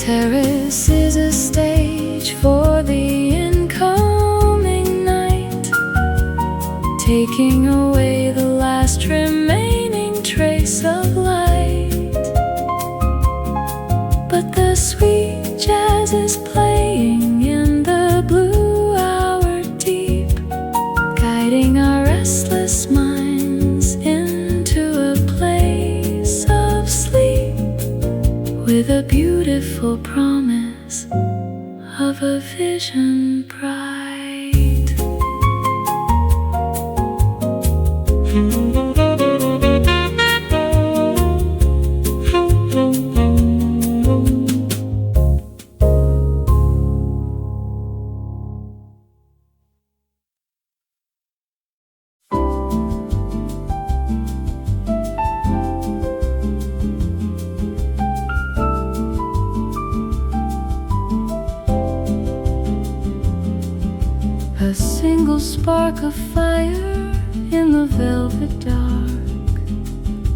Speaker 1: Terrace is a stage for the incoming night, taking away the last remaining trace of light. But the sweet jazz is playing in the blue hour deep, guiding our restless minds into a place of sleep, with a beautiful promise of a vision bright. A single spark of fire in the velvet dark,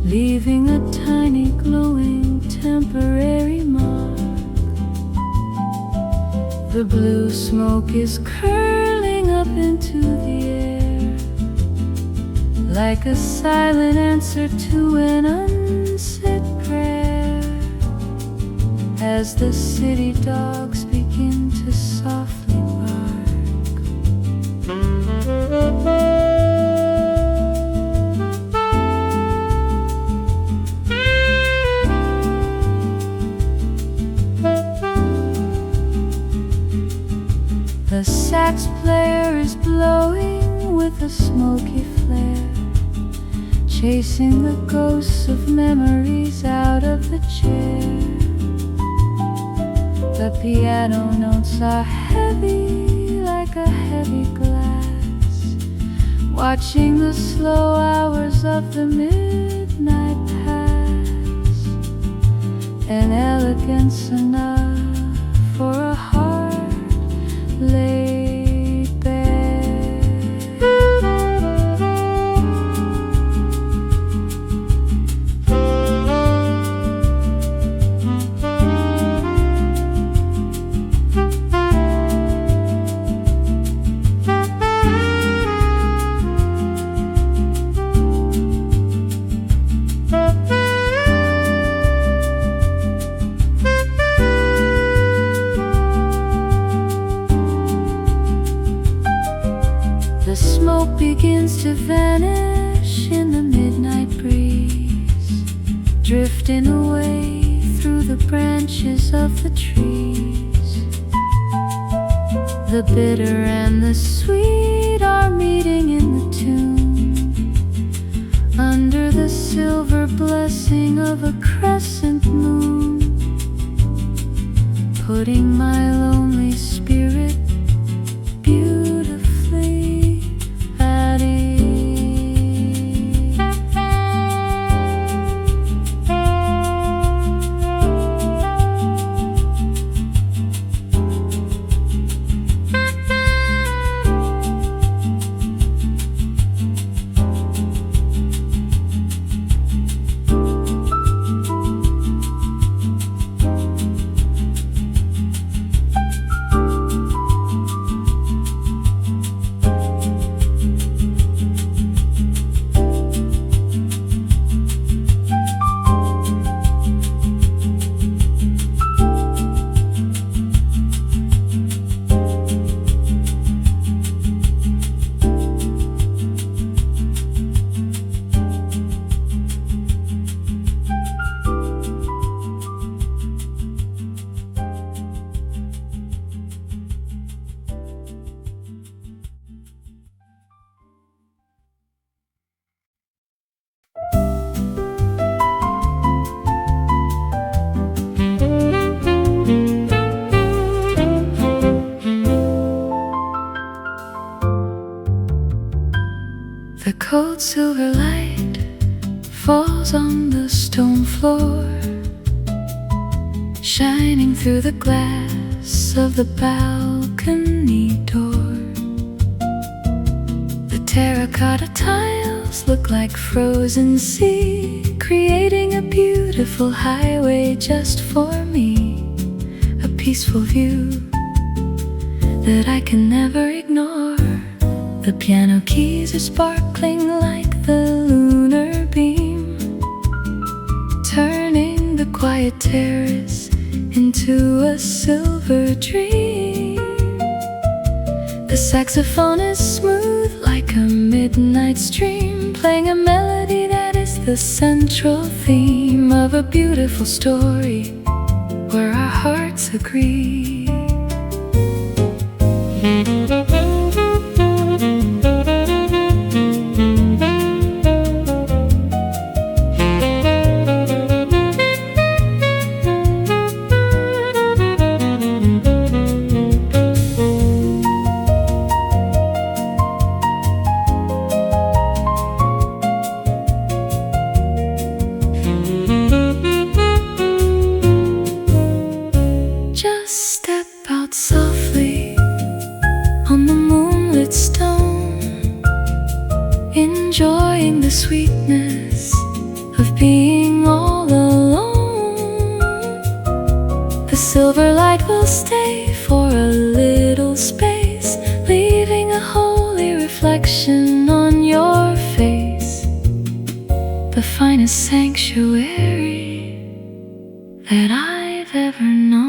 Speaker 1: leaving a tiny glowing temporary mark. The blue smoke is curling up into the air, like a silent answer to an unsaid prayer, as the city dogs begin to softly bark. The sax player is blowing with a smoky flare, chasing the ghosts of memories out of the chair. The piano notes are heavy like a heavy glass, watching the slow hours of the midnight pass, an elegance enough for a heart laid bare. The smoke begins to vanish in the midnight breeze, drifting away through the branches of the trees. The bitter and the sweet are meeting in the tune, under the silver blessing of a crescent moon, putting my lonely spirit beautifully at ease. The cold silver light falls on the stone floor, shining through the glass of the balcony door. The terracotta tiles look like frozen sea, creating a beautiful highway just for me. A peaceful view that I can never ignore. The piano keys are sparkling like the lunar beam, turning the quiet terrace into a silver dream. The saxophone is smooth like a midnight stream, playing a melody that is the central theme of a beautiful story where our hearts agree. Enjoying the sweetness of being all alone. The silver light will stay for a little space, leaving a holy reflection on your face. The finest sanctuary that I've ever known.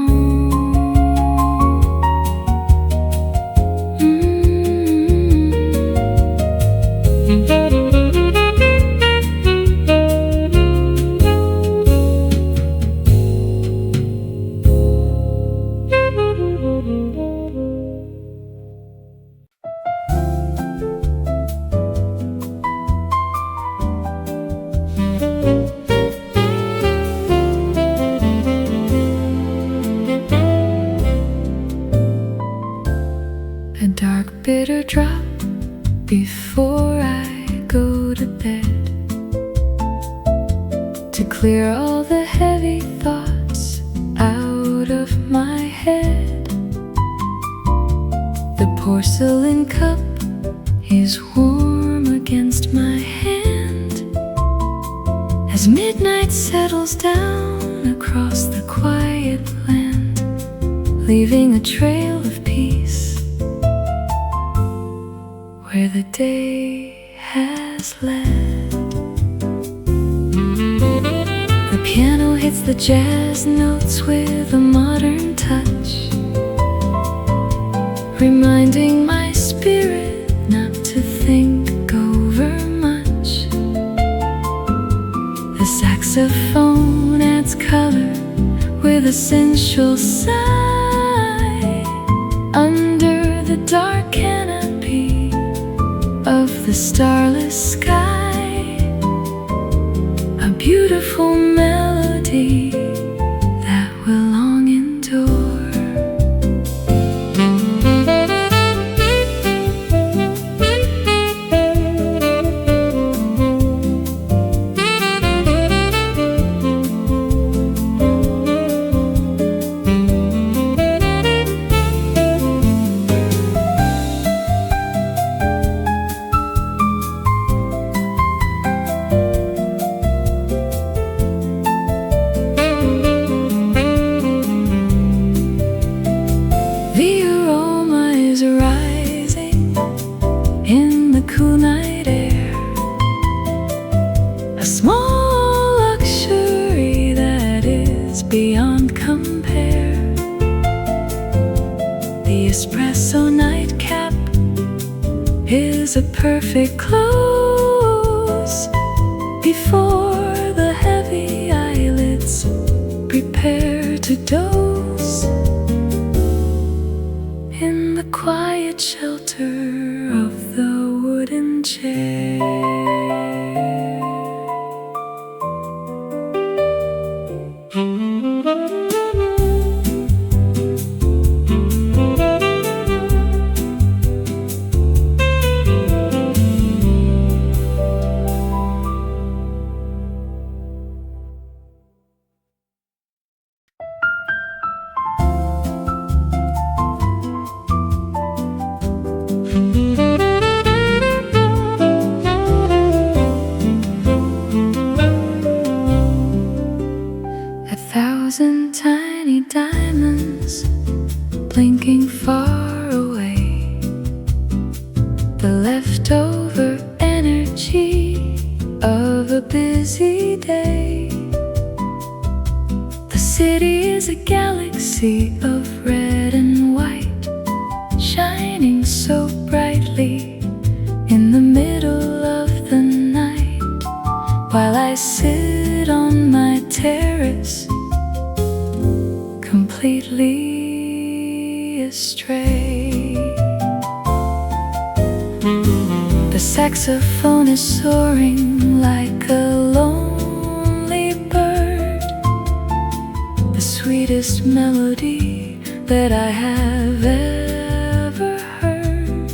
Speaker 1: Bitter drop before I go to bed, to clear all the heavy thoughts out of my head. The porcelain cup is warm against my hand as midnight settles down across the quiet land, leaving a trail of peace where the day has led. The piano hits the jazz notes with a modern touch, reminding my spirit not to saxophone adds color with a sensual sigh. Under the dark canopy of the starless sky, a beautiful melody that will long endure. Beyond compare, the Espresso Nightcap is a perfect close before the heavy eyelids prepare to doze in the quiet shelter of the wooden chair. Tiny diamonds blinking far away, the leftover energy of a busy day. The city is a galaxy of red and white, shining so brightly in the middle of the night, while I sit on my terrace completely astray. The saxophone is soaring like a lonely bird, the sweetest melody that I have ever heard.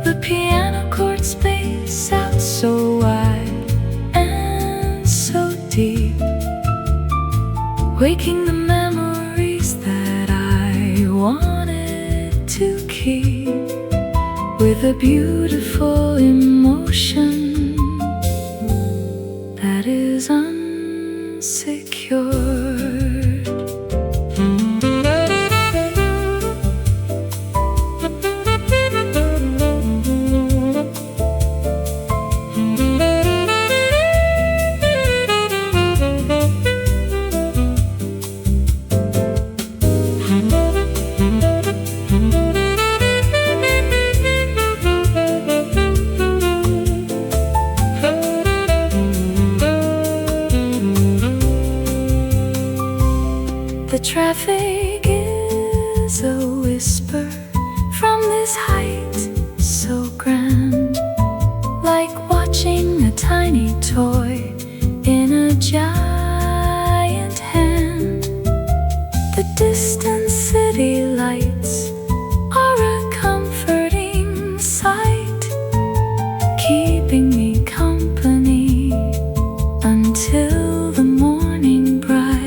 Speaker 1: The piano chords space out so wide and so deep, waking the memories that I wanted to keep, with a beautiful emotion that is unsecured. The traffic is a whisper from this height so grand, like watching a tiny toy in a giant hand. The distant city lights are a comforting sight, keeping me company until the morning bright.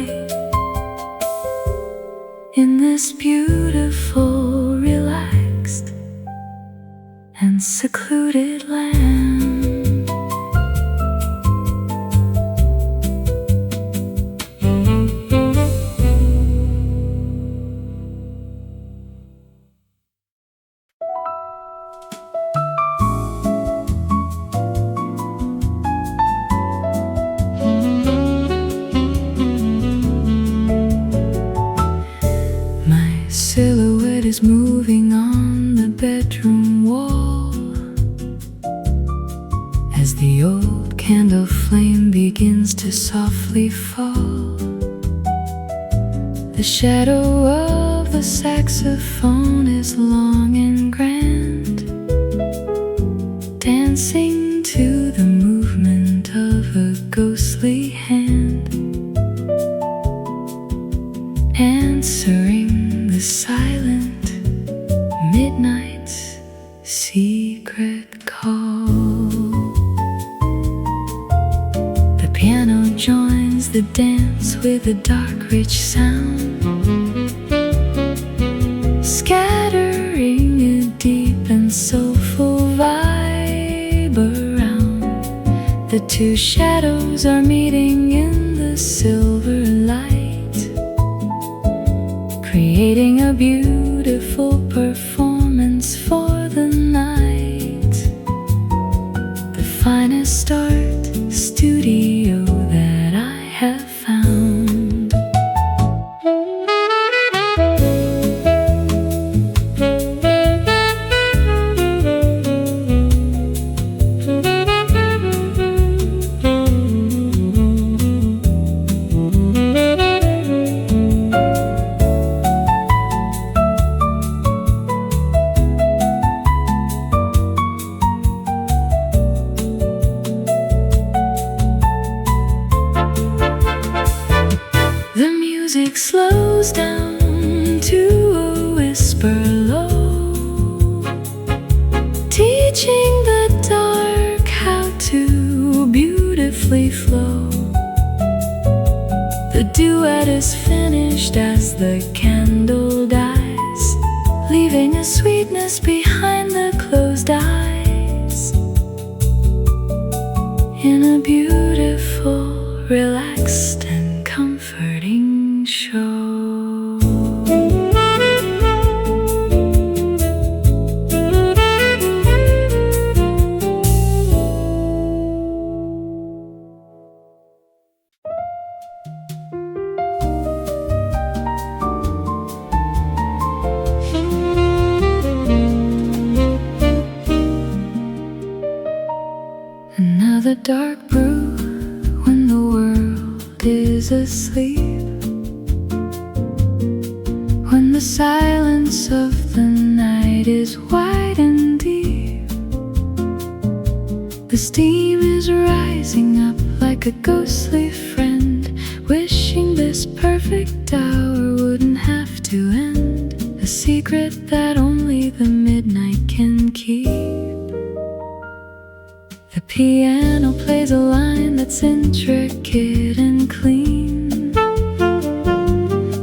Speaker 1: In this beautiful, relaxed, and secluded land. Silhouette is moving on the bedroom wall as the old candle flame begins to softly fall. The shadow of the saxophone is long and grand, dancing to the movement of a ghostly hand, answering the silent midnight's secret call. The piano joins the dance with a dark, rich sound, scattering a deep and soulful vibe around. The two shadows are meeting in the silver light, creating a beautiful performance for the night. The finest art studio that I have found. The music slows down to a whisper low, teaching the dark how to beautifully flow. The duet is finished as the candle dies, leaving a sweetness behind the closed eyes, in a beautiful, relaxed and comforting show. Another dark brew when the world is asleep, when the silence of the night is wide and deep. The steam is rising up like a ghostly friend, wishing this perfect hour wouldn't have to end, a secret that only the midnight can keep. The piano plays a line that's intricate and clean,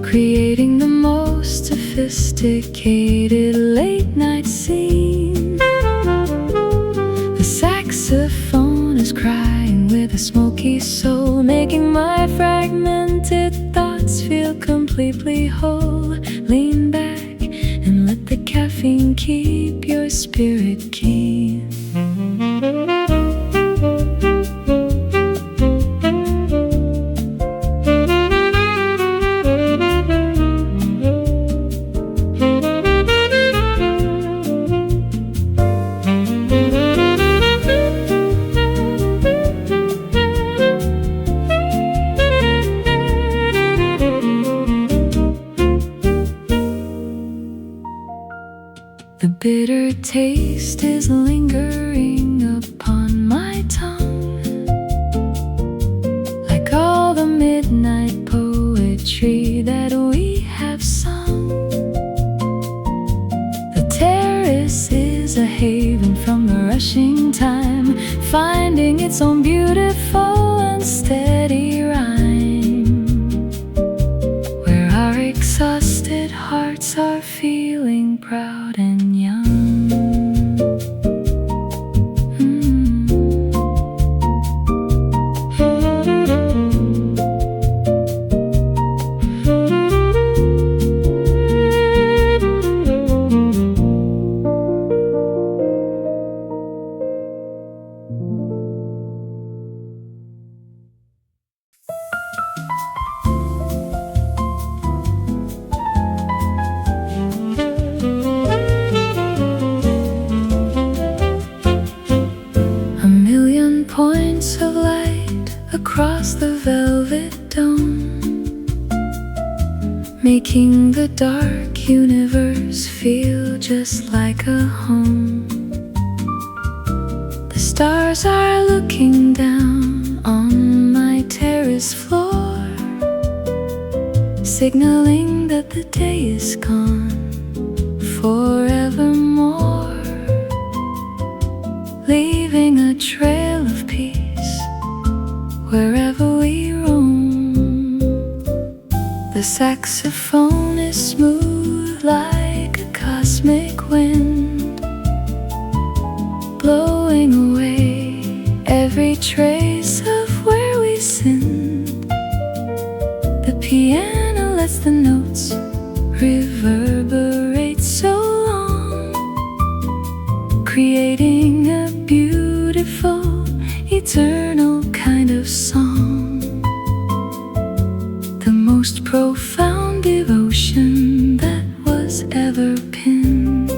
Speaker 1: creating the most sophisticated late night scene. The saxophone is crying with a smoky soul, making my fragmented thoughts feel completely whole. Lean back and let the caffeine keep your spirit keen. The bitter taste is lingering upon my tongue, like all the midnight poetry that we have sung. The terrace is a haven from the rushing time, finding its own beautiful and steady rhyme, where our exhausted hearts are feeling proud and young. across the velvet dome, making the dark universe feel just like a home. The stars are looking down on my terrace floor, signaling that the day is gone forevermore, leaving a trail of peace wherever we roam. The saxophone is smooth like a cosmic wind, blowing away every trace of where we sinned. The piano lets the notes reverberate so long, creating a beautiful, eternal kind of song. The most profound devotion that was ever penned.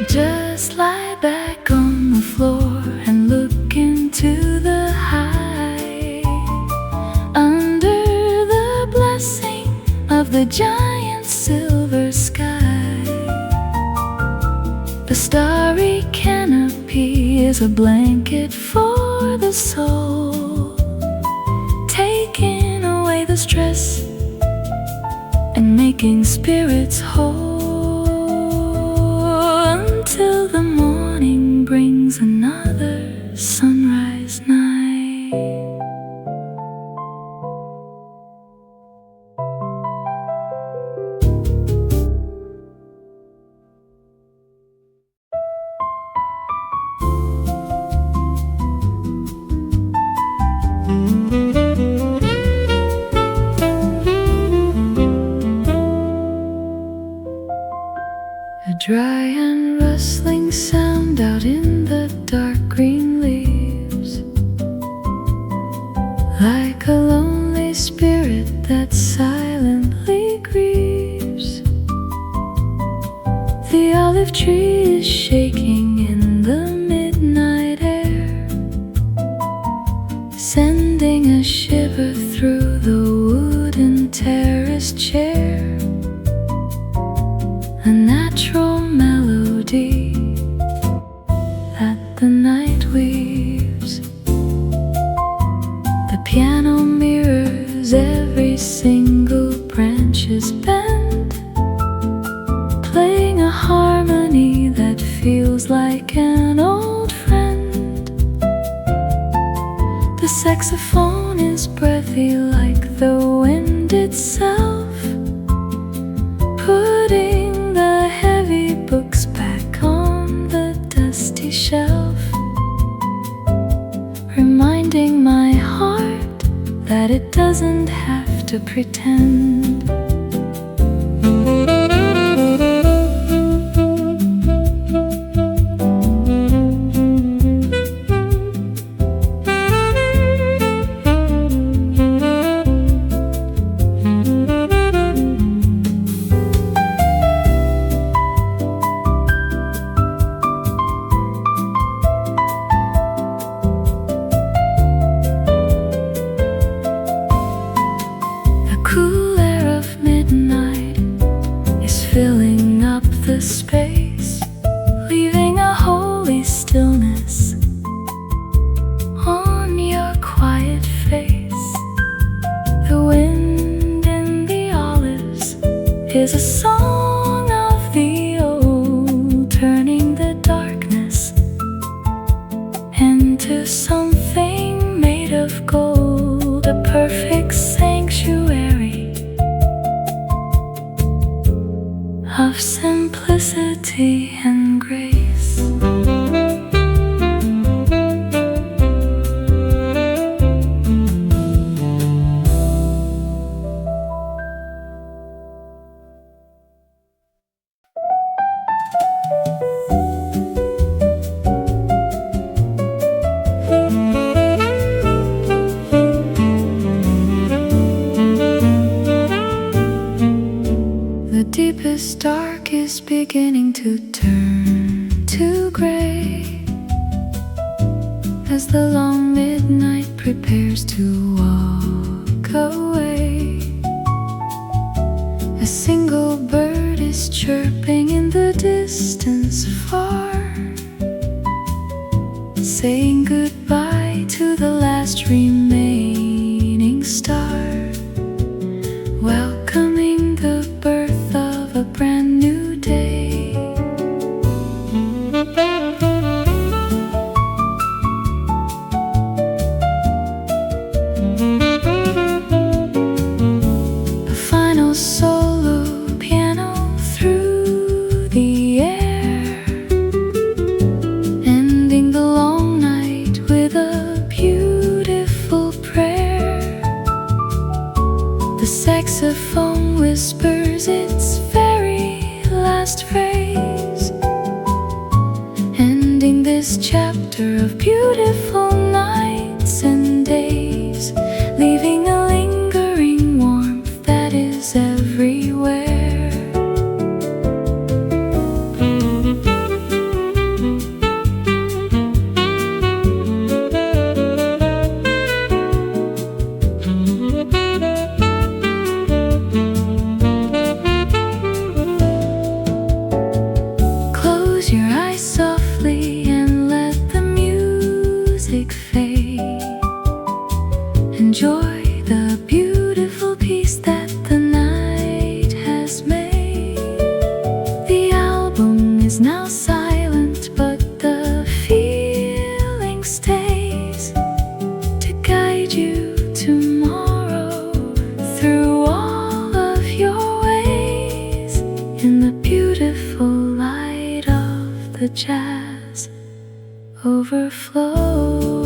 Speaker 1: Just lie back on the floor and look into the high, under the blessing of the giant silver sky. The starry canopy is a blanket for the soul, taking away the stress and making spirits whole, until the morning brings another sunrise night. A dry and rustling sound out in the dark green leaves, like a lonely spirit that silently grieves. The olive tree is shaking in the midnight air, sending a shiver through the wooden terrace chair. A natural melody that the night weaves. The piano mirrors every single branch's bend, playing a harmony that feels like an old friend. The saxophone is breathy like the wind itself, putting the heavy books back on the dusty shelf, reminding my heart that it doesn't have to pretend. Cool air of midnight is filling up the space, leaving a holy stillness on your quiet face. The wind in the olives is a song of the old, turning the darkness into something made of gold, a perfect sanctuary of simplicity and grace. away as the long midnight prepares to walk away. A single bird is chirping in the distance far, saying goodbye to the last remaining star, welcoming the birth of a brand new day. A final solo piano through the air, ending the long night with a beautiful prayer. The saxophone whispers its very last phrase, ending this chapter of beautiful nights and days, leaving a lingering warmth that is everywhere. Close your eyes softly and let the music fade. Enjoy the beautiful piece that the night has made. The album is now silent, but the feeling stays to guide you tomorrow through all of your ways in the beautiful light of the jazz overflow.